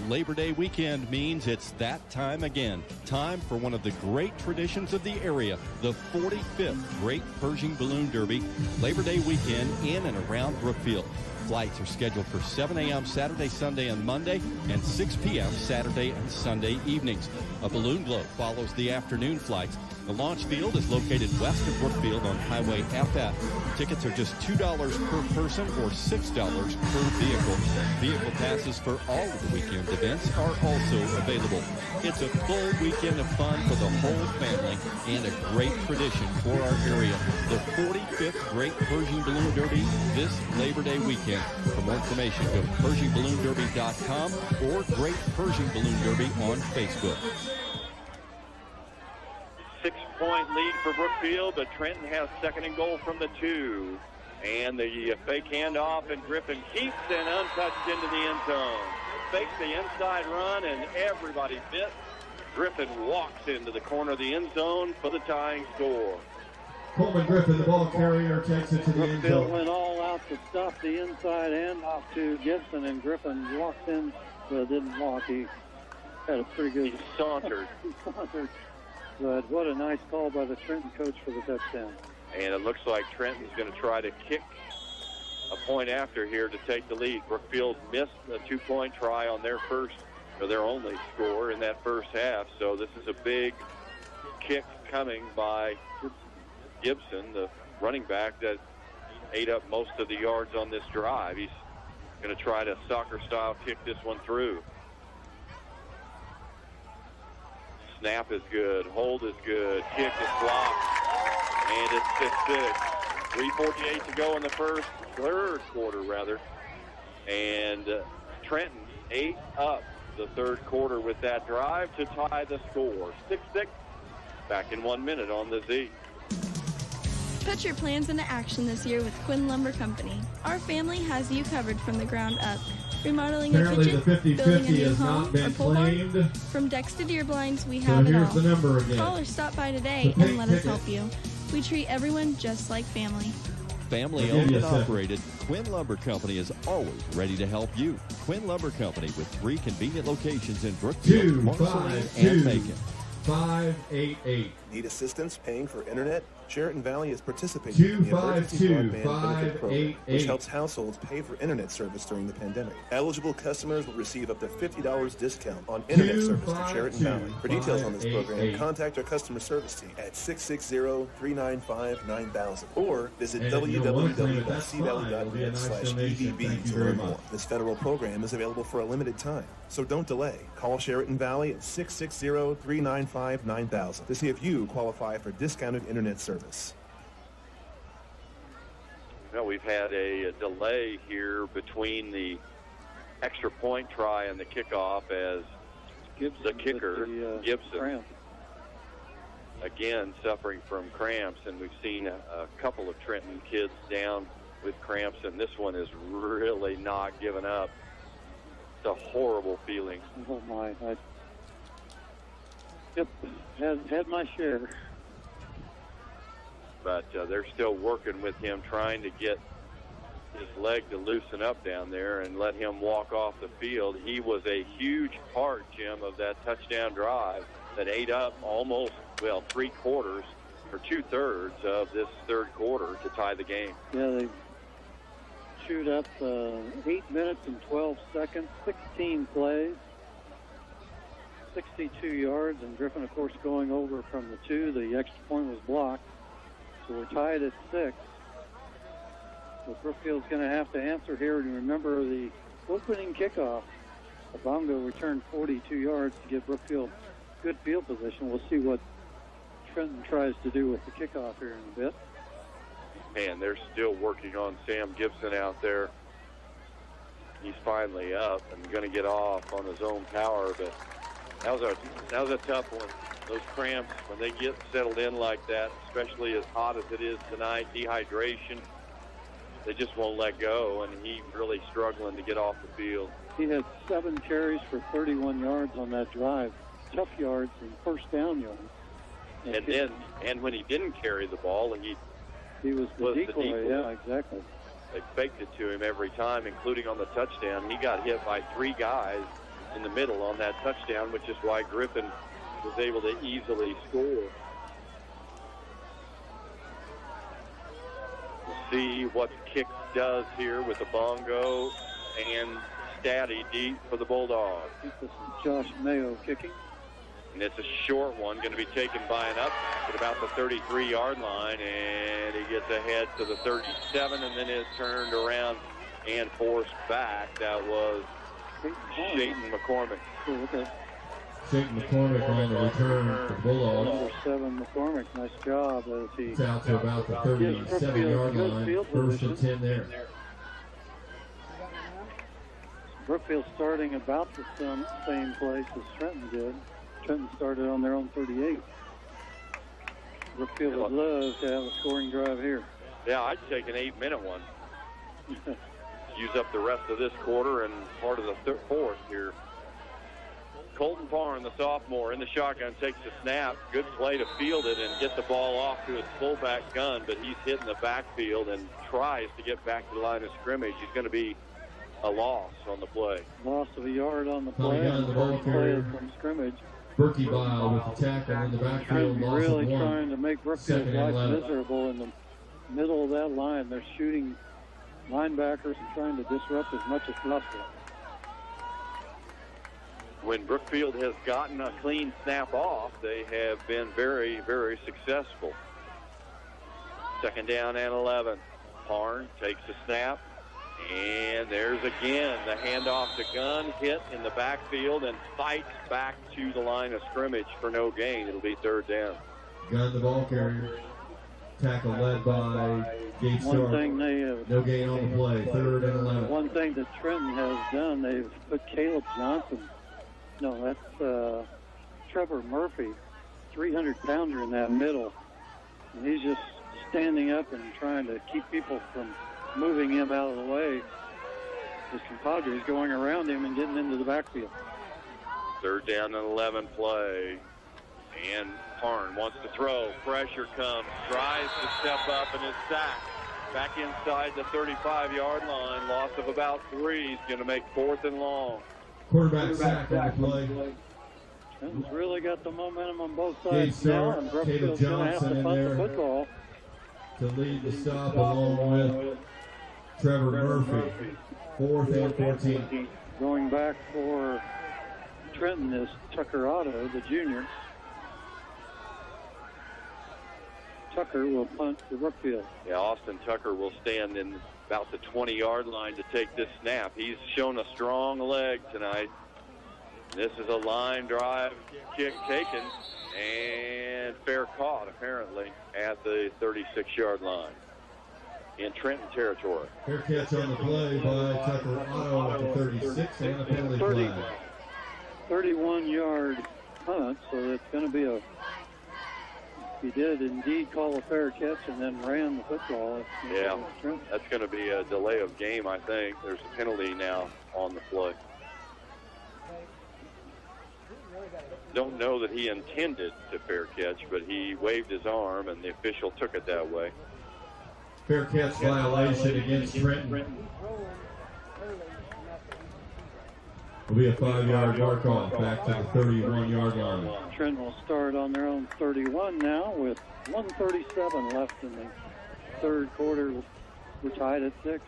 Labor Day weekend means it's that time again. Time for one of the great traditions of the area, the 45th Great Pershing Balloon Derby, Labor Day weekend in and around Brookfield. Flights are scheduled for 7 a.m. Saturday, Sunday, and Monday, and 6 p.m. Saturday and Sunday evenings. A balloon globe follows the afternoon flights. The launch field is located west of Brookfield on Highway FF. Tickets are just $2 per person or $6 per vehicle. Vehicle passes for all of the weekend events are also available. It's a full weekend of fun for the whole family and a great tradition for our area. The 45th Great Pershing Balloon Derby this Labor Day weekend. For more information, go to PershingBalloonDerby.com or Great Pershing Balloon Derby on Facebook. 6-point lead for Brookfield, but Trenton has second and goal from the 2. And the fake handoff, and Griffin keeps and untouched into the end zone. Fakes the inside run, and everybody missed. Griffin walks into the corner of the end zone for the tying score. Coleman Griffin, the ball carrier, takes it to the end Brookfield zone. went all out to stop the inside handoff to Gibson, and Griffin walked in, but didn't walk. He had a pretty good... He sauntered. But what a nice call by the Trenton coach for the touchdown. And it looks like Trenton's going to try to kick a point after here to take the lead. Brookfield missed a 2-point try on their first, or their only score in that first half. So this is a big kick coming by Gibson, the running back that ate up most of the yards on this drive. He's going to try to soccer-style kick this one through. Snap is good. Hold is good. Kick is blocked. And it's 6-6. 3:48 to go in the third quarter, rather. And Trenton ate up the third quarter with that drive to tie the score. 6-6. Back in 1 minute on the Z. Put your plans into action this year with Quinn Lumber Company. Our family has you covered from the ground up. Remodeling Apparently a kitchen, the building a 50-50 new has home, not been or pole barn. claimed. From decks to deer blinds, we So have it here's all. the number again. Call or stop by today and let us help you. We treat everyone just like family. Family owned and operated, Quinn Lumber Company is always ready to help you. Quinn Lumber Company with 3 convenient locations in Brookfield, Marceline, and Macon. 588. Need assistance paying for internet? Sheraton Valley is participating in the Emergency Broadband Benefit Program, which helps households pay for internet service during the pandemic. Eligible customers will receive up to $50 discount on internet service to Sheraton Valley. For details on this program, contact our customer service team at 660-395-9000 or visit www.cvalley.net/EVB to learn more. This federal program is available for a limited time, so don't delay. Call Sheraton Valley at 660-395-9000 to see if you qualify for discounted internet service. Well, we've had a delay here between the extra point try and the kickoff as the kicker, Gibson, again suffering from cramps, and we've seen a couple of Trenton kids down with cramps, and this one is really not giving up. It's a horrible feeling. Oh, my. Had my share. But they're still working with him, trying to get his leg to loosen up down there and let him walk off the field. He was a huge part, Jim, of that touchdown drive that ate up almost, 3/4 or 2/3 of this third quarter to tie the game. Yeah, they chewed up 8 minutes and 12 seconds, 16 plays, 62 yards, and Griffin, of course, going over from the 2. The extra point was blocked. So we're tied at 6. So Brookfield's going to have to answer here. And remember the opening kickoff. Bongo returned 42 yards to give Brookfield good field position. We'll see what Trenton tries to do with the kickoff here in a bit. Man, they're still working on Sam Gibson out there. He's finally up and going to get off on his own power, but that was a tough one. Those cramps, when they get settled in like that, especially as hot as it is tonight, dehydration, they just won't let go, and he's really struggling to get off the field. He had 7 carries for 31 yards on that drive. Tough yards and first down yards. And when he didn't carry the ball, he was the decoy. Yeah, exactly. They faked it to him every time, including on the touchdown. He got hit by 3 guys in the middle on that touchdown, which is why Griffin was able to easily score. We'll see what kick does here with the bongo and Statty deep for the Bulldogs. This is Josh Mayo kicking. And it's a short one, going to be taken by an up at about the 33-yard line, and he gets ahead to the 37, and then is turned around and forced back. That was Shayton McCormick. Shayton McCormick on the return for the Bulldogs. Number 7, McCormick, nice job as he... It's out to about the 37-yard line, first and 10 there. Brookfield starting about the same place as Trenton did. Trenton started on their own 38. Brookfield would love to have a scoring drive here. Yeah, I'd take an 8-minute one. Use up the rest of this quarter and part of the fourth here. Colton Parn, the sophomore, in the shotgun, takes the snap. Good play to field it and get the ball off to his fullback Gunn, but he's hitting the backfield and tries to get back to the line of scrimmage. He's going to be a loss on the play. Loss of a yard on the play. Coming down the ball carrier from scrimmage. Berkebile with the tackle in the backfield. Loss Really of 1. trying to make Brookfield's life miserable in the middle of that line. They're shooting linebackers and trying to disrupt as much as possible. When Brookfield has gotten a clean snap off, they have been very, very successful. 2nd down and 11. Parn takes the snap, and there's again the handoff to Gunn, hit in the backfield, and fights back to the line of scrimmage for no gain. It'll be 3rd down. Gunn, the ball carrier. Tackle led by Gates Stark. No gain on the play. 3rd and 11. One thing that Trenton has done, they've put Caleb Johnson. No, that's Trevor Murphy, 300-pounder in that middle. And he's just standing up and trying to keep people from moving him out of the way. His compadres going around him and getting into the backfield. 3rd down and 11 play. And Parn wants to throw. Pressure comes. Tries to step up and is sacked. Back inside the 35-yard line. Loss of about 3. He's going to make 4th and long. Quarterback sack on the play. Trenton's really got the momentum on both sides now, and Brookfield's going to have to punt the football. To lead the stop along with Trevor Murphy. 4th and 14. Going back for Trenton is Tucker Otto, the junior. Tucker will punt to Brookfield. Yeah, Austin Tucker will stand in about the 20-yard line to take this snap. He's shown a strong leg tonight. This is a line drive kick taken and fair caught, apparently, at the 36-yard line in Trenton territory. Fair catch on the play by Tucker Otto at the 36 and a penalty flag. 31-yard punt, so it's going to be a... He did indeed call a fair catch and then ran the football. Yeah, that's going to be a delay of game, I think. There's a penalty now on the play. Don't know that he intended to fair catch, but he waved his arm, and the official took it that way. Fair catch violation against Trenton. Will be a 5-yard mark off back to the 31-yard line. Trenton will start on their own 31 now with 1:37 left in the third quarter. We're tied at 6.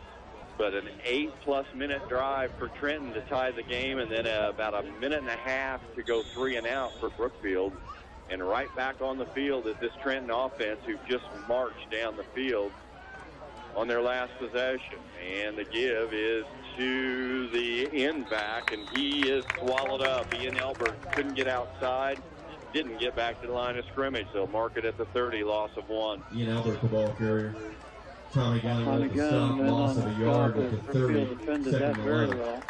But an 8+ minute drive for Trenton to tie the game, and then about a minute and a half to go 3 and out for Brookfield. And right back on the field is this Trenton offense who just marched down the field on their last possession. And the give is to the end back, and he is swallowed up. Ian Elbert couldn't get outside, didn't get back to the line of scrimmage. They'll mark it at the 30, loss of 1. Ian Elbert, the ball carrier. Tommy Gunn with the stop, loss of a yard at the 30, 2nd and 11. Well.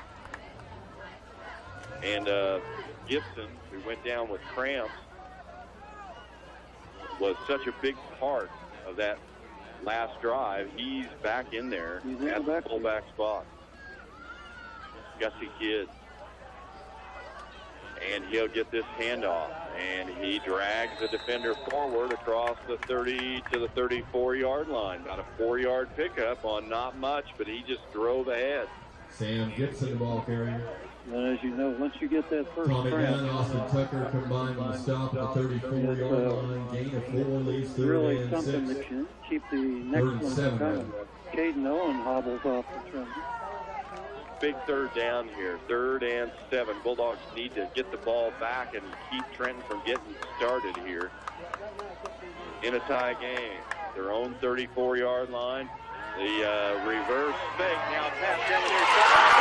And Gibson, who went down with cramps, was such a big part of that last drive. He's back in there at the fullback spot. Gussie Kidd. And he'll get this handoff. And he drags the defender forward across the 30 to the 34-yard line. About a 4-yard pickup on not much, but he just drove ahead. Sam Gibson, the ball carrier. And as you know, once you get that first Tommy cramp, Gunn, Austin Tucker combined on the stop at the 34-yard line. Gain of 4, leads 3 really and something 6. that can keep the next one coming. Caden Owen hobbles off the Trenton. Big 3rd down here, 3rd and 7. Bulldogs need to get the ball back and keep Trenton from getting started here in a tie game. Their own 34-yard line. The reverse fake now pass down the near side.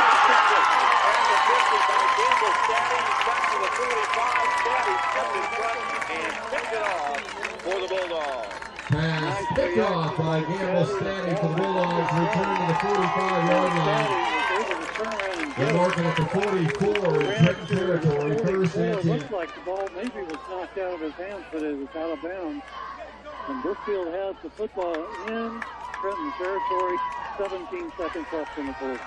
And the 50 by Gamble. Statty back to the 45. Statty stepped in front and picked it off for the Bulldogs. Pass picked off by Gamble Statty for the Bulldogs. Return to the 45-yard line. They're marking at the 44 in Trenton territory. 1st and 10. It looked like the ball maybe was knocked out of his hands, but it was out of bounds. And Brookfield has the football in Trenton territory. 17 seconds left in the quarter.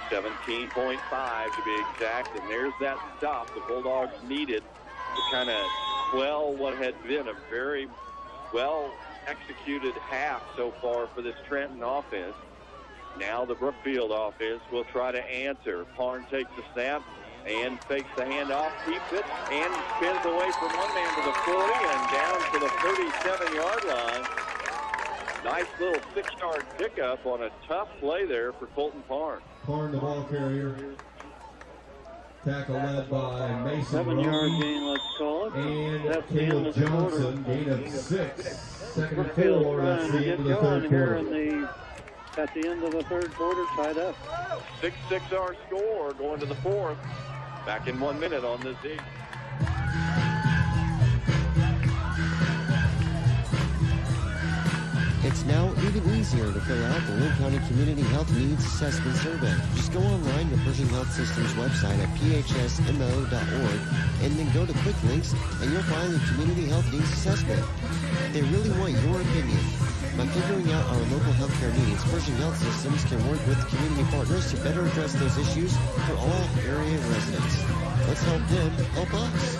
17.5 to be exact. And there's that stop the Bulldogs needed to kind of quell what had been a very well-executed half so far for this Trenton offense. Now the Brookfield offense will try to answer. Parn takes the snap and fakes the handoff, keeps it, and spins away from one man to the 40 and down to the 37-yard line. Nice little 6-yard pickup on a tough play there for Colton Parn. Parn, the ball carrier. Tackle led by Mason 7-yard gain, let's call it. And that's the end Caleb of the Johnson, quarter. gain of 6. Second and Brookfield 4, that's trying the to end of get the third going here quarter. at the end of the third quarter, tied up. 6-6 our score going to the fourth. Back in 1 minute on this Z. It's now even easier to fill out the Linn County Community Health Needs Assessment Survey. Just go online to Pershing Health System's website at phsmo.org and then go to Quick Links and you'll find the Community Health Needs Assessment. They really want your opinion. By figuring out our local healthcare needs, Pershing Health Systems can work with community partners to better address those issues for all area residents. Let's help them help us.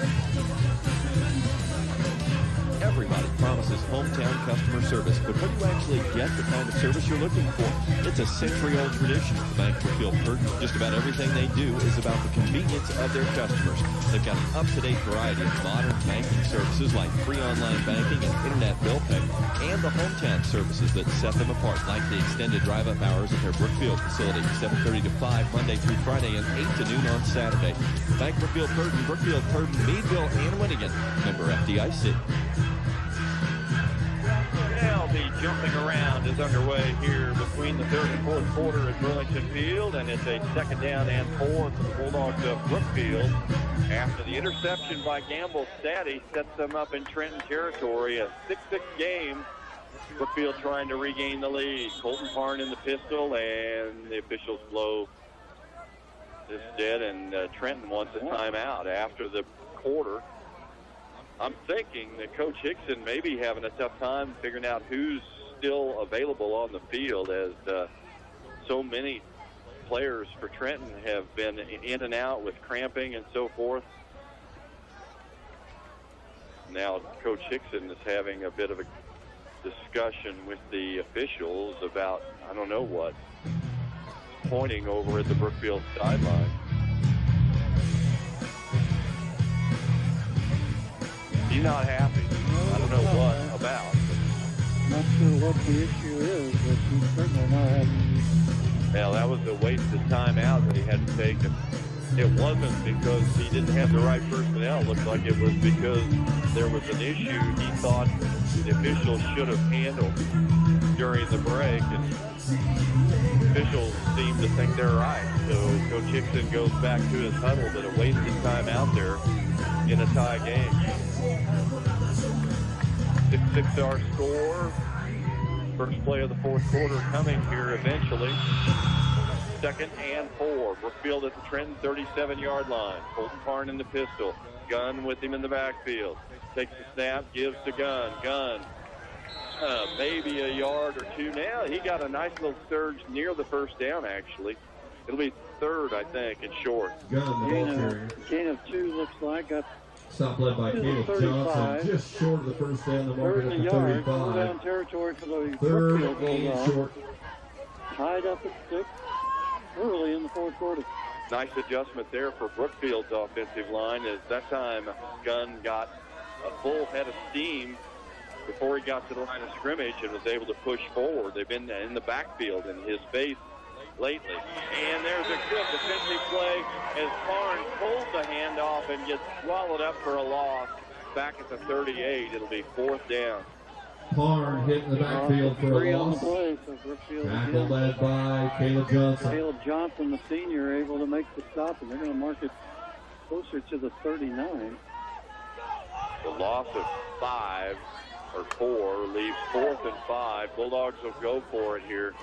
Everybody promises hometown customer service, but when you actually get the kind of service you're looking for, it's a century-old tradition at the Bank of Brookfield. Just about everything they do is about the convenience of their customers. They've got an up-to-date variety of modern banking services like free online banking and internet bill pay, and the hometown services that set them apart, like the extended drive-up hours at their Brookfield facility, 7:30 to 5 Monday through Friday and 8 to noon on Saturday. Bank of Brookfield, Purton, Meadville, and Winnigan. Member FDIC. Now the jumping around is underway here between the third and fourth quarter at Burlington Field, and it's a second down and 4 for the Bulldogs of Brookfield. After the interception by Gamble Staddy sets them up in Trenton territory, a 6-6 game. Brookfield trying to regain the lead. Colton Parn in the pistol, and the officials blow this dead, and Trenton wants a timeout after the quarter. I'm thinking that Coach Hickson may be having a tough time figuring out who's still available on the field, as so many players for Trenton have been in and out with cramping and so forth. Now Coach Hickson is having a bit of a discussion with the officials about, I don't know what, pointing over at the Brookfield sideline. He's not happy. I don't know what about. Not sure what the issue is, but he's certainly not happy. Well, that was a wasted timeout that he had to take. It wasn't because he didn't have the right personnel. It looked like it was because there was an issue he thought the officials should have handled during the break, and officials seem to think they're right. So Coach Hickson goes back to his huddle, but a wasted timeout there in a tie game. 6-6 our score. First play of the fourth quarter coming here eventually. Second and 4. Brookfield at the Trenton 37-yard line. Colton Parn in the pistol. Gunn with him in the backfield. Takes the snap, gives to Gunn. Gunn, maybe a yard or two now. He got a nice little surge near the first down, actually. It'll be third, I think, and short. Gain of 2 looks like. Stop led by Caleb Johnson, just short of the first down, the marker at the 35. Down territory for the Third Brookfield and short. Tied up at 6 early in the fourth quarter. Nice adjustment there for Brookfield's offensive line, as that time Gunn got a full head of steam before he got to the line of scrimmage and was able to push forward. They've been in the backfield in his face lately. And there's a good defensive play as Parn pulls the handoff and gets swallowed up for a loss back at the 38. It'll be fourth down. Parn hitting the backfield for a loss. Tackle led by Caleb Johnson. Caleb Johnson, the senior, able to make the stop, and they're going to mark it closer to the 39. The loss of 5 or 4 leaves 4th and 5. Bulldogs will go for it here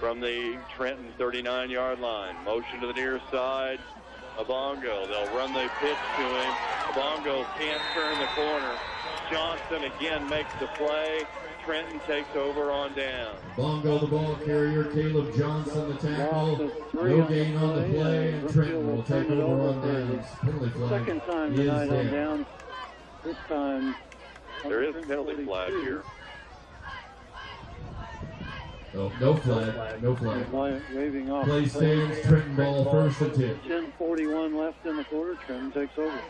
from the Trenton 39-yard line. Motion to the near side. Obongo, they'll run the pitch to him. Obongo can't turn the corner. Johnson again makes the play. Trenton takes over on down. Bongo, the ball carrier. Caleb Johnson, the tackle. No gain on the play, and Trenton will take over on downs. Penalty flag. Second time tonight on downs. This time. There is a penalty flag here. Oh, no flag. No flag. Waving off. Play stands. Trenton ball, first and 10. 10:41 left in the quarter. Trenton takes over.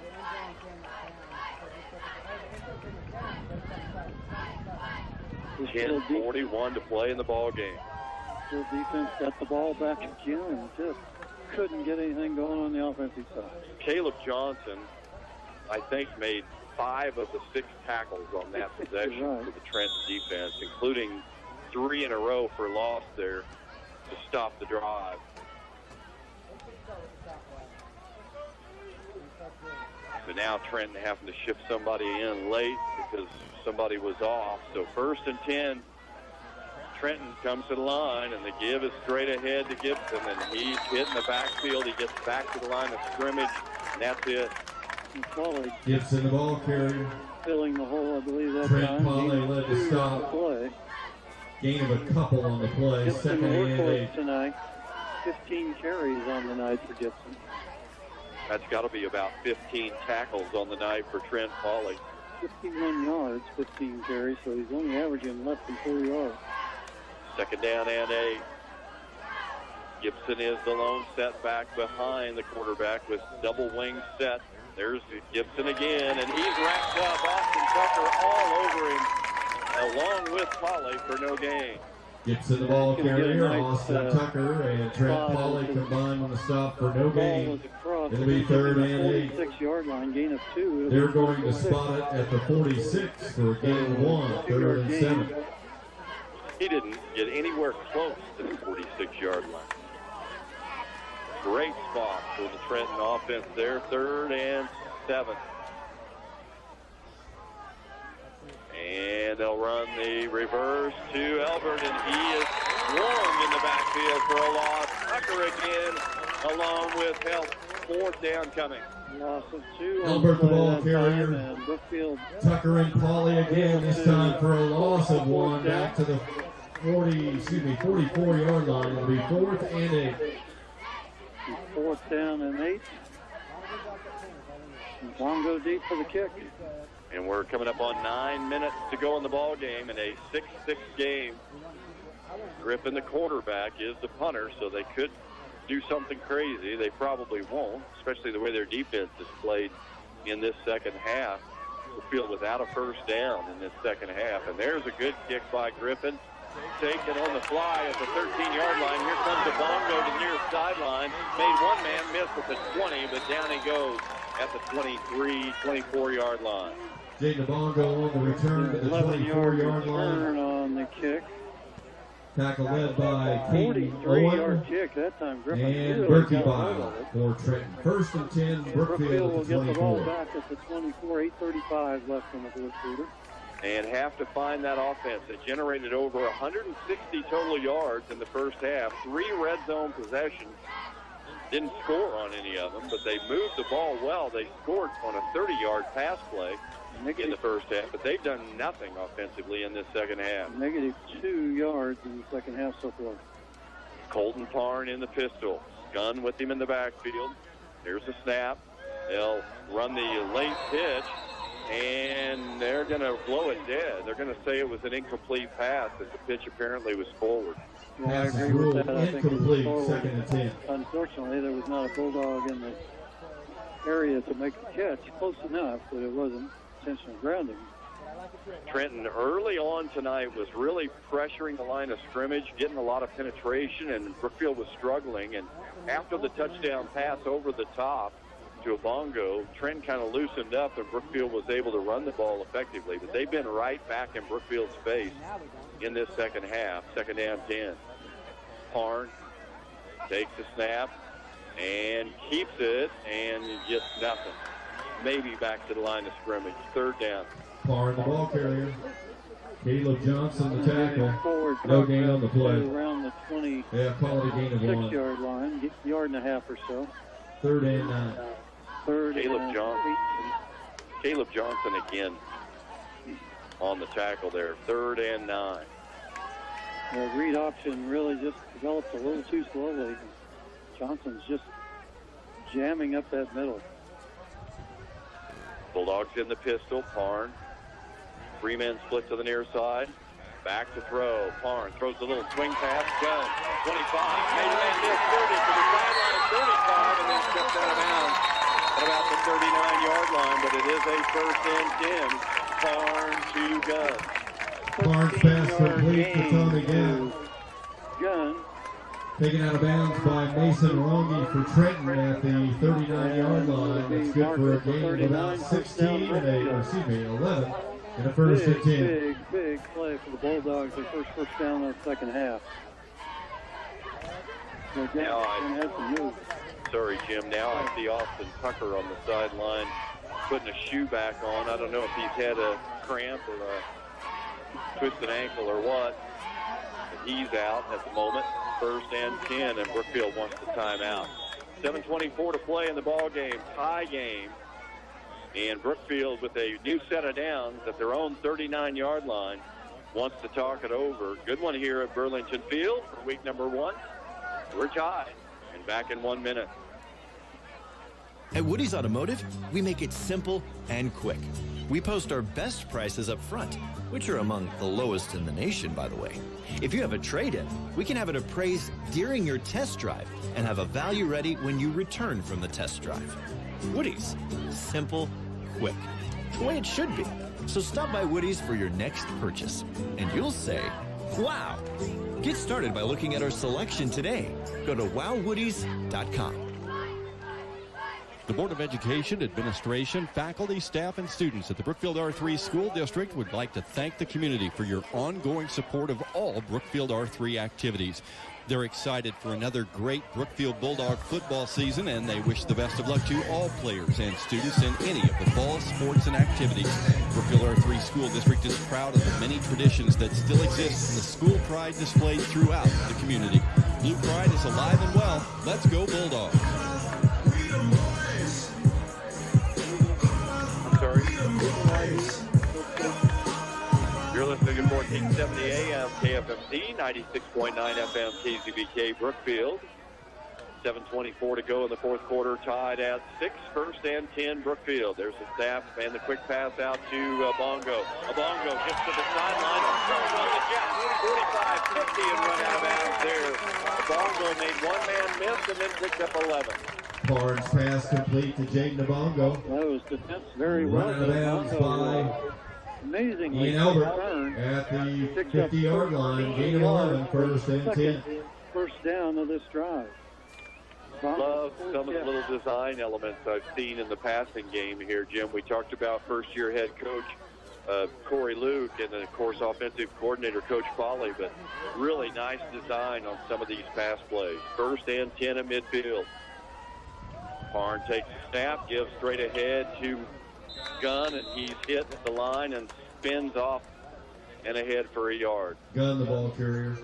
Just 10:41 to play in the ball game. The defense got the ball back again and just couldn't get anything going on the offensive side. Caleb Johnson, I think, made 5 of the 6 tackles on that possession for the Trenton defense, including 3 in a row for loss there to stop the drive. So now Trenton having to shift somebody in late because somebody was off. So first and 10, Trenton comes to the line, and the give is straight ahead to Gibson, and he's hitting the backfield. He gets back to the line of scrimmage, and that's it. Gibson, the ball carrier. Filling the hole, I believe, that Trent time. Polly led the stop. Play. Gain of a couple on the play. Gibson Second and 8. Tonight. 15 carries on the night for Gibson. That's got to be about 15 tackles on the night for Trent Polly. 51 yards, 15 carries, so he's only averaging less than 4 yards. Second down and 8. Gibson is the lone setback behind the quarterback with double wing set. There's Gibson again, and he's wrapped up. Austin Tucker all over him, along with Polly for no gain. Gibson, the ball carrier. Austin Tucker and Trent Polly combined on the stop for no gain. It'll be third and 8. 46-yard line, gain of 2. They're going to spot it at the 46 for gain of 1, third and 7. He didn't get anywhere close to the 46-yard line. Great spot for the Trenton offense there, third and 7. And they'll run the reverse to Elbert, and he is swarmed in the backfield for a loss. Tucker again, along with help. Fourth down coming. Loss of 2. Elbert, the ball carrier. And Brookfield. Tucker and Polly again, this time for a loss of 1, back to the 44-yard line. It'll be 4th and 8. 4th down and 8. Bongo deep for the kick. And we're coming up on 9 minutes to go in the ball game in a 6-6 game. Griffin, the quarterback, is the punter, so they could do something crazy. They probably won't, especially the way their defense is played in this second half. Brookfield without a first down in this second half. And there's a good kick by Griffin. Taken on the fly at the 13-yard line. Here comes the Bongo to the near sideline. Made one man miss at the 20, but down he goes at the 23, 24-yard line. Jaden Bongo on the return to the 24-yard Turn line. on the kick. Tackle led by Katie 43-yard Owen kick. That time Griffin and really Berkey got hold of it. for Trenton. First and 10, Brookfield will at the get the ball 24. back at the 24, 8:35 left in the fourth quarter. And have to find that offense. It generated over 160 total yards in the first half. 3 red zone possessions. Didn't score on any of them, but they moved the ball well. They scored on a 30-yard pass play in the first half, but they've done nothing offensively in this second half. -2 yards in the second half so far. Colton Parn in the pistol. Gunn with him in the backfield. There's a snap. They'll run the late pitch, and they're going to blow it dead. They're going to say it was an incomplete pass, as the pitch apparently was forward. Yeah, I Pass is agree with ruled that. I think it was incomplete, forward. second and 10. Unfortunately, there was not a Bulldog in the area to make the catch. Close enough, but it wasn't intentional grounding. Trenton early on tonight was really pressuring the line of scrimmage, getting a lot of penetration, and Brookfield was struggling. And after the touchdown pass over the top to Obongo, Trenton kind of loosened up, and Brookfield was able to run the ball effectively. But they've been right back in Brookfield's face in this second half. Second down 10. Parn takes the snap and keeps it, and just nothing. Maybe back to the line of scrimmage. Third down. Parn, the ball carrier. Caleb Johnson, the tackle. Forward No gain on the play. Around the 26-yard Yeah, call it a gain of 1. line, yard and a half or so. 3rd and 9. Caleb Johnson again on the tackle there. 3rd and 9. The read option really just develops a little too slowly. Johnson's just jamming up that middle. Bulldogs in the pistol. Parn. 3-man split to the near side. Back to throw. Parn throws a little swing pass. Gunn. 25. Made a man miss 30 to the sideline. 35 and then stepped out of bounds at about the 39-yard line. But it is a 1st and 10. Parn to Gunn. Parn's pass complete to Tommy Gunn. Gunn. Taken out of bounds by Mason Rongi for Trenton at the 39-yard line. It's good for a gain of about 11 and a 1st and 10. Big play for the Bulldogs. Their first down of the second half. Sorry, Jim. Now I see Austin Tucker on the sideline putting a shoe back on. I don't know if he's had a cramp or a twisted ankle or what. But he's out at the moment. 1st and 10, and Brookfield wants the timeout. 7:24 to play in the ball game. Tie game. And Brookfield, with a new set of downs at their own 39-yard line, wants to talk it over. Good one here at Burlington Field for week number 1. We're tied and back in 1 minute. At Woody's Automotive, we make it simple and quick. We post our best prices up front, which are among the lowest in the nation, by the way. If you have a trade-in, we can have it appraised during your test drive and have a value ready when you return from the test drive. Woody's, simple, quick, the way it should be. So stop by Woody's for your next purchase, and you'll say, wow. Get started by looking at our selection today. Go to wowwoodies.com. The Board of Education, Administration, faculty, staff, and students at the Brookfield R3 School District would like to thank the community for your ongoing support of all Brookfield R3 activities. They're excited for another great Brookfield Bulldog football season, and they wish the best of luck to all players and students in any of the fall sports and activities. Brookfield R3 School District is proud of the many traditions that still exist and the school pride displayed throughout the community. Blue pride is alive and well. Let's go Bulldogs. You're listening to 1470 AM KFMC, 96.9 FM KZBK Brookfield. 7:24 to go in the 4th quarter, tied at 6, 1st and 10 Brookfield. There's the snap and the quick pass out to Bongo. Bongo gets to the sideline, throws on the jet, 45-50 and run out of bounds there. Bongo made one man miss and then picked up 11. Barnes pass complete to Jaden Bongo. That was defense very well. Run out of bounds by amazingly Ian Albert at the 50-yard line. Gain of 11, 1st and 10. First down of this drive. Love some of the little design elements I've seen in the passing game here, Jim. We talked about first-year head coach Corey Luke and, of course, offensive coordinator Coach Foley, but really nice design on some of these pass plays. 1st and 10 at midfield. Parn takes a snap, gives straight ahead to Gunn, and he's hit the line and spins off and ahead for a yard. Gunn, the ball carrier.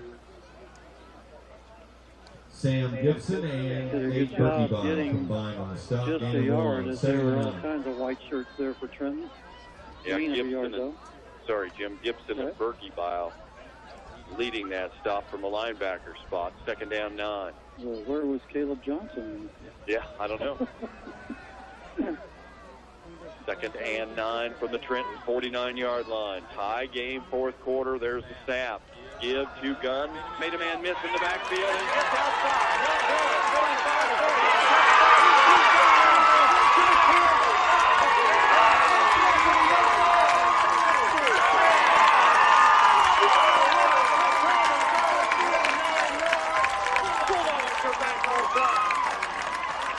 Sam Gibson and Nate Berkebile combined on the stop. Just a yard, as there were all kinds of white shirts there for Trenton. Yeah, Gibson Jim Gibson and Berkebile leading that stop from a linebacker spot. 2nd down 9. Well, where was Caleb Johnson? Yeah, I don't know. 2nd and 9 from the Trenton 49-yard line. Tie game, 4th quarter. There's the snap. Give to Gunn. Made a man miss in the backfield and gets outside.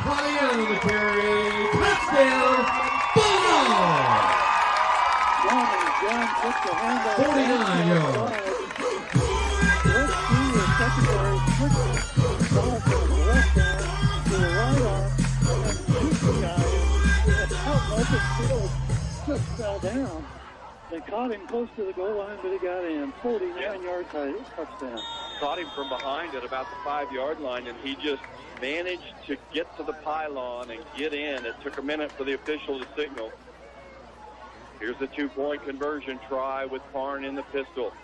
Polly on the carry. Touchdown. Bulldogs. 49 yards. Let's see the secondary quick ball from the left arm to the right arm. And the guy out in open field just fell down. They caught him close to the goal line, but he got in. 49-yard touchdown. caught him from behind at about the 5-yard line, and he just managed to get to the pylon and get in. It took a minute for the official to signal. Here's the 2-point conversion try with Parn in the pistol.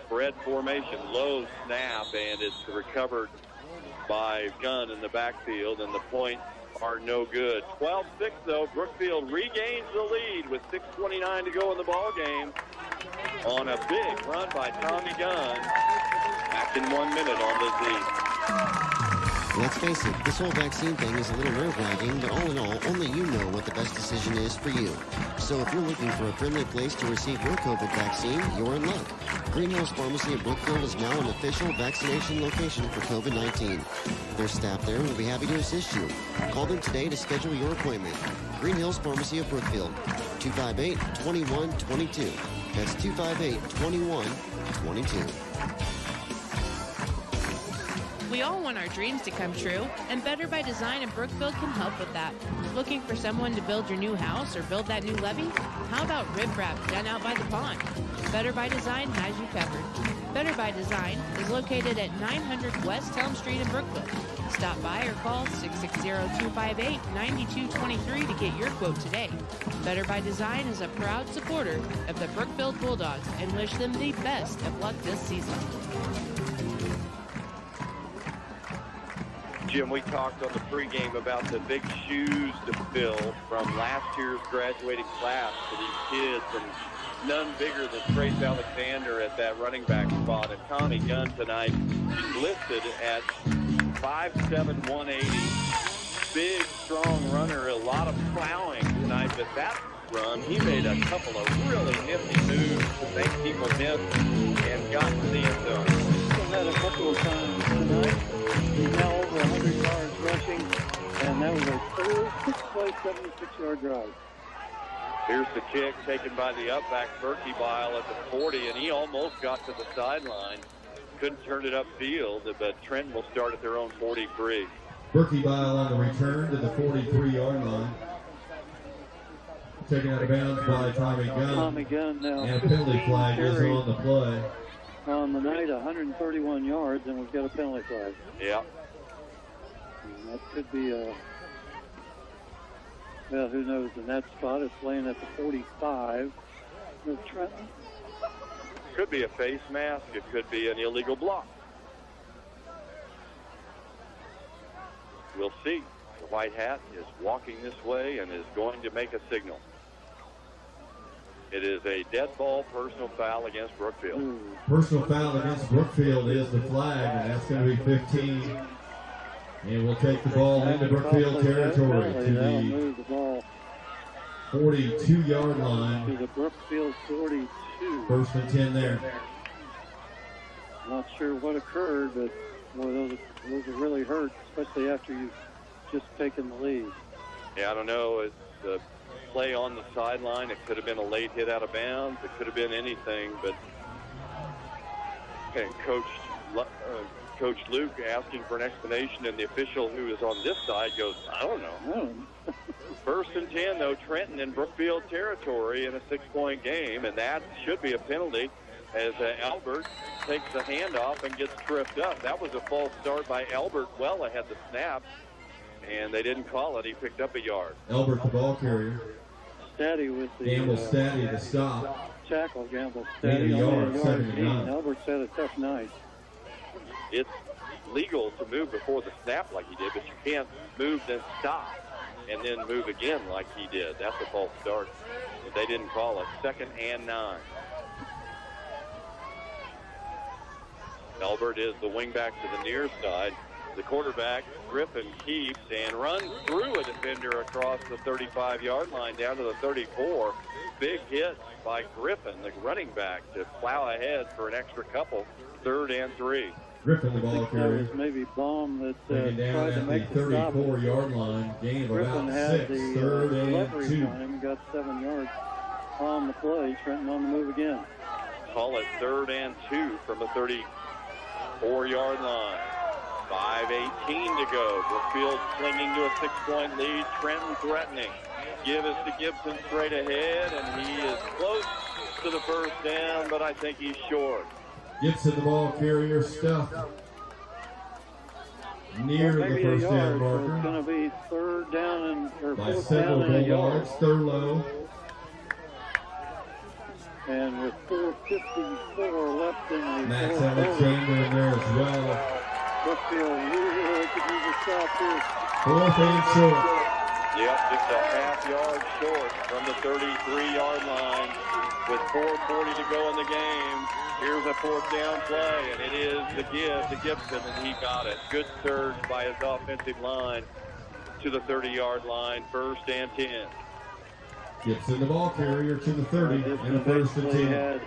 Spread formation, low snap, and it's recovered by Gunn in the backfield, and the points are no good. 12-6, though. Brookfield regains the lead with 6:29 to go in the ball game on a big run by Tommy Gunn. Back in 1 minute on the Z. Let's face it, this whole vaccine thing is a little nerve-wracking, but all in all, only you know what the best decision is for you. So if you're looking for a friendly place to receive your COVID vaccine, you're in luck. Green Hills Pharmacy of Brookfield is now an official vaccination location for COVID-19. Their staff there will be happy to assist you. Call them today to schedule your appointment. Green Hills Pharmacy of Brookfield, 258-2122. That's 258-2122. We all want our dreams to come true, and Better by Design in Brookfield can help with that. Looking for someone to build your new house or build that new levee? How about riprap done out by the pond? Better by Design has you covered. Better by Design is located at 900 West Elm Street in Brookfield. Stop by or call 660-258-9223 to get your quote today. Better by Design is a proud supporter of the Brookfield Bulldogs and wish them the best of luck this season. Jim, we talked on the pregame about the big shoes to fill from last year's graduating class for these kids, and none bigger than Trace Alexander at that running back spot. And Tommy Gunn tonight listed at 5'7", 180. Big, strong runner, a lot of plowing tonight, but that run, he made a couple of really nifty moves to make people miss and got to the end zone. He's had a couple of times tonight. He's now over 100 yards rushing, and that was a full 6-play, 76-yard drive. Here's the kick taken by the upback, Berkebile at the 40, and he almost got to the sideline. Couldn't turn it upfield, but Trenton will start at their own 43. Berkebile on the return to the 43-yard line. Taken out of bounds by Tommy Gunn. Tommy Gunn now. And a penalty flag is on the play. On the night, 131 yards, and we've got a penalty flag. Yeah. And that could be a, well, who knows, in that spot. It's playing at the 45 of Trenton. Could be a face mask. It could be an illegal block. We'll see. The white hat is walking this way and is going to make a signal. It is a dead ball personal foul against Brookfield. Personal foul against Brookfield is the flag, and that's going to be 15. And we'll take the ball into Brookfield territory to the 42-yard line. To the Brookfield 42. First and 10 there. Not sure what occurred, but boy, those are really hurt, especially after you've just taken the lead. Yeah, I don't know. It's the play on the sideline. It could have been a late hit out of bounds. It could have been anything, but and Coach Luke asking for an explanation, and the official who is on this side goes, I don't know. First and 10, though, Trenton in Brookfield territory in a 6-point game, and that should be a penalty as Albert takes the handoff and gets tripped up. That was a false start by Albert well ahead the snap, and they didn't call it. He picked up a yard. Albert, the ball carrier. Staddy with the Gamble Staddy to stop. Tackle Gamble Staddy on yard 8. Albert's had a tough night. It's legal to move before the snap like he did, but you can't move then stop and then move again like he did. That's a false start. But they didn't call it. 2nd and 9. Albert is the wingback to the near side. The quarterback, Griffin, keeps and runs through a defender across the 35-yard line down to the 34. Big hit by Griffin, the running back, to plow ahead for an extra couple. 3rd and 3. Griffin, the ball carrier. That was maybe Baum that tried to make the 34-yard line. Gain of Griffin about 6. had the 3rd and leverage 2. on him, got 7 yards on the play. Trenton on the move again. Call it 3rd and 2 from the 34-yard line. 5:18 to go. Brookfield clinging to a 6-point lead. Trenton threatening. Give us to Gibson straight ahead, and he is close to the first down, but I think he's short. Gibson, the ball carrier, stuffed near the first down marker. It's going to be third down and by fourth several down and a yard. Bulldogs, Thurlow. And with 4:54 left in the Max fourth quarter, Alexander in there as well. Brookfield really could use a stop here. Fourth and short. Yep, just a half-yard short from the 33-yard line with 4:40 to go in the game. Here's a fourth down play, and it is the give to Gibson, and he got it. Good surge by his offensive line to the 30-yard line, first and 10. Gibson, the ball carrier, to the 30, and a first and 10.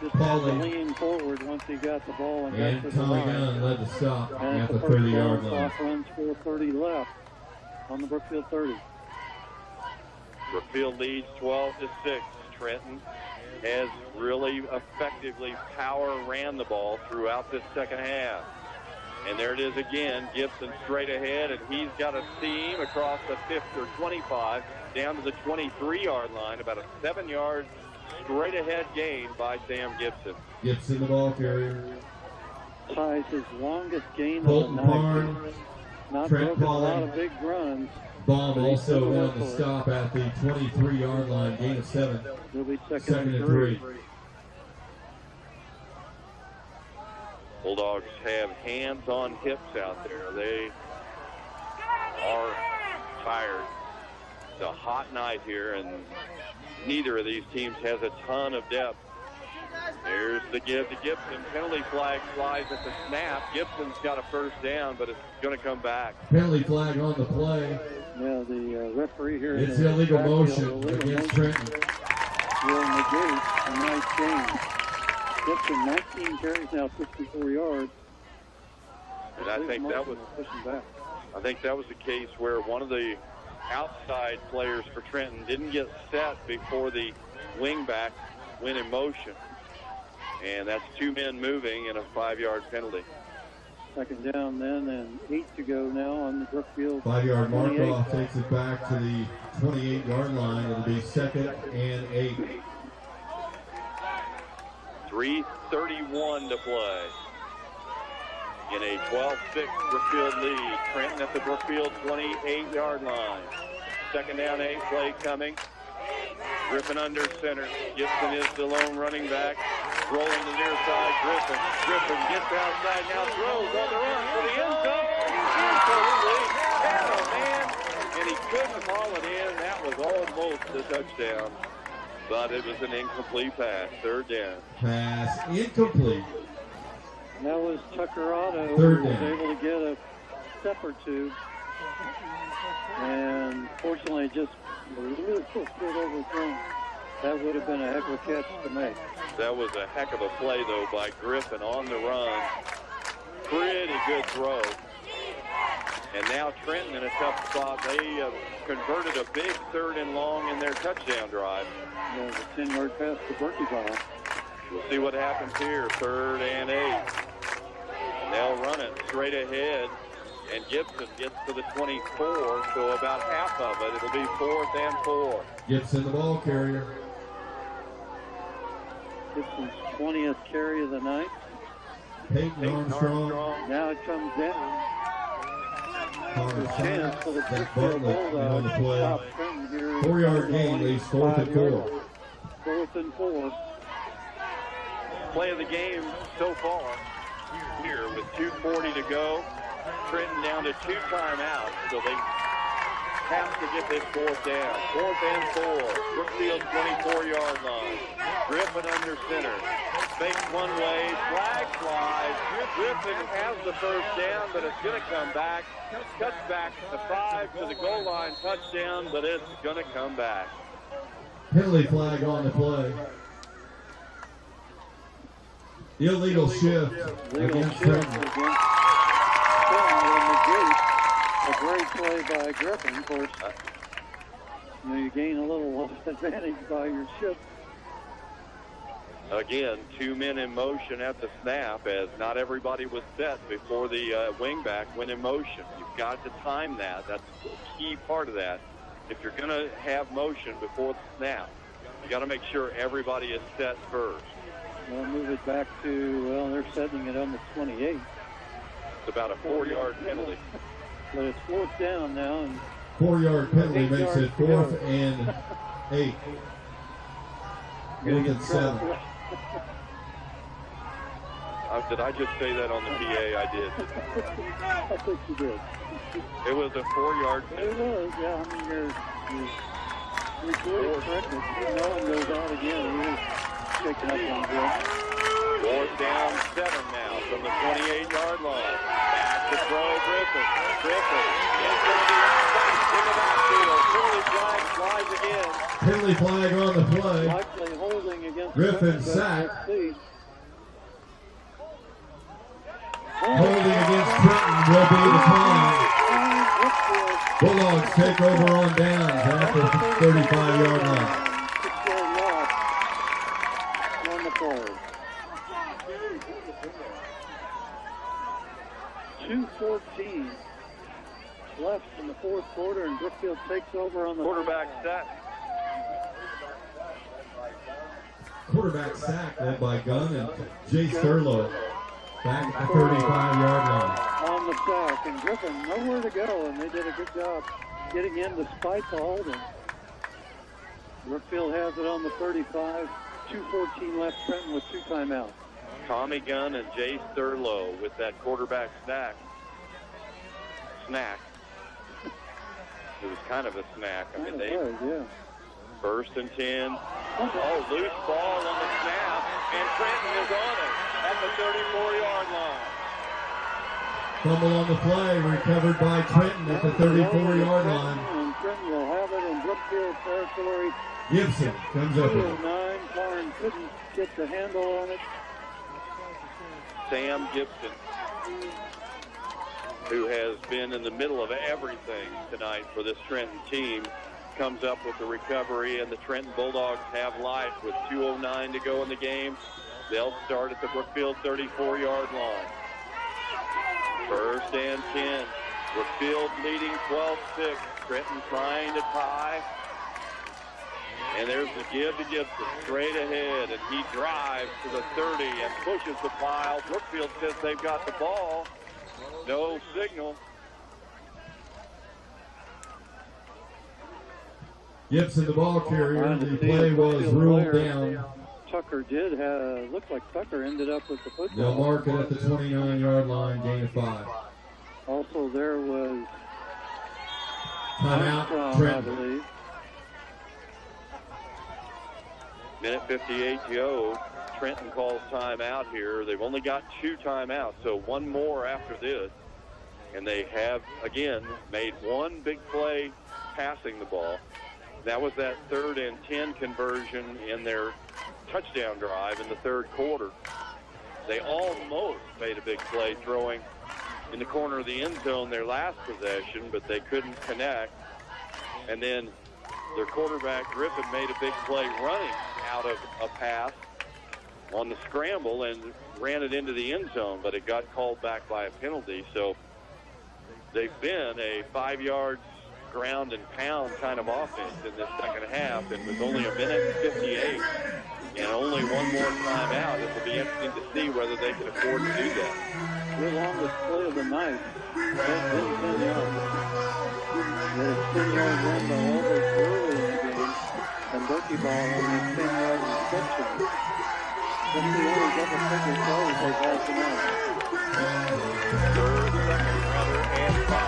Just had to lean forward once he got the ball and got to the Tommy line. Gunn led the stop And at the first 30-yard down, line. clock runs 4:30 left on the Brookfield 30. Brookfield leads 12-6. Trenton has really effectively power ran the ball throughout this second half. And there it is again, Gibson straight ahead, and he's got a seam across the 25 down to the 23-yard line, about a 7-yard straight ahead gain by Sam Gibson. Gibson, the ball carrier. Ties his longest gain Colton of the night. Parn, Not Trent broken a lot Polly. of big runs. Baum but he also still on went the for it. stop at the 23-yard line, gain of 7. It'll be second Second and and 3. 3. Bulldogs have hands on hips out there. They are tired. It's a hot night here, and neither of these teams has a ton of depth. There's the give to Gibson. Penalty flag flies at the snap. Gibson's got a first down, but it's going to come back. Penalty flag on the play. Yeah, the referee here. It's in the illegal backfield, motion against Trenton. will negate a nice gain. Gibson, 19 carries now, 54 yards. And I think that was pushing back. I think that was the case where one of the outside players for Trenton didn't get set before the wingback went in motion. And that's 2 men moving and a 5-yard penalty. Second down then, and 8 to go now on the Brookfield 5-yard 28. mark-off takes it back to the 28-yard line. It'll be second and 8. 3:31 to play. In a 12-6 Brookfield lead. Trenton at the Brookfield 28-yard line. Second down, 8 play coming. Griffin under center. Gibson is the lone running back. Rolling to the near side. Griffin gets outside now. Throws on the run for the end zone. Incomplete. And a man. And he couldn't haul it in. That was almost a touchdown. But it was an incomplete pass. Third down. Pass incomplete. That was Tucker Otto, Third who was down. able to get a step or two. And fortunately, just a little bit overthrown. That would have been a heck of a catch to make. That was a heck of a play, though, by Griffin on the run. Pretty good throw. And now Trenton in a tough spot. They converted a big 3rd and long in their touchdown drive. Yeah, the 10-yard pass to Berkey. We'll see what happens here. 3rd and 8. They'll run it straight ahead. And Gibson gets to the 24, so about half of it. It'll be 4th and 4. Gibson, the ball carrier. Gibson's 20th carry of the night. Peyton Armstrong. Now it comes down. Connor Chance Science. for the Zach Brookfield Bartlett on the Bulldogs. play. Stop Trenton here. 4-yard gain leaves 4th and 4. 4th and 4. Play of the game so far here with 2:40 to go. Trenton down to 2 timeouts, so they have to get this 4th down. 4th and 4. Brookfield 24-yard line. Griffin under center. Fakes one way. Flag flies. Griffin has the first down, but it's going to come back. Cuts back to 5 to the goal line. Touchdown, but it's going to come back. Penalty flag on the play. Illegal shift against Trenton. A great play by Griffin. Of course, you gain a little advantage by your shift. Again, 2 men in motion at the snap, as not everybody was set before the wingback went in motion. You've got to time that. That's a key part of that. If you're going to have motion before the snap, you got to make sure everybody is set first. They'll move it back to, well, they're setting it on the 28. It's about a 4-yard penalty. But it's 4th down now. And 4-yard penalty makes it 4th and 8. 4th and 7. Did I just say that on the PA? I did. I think you did. It was a 4-yard penalty. It was, yeah. I mean, you're recording correctly. No one goes out again. You're picking up on good. 4th down, 7 now from the 28-yard line. Back to throw Griffin. Griffin is going to be stopped in the backfield. Penalty flag flies again. Penalty flag on the play. Likely holding against Griffin sacked. Holding against Trenton will be declined. Bulldogs take over on downs after the 35-yard line. 6-yard loss on the play. 2:14 left in the 4th quarter, and Brookfield takes over on the quarterback sack. Quarterback sack led by Gunn and Jay Sterlo. Back at the 35-yard line. On the sack, and Griffin nowhere to go, and they did a good job getting in despite the holding. Brookfield has it on the 35. 2:14 left, Trenton with 2 timeouts. Tommy Gunn and Jay Sterlo with that quarterback snack. It was kind of a snack. I mean, they yeah. 1st and 10. Oh, loose ball on the snap, and Trenton is on it at the 34-yard line. Fumble on the play, recovered by Trenton at the 34-yard line. And Trenton will have it in Brookfield territory. Gibson comes up with it. 209. Farn couldn't get the handle on it. Sam Gibson, who has been in the middle of everything tonight for this Trenton team, comes up with the recovery, and the Trenton Bulldogs have life with 2:09 to go in the game. They'll start at the Brookfield 34-yard line. 1st and 10. Brookfield leading 12-6. Trenton trying to tie. And there's the give to Gibson straight ahead, and he drives to the 30 and pushes the pile. Brookfield says they've got the ball. No signal. Gibson, the ball carrier. The play was ruled down. Tucker did looked like Tucker ended up with the football. They'll mark it at the 29-yard line, gain of 5. Also, there was timeout, Trenton. I believe. Minute 58 to go. Trenton calls timeout here. They've only got 2 timeouts, so 1 more after this. And they have, again, made 1 big play passing the ball. That was that 3rd and 10 conversion in their touchdown drive in the 3rd quarter. They almost made a big play throwing in the corner of the end zone their last possession, but they couldn't connect. And then their quarterback, Griffin, made a big play running out of a pass on the scramble and ran it into the end zone, but it got called back by a penalty. So they've been a 5-yard ground and pound kind of offense in this second half, and with only a minute and 58 and only 1 more timeout, it will be interesting to see whether they can afford to do that. Their longest play of the night. That's been 10 yards. They had a 10-yard run by Albert early in the game, and Berkey ball on that 10-yard reception. That's the only double-figure plays they've had tonight. 3rd, 2nd, rather, and 5.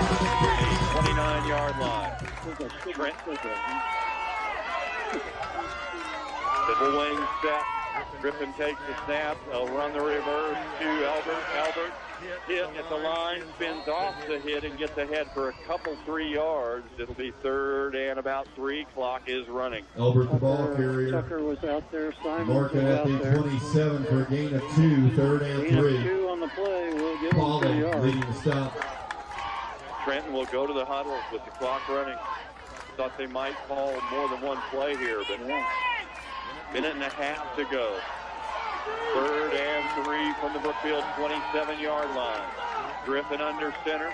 29-yard line. Trent. Triple wing set. Griffin takes the snap. They'll run the reverse to Albert. Albert hit at the line, spins off the hit and gets ahead for a couple 3 yards. It'll be 3rd and about 3. Clock is running. Albert, the ball carrier. Tucker was out there. Simon Mark was it at out the there. 27 for a gain of 2. 3rd and 3. Gain of 2 on the play. We'll give them 3 yards. Leading the stop. Trenton will go to the huddle with the clock running. Thought they might call more than 1 play here, but minute and a half to go. 3rd and 3 from the Brookfield 27-yard line. Griffin under center.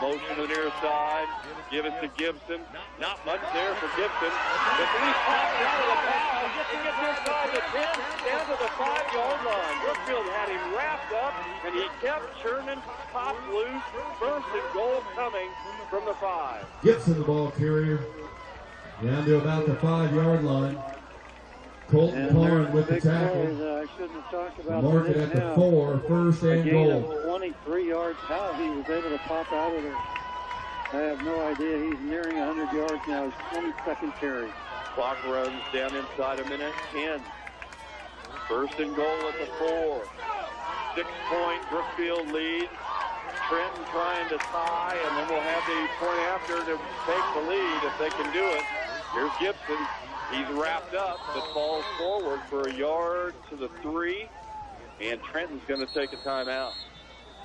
Motion to the near side. Give it to Gibson. Not much there for Gibson. The 3 pops out of the pass. He gets inside the 10, down to the 5-yard line. Brookfield had him wrapped up, and he kept churning, popped loose. First and goal coming from the 5. Gibson, the ball carrier, down to about the 5-yard line. Colton Parn with the tackle. I shouldn't have talked about Mark it at the 4, first and goal. 23 yards. How he was able to pop out of there, I have no idea. He's nearing 100 yards now. His 22nd carry. Clock runs down inside a minute 10. First and goal at the 4. 6-point Brookfield lead. Trenton trying to tie, and then we'll have the point after to take the lead if they can do it. Here's Gibson. He's wrapped up, but falls forward for a yard to the 3, and Trenton's going to take a timeout.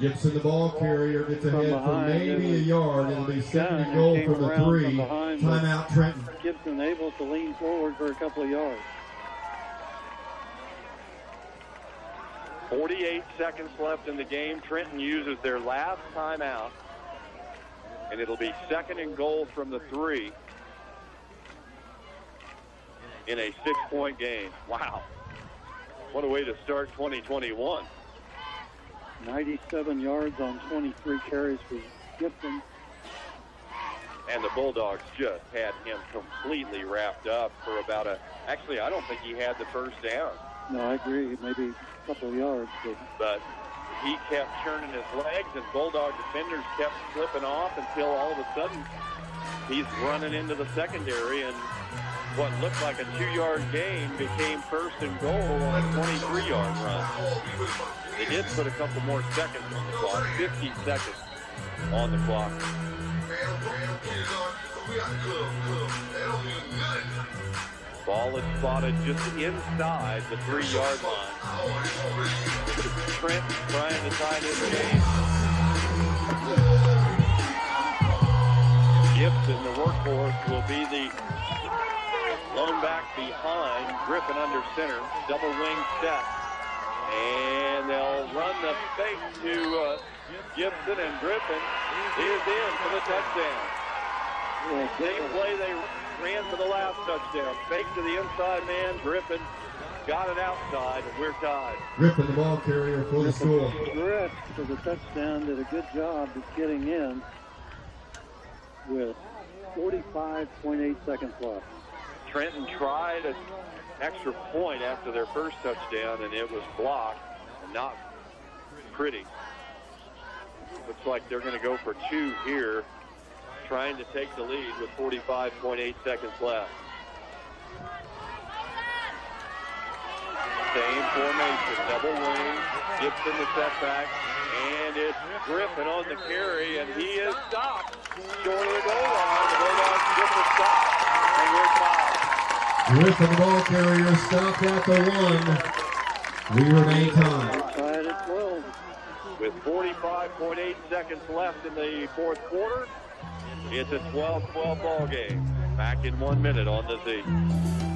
Gibson, the ball carrier, gets ahead for maybe a yard. It'll be second and goal from the 3. Timeout, Trenton. Gibson able to lean forward for a couple of yards. 48 seconds left in the game. Trenton uses their last timeout, and it'll be second and goal from the 3 in a 6-point game. Wow. What a way to start 2021. 97 yards on 23 carries for Gibson. And the Bulldogs just had him completely wrapped up for about actually, I don't think he had the first down. No, I agree. Maybe a couple of yards. But he kept churning his legs, and Bulldog defenders kept slipping off until all of a sudden he's running into the secondary, and what looked like a 2-yard gain became first and goal on a 23-yard run. They did put a couple more seconds on the clock, 50 seconds on the clock. Ball is spotted just inside the 3-yard line. Trent trying to tie this game. Gibson, the workhorse, will be the lone back behind. Griffin under center, double wing set. And they'll run the fake to Gibson, and Griffin is in for the touchdown. Same play they ran for the last touchdown. Fake to the inside man. Griffin got it outside, and we're tied. Griffin, the ball carrier for the score. Griff for the touchdown did a good job of getting in with 45.8 seconds left. Trenton tried an extra point after their first touchdown, and it was blocked, and not pretty. Looks like they're going to go for 2 here, trying to take the lead with 45.8 seconds left. Same formation, double wing, Gibson the setback, and it's Griffin on the carry, and he is stopped short of the goal line. The Bulldogs get the stop, and we're tied. Griffin, the ball carrier, stopped at the 1. We remain tied. Tied at 12. With 45.8 seconds left in the fourth quarter, it's a 12-12 ball game. Back in 1 minute on the Z.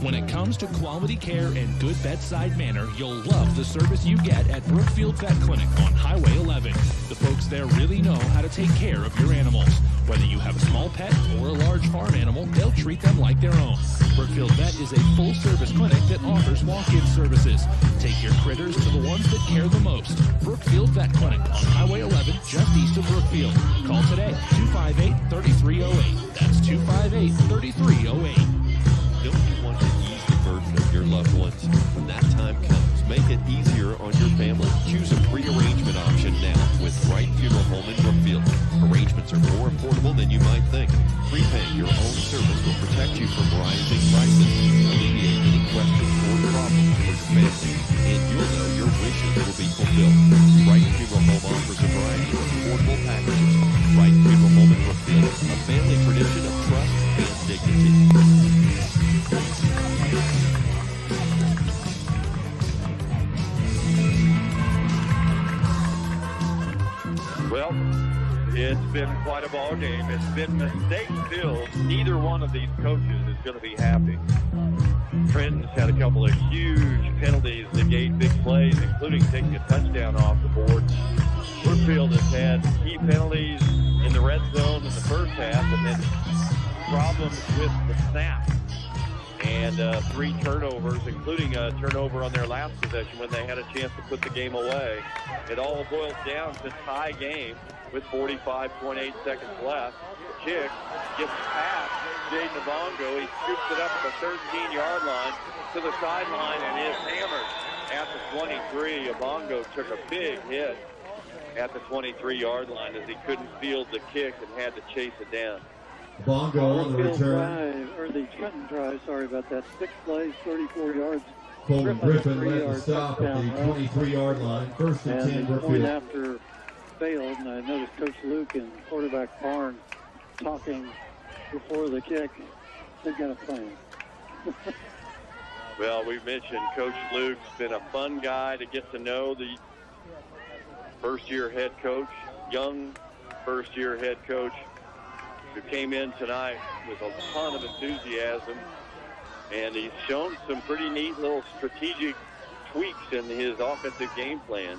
When it comes to quality care and good bedside manner, you'll love the service you get at Brookfield Vet Clinic on Highway 11. The folks there really know how to take care of your animals. Whether you have a small pet or a large farm animal, they'll treat them like their own. Brookfield Vet is a full-service clinic that offers walk-in services. Take your critters to the ones that care the most. Brookfield Vet Clinic on Highway 11, just east of Brookfield. Call today, 258-3308. That's 258-3308. Don't you want to ease the burden of your loved ones? When that time comes, make it easier on your family. Choose a pre-arrangement option now with Wright Funeral Home in Brookfield. Arrangements are more affordable than you might think. Prepaying your own service will protect you from rising prices, alleviate any questions or problems for your family, and you'll know your wishes will be fulfilled. Wright Funeral Home offers a variety of affordable packages. Wright Funeral Home in Brookfield, a family tradition of trust and dignity. Well, it's been quite a ball game. It's been mistake-filled. Neither one of these coaches is going to be happy. Trenton's had a couple of huge penalties that gave big plays, including taking a touchdown off the board. Brookfield has had key penalties in the red zone in the first half, and then problems with the snap. And 3 turnovers, including a turnover on their last possession when they had a chance to put the game away. It all boils down to tie game with 45.8 seconds left. Kick gets past Jaden Obongo. He scoops it up at the 13-yard line to the sideline and is hammered at the 23. Obongo took a big hit at the 23-yard line as he couldn't field the kick and had to chase it down. Bongo on the return. Or the Trenton drive, sorry about that. 6 plays, 34 yards. Colton Griffin led the stop at the 23-yard line. First and 10, the point after failed, and I noticed Coach Luke and quarterback Barnes talking before the kick. They've got a plan. Well, we mentioned Coach Luke's been a fun guy to get to know, the first-year head coach, young first-year head coach, who came in tonight with a ton of enthusiasm, and he's shown some pretty neat little strategic tweaks in his offensive game plan.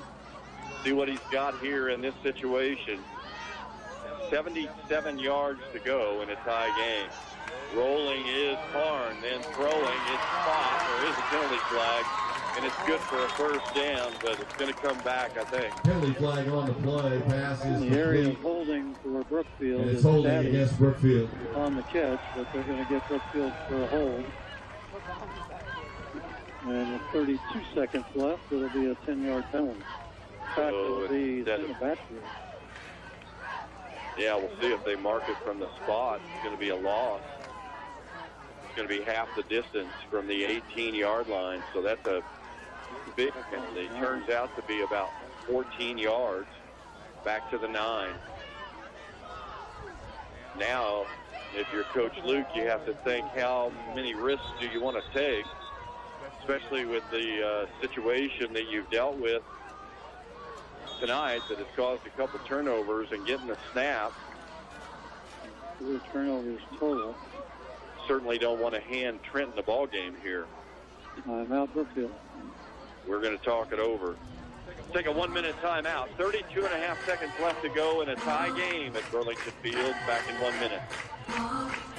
See what he's got here in this situation. 77 yards to go in a tie game. Rolling is Parn, then throwing is Spot. There is a penalty flag, and it's good for a first down, but it's going to come back, I think. Penalty flag on the play. Pass is the area of holding for Brookfield. And it's holding against Brookfield. On the catch, but they're going to get Brookfield for a hold. And with 32 seconds left, it'll be a 10-yard penalty. In fact, it'll be in the backfield. Yeah, we'll see if they mark it from the spot. It's going to be a loss. It's going to be half the distance from the 18-yard line, so that's a big penalty. It turns out to be about 14 yards back to the 9. Now, if you're Coach Luke, you have to think, how many risks do you want to take, especially with the situation that you've dealt with tonight that has caused a couple turnovers and getting the snap. 4 turnovers total. Certainly don't want to hand Trenton the ball game here. Timeout, Brookfield. We're going to talk it over. Take a 1-minute timeout. 32.5 seconds left to go in a tie game at Burlington Field. Back in 1 minute.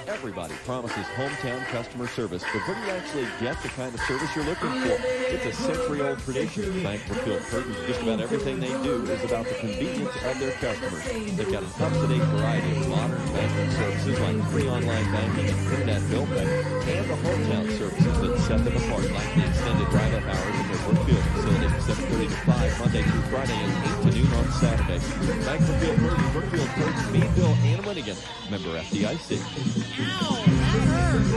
Everybody promises hometown customer service, but where do you actually get the kind of service you're looking for? It's a century-old tradition. Bank Brookfield Curtains, just about everything they do is about the convenience of their customers. They've got an up-to-date variety of modern banking services like free online banking and internet bill pay, and the hometown services that set them apart, like the extended drive-up hours at their Brookfield facility from 7:30 to 5 Monday through Friday and 8 to noon on Saturday. Bank Brookfield Curtains, Brookfield Curtains, Meadville, and Winnigan. Member FDIC. Ow, that hurt.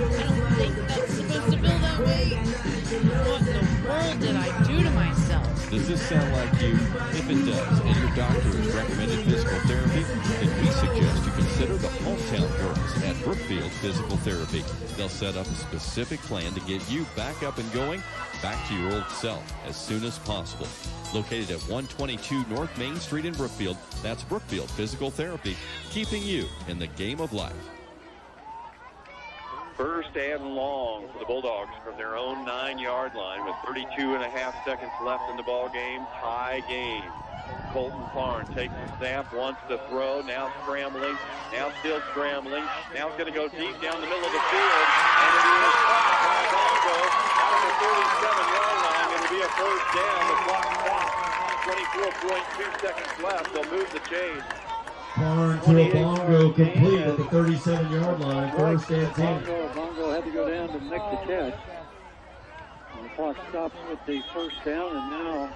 I don't think that's supposed to feel that way. What in the world did I do to myself? Does this sound like you? If it does, and your doctor has recommended physical therapy, then we suggest you consider the hometown girls at Brookfield Physical Therapy. They'll set up a specific plan to get you back up and going, back to your old self as soon as possible. Located at 122 North Main Street in Brookfield, that's Brookfield Physical Therapy, keeping you in the game of life. First and long for the Bulldogs from their own 9-yard line with 32.5 seconds left in the ball game. Tie game. Colton Parn takes the snap, wants to throw, now scrambling, now still scrambling. Now it's going to go deep down the middle of the field. And it is caught by Bongo out of the 37-yard line. It'll be a first down. The clock stops. 24.2 seconds left. They'll move the chains. Parn to Obongo complete at the 37-yard line. First and 10. Obongo had to go down to make the catch. And the clock stops with the first down, and now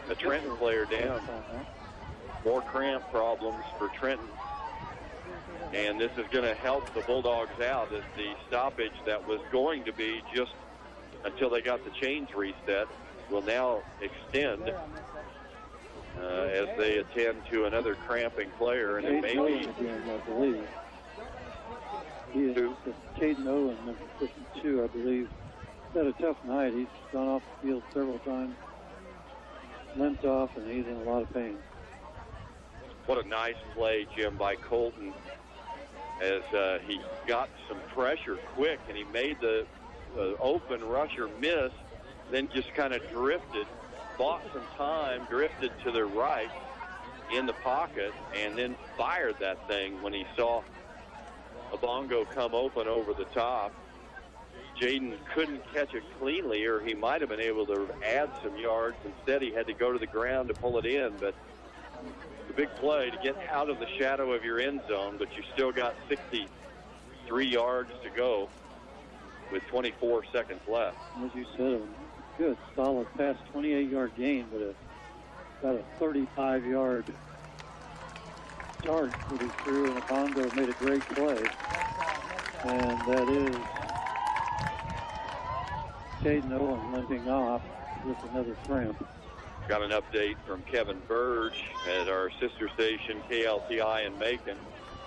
the Trenton player down. More cramp problems for Trenton. And this is going to help the Bulldogs out as the stoppage that was going to be just until they got the chains reset will now extend as they attend to another cramping player, and it may be I believe. He is Caden Owen, number 52, I believe. He's had a tough night. He's gone off the field several times, limped off, and he's in a lot of pain. What a nice play, Jim, by Colton, as he got some pressure quick, and he made the open rusher miss, then just kind of drifted, bought some time, drifted to the right, in the pocket and then fired that thing when he saw a bongo come open over the top. Jaden couldn't catch it cleanly, or he might have been able to add some yards. Instead, he had to go to the ground to pull it in. But the big play to get out of the shadow of your end zone, but you still got 63 yards to go with 24 seconds left. As you said, a good, solid pass, 28-yard gain, but about a 35-yard dart that he threw, and a bongo made a great play. And that is Caden Owen limping off with another cramp. Got an update from Kevin Burge at our sister station, KLTI in Macon.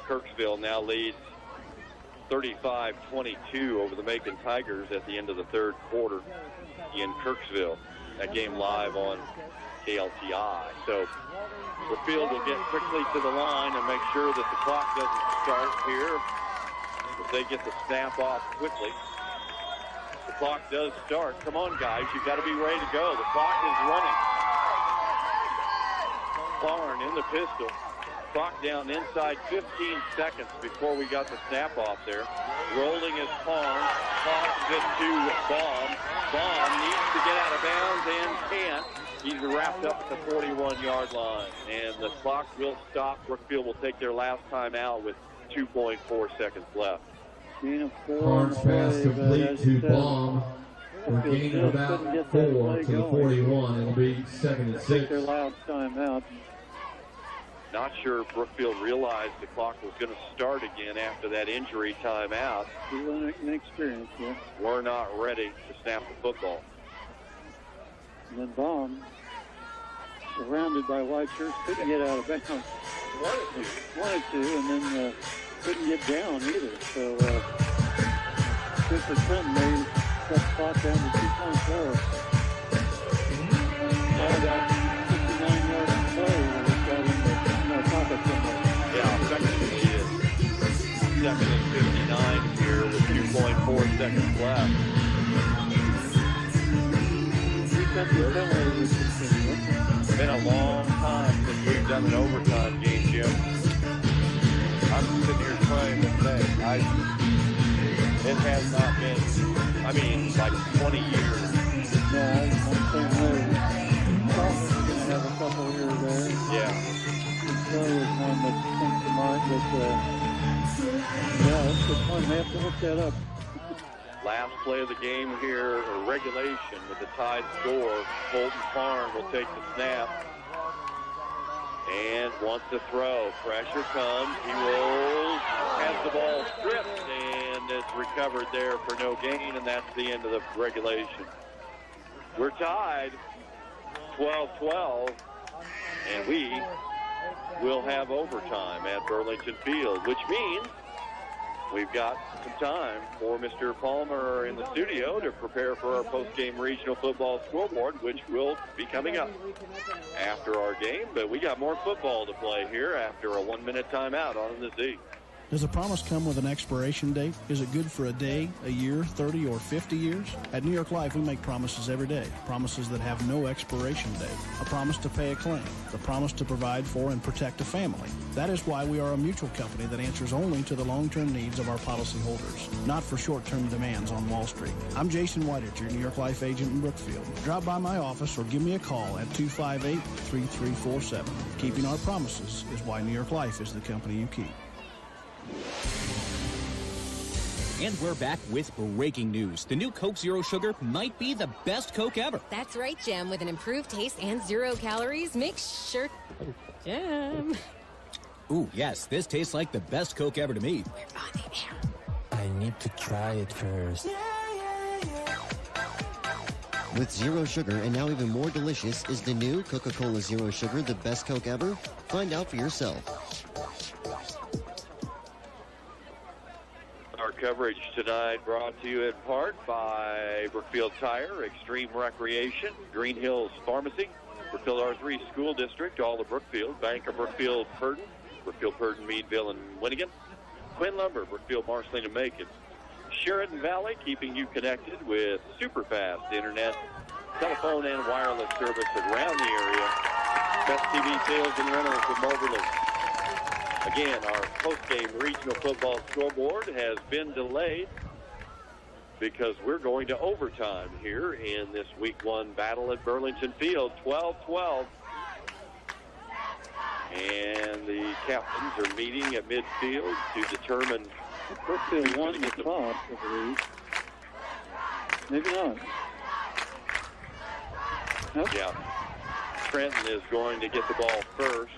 Kirksville now leads 35-22 over the Macon Tigers at the end of the third quarter in Kirksville. That game live on KLTI. So Brookfield will get quickly to the line and make sure that the clock doesn't start here. If they get the snap off quickly. The clock does start. Come on, guys. You've got to be ready to go. The clock is running. Barn in the pistol. Clock down inside 15 seconds before we got the snap off there. Rolling is Barn. Tosses it to Baum. Baum needs to get out of bounds and can't. He's wrapped up at the 41-yard line. And the clock will stop. Brookfield will take their last time out with 2.4 seconds left. Barnes pass complete to Baum. We're gaining about 4 to the 41. It'll be 2nd and 6. Take their last time out. Not sure if Brookfield realized the clock was going to start again after that injury timeout. Inexperienced, yeah. We're not ready to snap the football. And then Baum, surrounded by white shirts, couldn't get out of bounds. Wanted to, and then couldn't get down either. So good for Trenton. They got the clock down to 2.4. And that 59-yard play that got in the pocket somewhere. Yeah, second and 59 here with 2.4 seconds left. It's been a long time since we've done an overtime game, Jim. I'm sitting here trying to say, it has not been, like 20 years. Yeah, I'm the same way. We're going to have a couple here or there. Yeah. So is one that comes to mind, but yeah, it's good fun. They have to look that up. Last play of the game here, or regulation, with the tied score. Colton Farn will take the snap and wants to throw. Pressure comes. He rolls, has the ball stripped, and it's recovered there for no gain, and that's the end of the regulation. We're tied 12-12, and we will have overtime at Burlington Field, which means we've got some time for Mr. Palmer in the studio to prepare for our post-game regional football scoreboard, which will be coming up after our game. But we got more football to play here after a 1-minute timeout on the Z. Does a promise come with an expiration date? Is it good for a day, a year, 30, or 50 years? At New York Life, we make promises every day. Promises that have no expiration date. A promise to pay a claim. The promise to provide for and protect a family. That is why we are a mutual company that answers only to the long-term needs of our policyholders, not for short-term demands on Wall Street. I'm Jason Whitett, your New York Life agent in Brookfield. Drop by my office or give me a call at 258-3347. Keeping our promises is why New York Life is the company you keep. And we're back with breaking news. The new Coke Zero Sugar might be the best Coke ever. That's right, Jim. With an improved taste and 0 calories, make sure... Jim. Ooh, yes, this tastes like the best Coke ever to me. We're on the air. I need to try it first. With zero sugar and now even more delicious is the new Coca-Cola Zero Sugar, the best Coke ever? Find out for yourself. Our coverage tonight brought to you in part by Brookfield Tire, Extreme Recreation, Green Hills Pharmacy, Brookfield R3 School District, all of Brookfield, Bank of Brookfield Purdon, Brookfield Purdon, Meadville, and Winnigan, Quinn Lumber, Brookfield, Marceline, and Macon, Sheridan Valley, keeping you connected with super fast internet, telephone, and wireless service around the area. Best TV sales and rentals of Moberly. Again, our post-game regional football scoreboard has been delayed because we're going to overtime here in this week 1 battle at Burlington Field, 12-12. And the captains are meeting at midfield to determine Brookfield won the toss, I believe. Maybe not. Nope. Yeah. Trenton is going to get the ball first.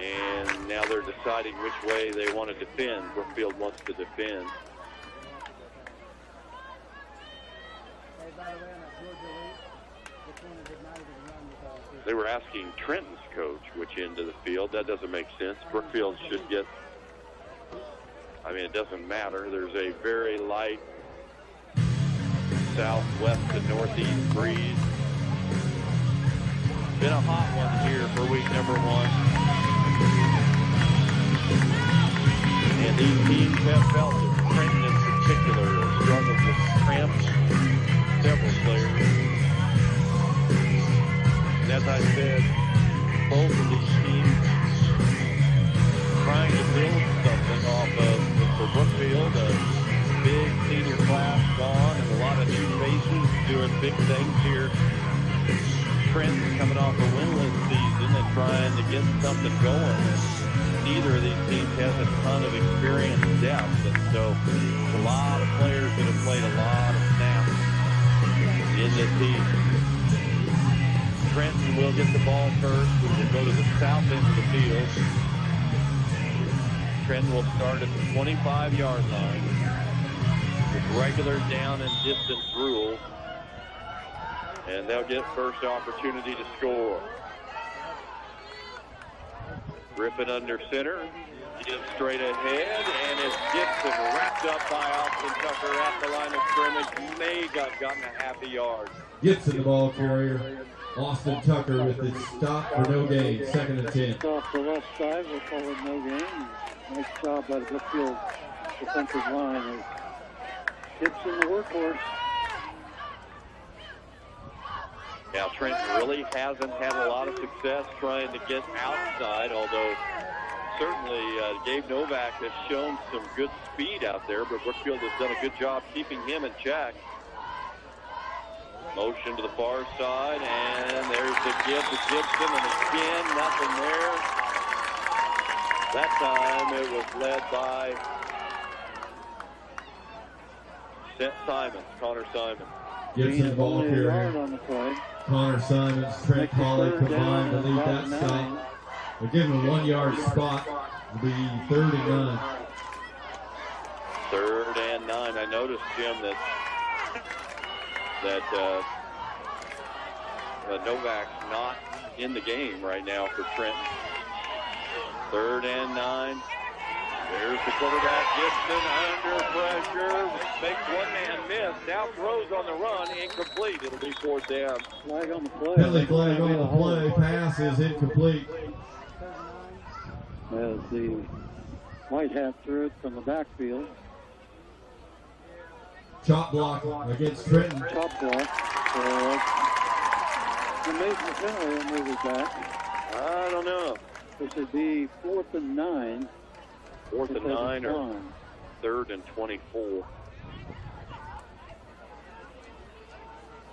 And now they're deciding which way they want to defend. Brookfield wants to defend. They were asking Trenton's coach which end of the field. That doesn't make sense. Brookfield should get, I mean, it doesn't matter. There's a very light southwest to northeast breeze. Been a hot one here for week number 1. And these teams have felt it. Trenton in particular has struggled with cramps, several players. And as I said, both of these teams trying to build something off of, for Brookfield, a big senior class gone and a lot of new faces doing big things here. Trenton coming off a winless season and trying to get something going. And neither of these teams has a ton of experience and depth. And so a lot of players that have played a lot of snaps in this team. Trenton will get the ball first. We will go to the south end of the field. Trenton will start at the 25-yard line with regular down and distance rules. And they'll get first opportunity to score. Griffin under center. Gives straight ahead, and it's Gibson wrapped up by Austin Tucker at the line of scrimmage. May have gotten a half a yard. Gibson, the ball carrier. Austin Tucker with the stop for no gain. 2nd and 10. Off the left side, we'll call it no gain. Nice job by the Brookfield defensive line. Gibson, the workhorse. Now, Trenton really hasn't had a lot of success trying to get outside, although certainly Gabe Novak has shown some good speed out there, but Brookfield has done a good job keeping him in check. Motion to the far side, and there's the give to Gibson, and again, nothing there. That time it was led by Simons, Connor Simons. Gibson, the ball carrier. Connor Simons, Trent Hawley combined to lead that stop. We'll give him a 1-yard spot. It'll be 3rd and 9. 3rd and 9. I noticed, Jim, that Novak's not in the game right now for Trenton. 3rd and 9. There's the quarterback, Gibson, under pressure, makes one man miss, now throws on the run, incomplete. It'll be 4th down. Flag on the play. Penalty flag on the play, pass is incomplete. As the White Hat threw it from the backfield. Chop block against Trenton. Chop block. Amazing penalty and move it back. I don't know. This would be 4th and 9. 4th and 9 or 3rd and 24.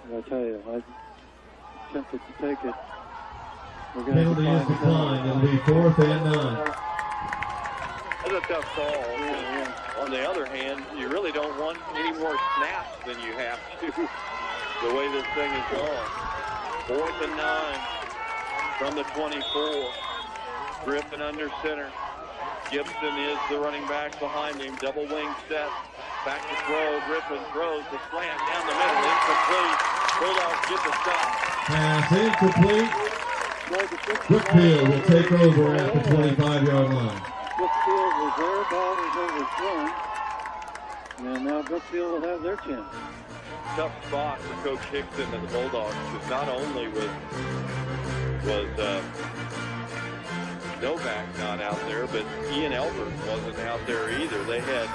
I tell you, I'm tempted to take it. Penalty is declined. It'll be 4th and 9. That's a tough call. Yeah. On the other hand, you really don't want any more snaps than you have to, the way this thing is going. 4th and 9 from the 24. Griffin under center. Gibson is the running back behind him. Double wing set. Back to throw. Griffin throws the slant down the middle. Incomplete. Bulldogs get the stop. Pass incomplete. Brookfield will take over at the 25-yard line. Brookfield was there. Ball was overthrown. And now Brookfield will have their chance. Tough spot for Coach Hickson and the Bulldogs, because not only was Novak not out there, but Ian Elbert wasn't out there either. They had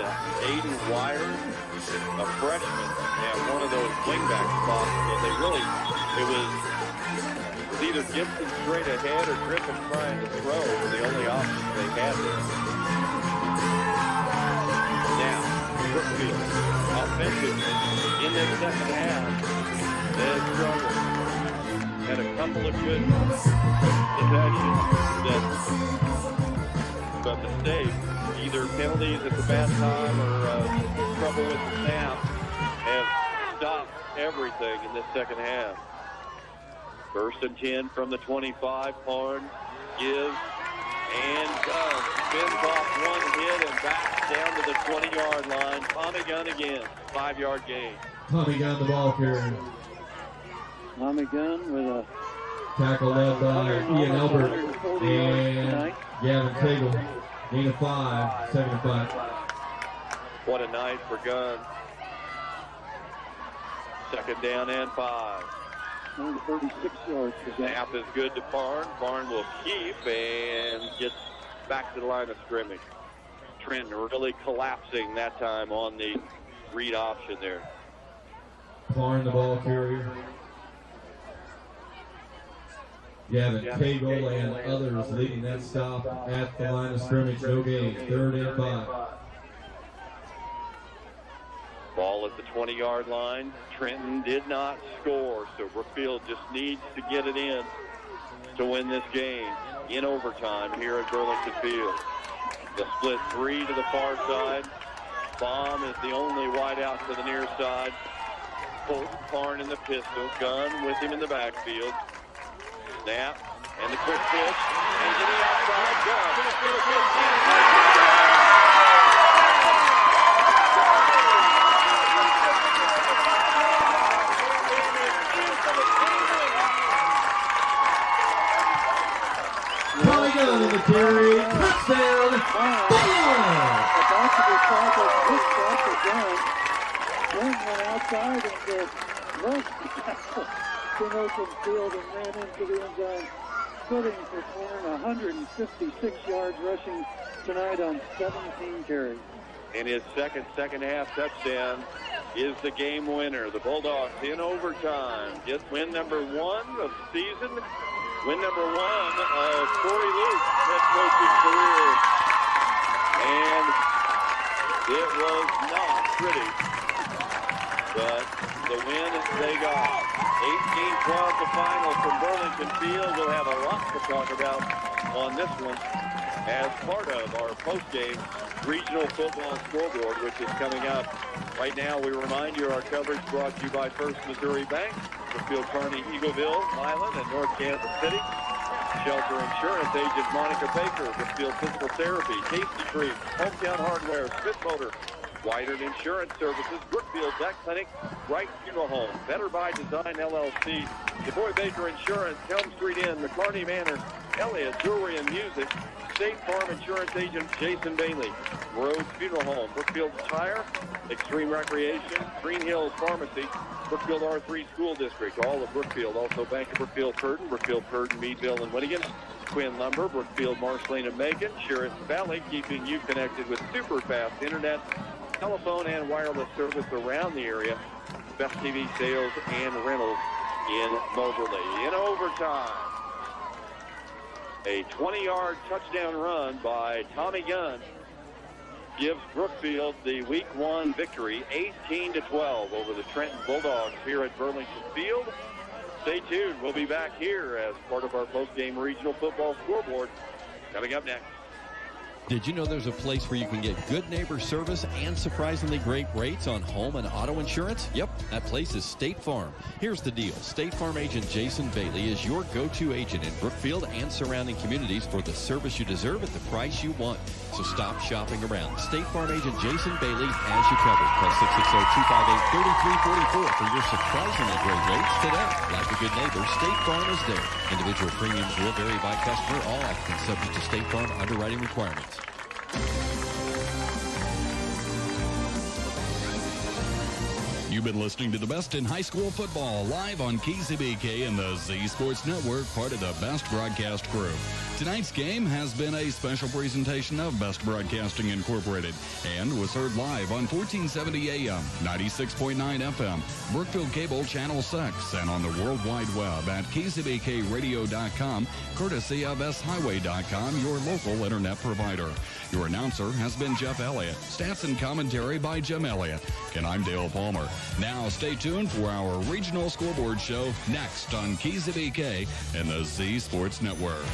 Aiden Wire, a freshman, at one of those wingback spots. So they really, it was either either Gibson straight ahead or Griffin trying to throw were the only options they had there. Now, Brookfield, offensively, in this second half, they struggled. Had a couple of good possessions but mistakes, either penalties at the bad time or trouble with the snap, have stopped everything in this second half. 1st and 10 from the 25. Parn gives and spins off one hit and backs down to the 20-yard line. Tommy Gunn again, 5-yard gain. Tommy Gunn, the ball carrier. Tommy Gunn with a tackle led by Ian Albert and Gavin Cagle. Gain of 5, 7-5. What a night for Gunn. 2nd down and 5. 36 yards. Snap is good to Parn. Parn will keep and gets back to the line of scrimmage. Trenton really collapsing that time on the read option there. Parn, the ball carrier. Gavin Cagle and others leading that stop at the line of scrimmage. No gain. 3rd and 5. Ball at the 20-yard line. Trenton did not score, so Brookfield just needs to get it in to win this game in overtime here at Burlington Field. The split 3 to the far side. Baum is the only wide out to the near side. Parn in the pistol. Gunn with him in the backfield. Snap and the quick pitch. And to the outside. Gunn. Tommy Gunn in the carry. Touchdown. About to be tackled. Pushed off again. Then went outside and left in open field and ran into the end zone. Footing for Corn, 156 yards rushing tonight on 17 carries. And his second half touchdown is the game winner. The Bulldogs in overtime get win number 1 of the season. Win number 1 of Corey Luke's head coaching career. And it was not pretty, but the win they got. 18-12 the final from Burlington Field. We'll have a lot to talk about on this one as part of our post-game regional football scoreboard, which is coming up. Right now, we remind you our coverage brought to you by First Missouri Bank, Brookfield, Kearney, Eagleville, Milan, and North Kansas City. Shelter Insurance agent Monica Baker, Brookfield Physical Therapy, Tasty Treat, Hometown Hardware, Smith Motor, Whitehorn Insurance Services, Brookfield Vet Clinic, Wright Funeral Home, Better by Design LLC, DeBoy Baker Insurance, Helm Street Inn, McCarney Manor, Elliott Jewelry and Music, State Farm Insurance Agent Jason Bailey, Rhodes Funeral Home, Brookfield Tire, Extreme Recreation, Green Hills Pharmacy, Brookfield R3 School District, all of Brookfield, also Bank of Brookfield Purdon, Meadville, and Winnigan, Quinn Lumber, Brookfield, Marceline, and Macon, Sheridan Valley, keeping you connected with super fast internet, telephone, and wireless service around the area. Best TV sales and rentals in Moberly. In overtime, a 20-yard touchdown run by Tommy Gunn gives Brookfield the Week 1 victory, 18-12 over the Trenton Bulldogs here at Burlington Field. Stay tuned. We'll be back here as part of our post-game regional football scoreboard coming up next. Did you know there's a place where you can get good neighbor service and surprisingly great rates on home and auto insurance? Yep, that place is State Farm. Here's the deal. State Farm agent Jason Bailey is your go-to agent in Brookfield and surrounding communities for the service you deserve at the price you want. So stop shopping around. State Farm agent Jason Bailey has you covered. Call 660-258-3344 for your surprisingly great rates today. Like a good neighbor, State Farm is there. Individual premiums will vary by customer. All applicants subject to State Farm underwriting requirements. You've been listening to the best in high school football live on KCBK and the Z Sports Network, part of the Best Broadcast Group. Tonight's game has been a special presentation of Best Broadcasting Incorporated and was heard live on 1470 AM, 96.9 FM, Brookfield Cable Channel 6, and on the World Wide Web at kzbkradio.com, courtesy of shighway.com, your local internet provider. Your announcer has been Jeff Elliott. Stats and commentary by Jim Elliott. And I'm Dale Palmer. Now stay tuned for our regional scoreboard show next on KZBK and the Z Sports Network.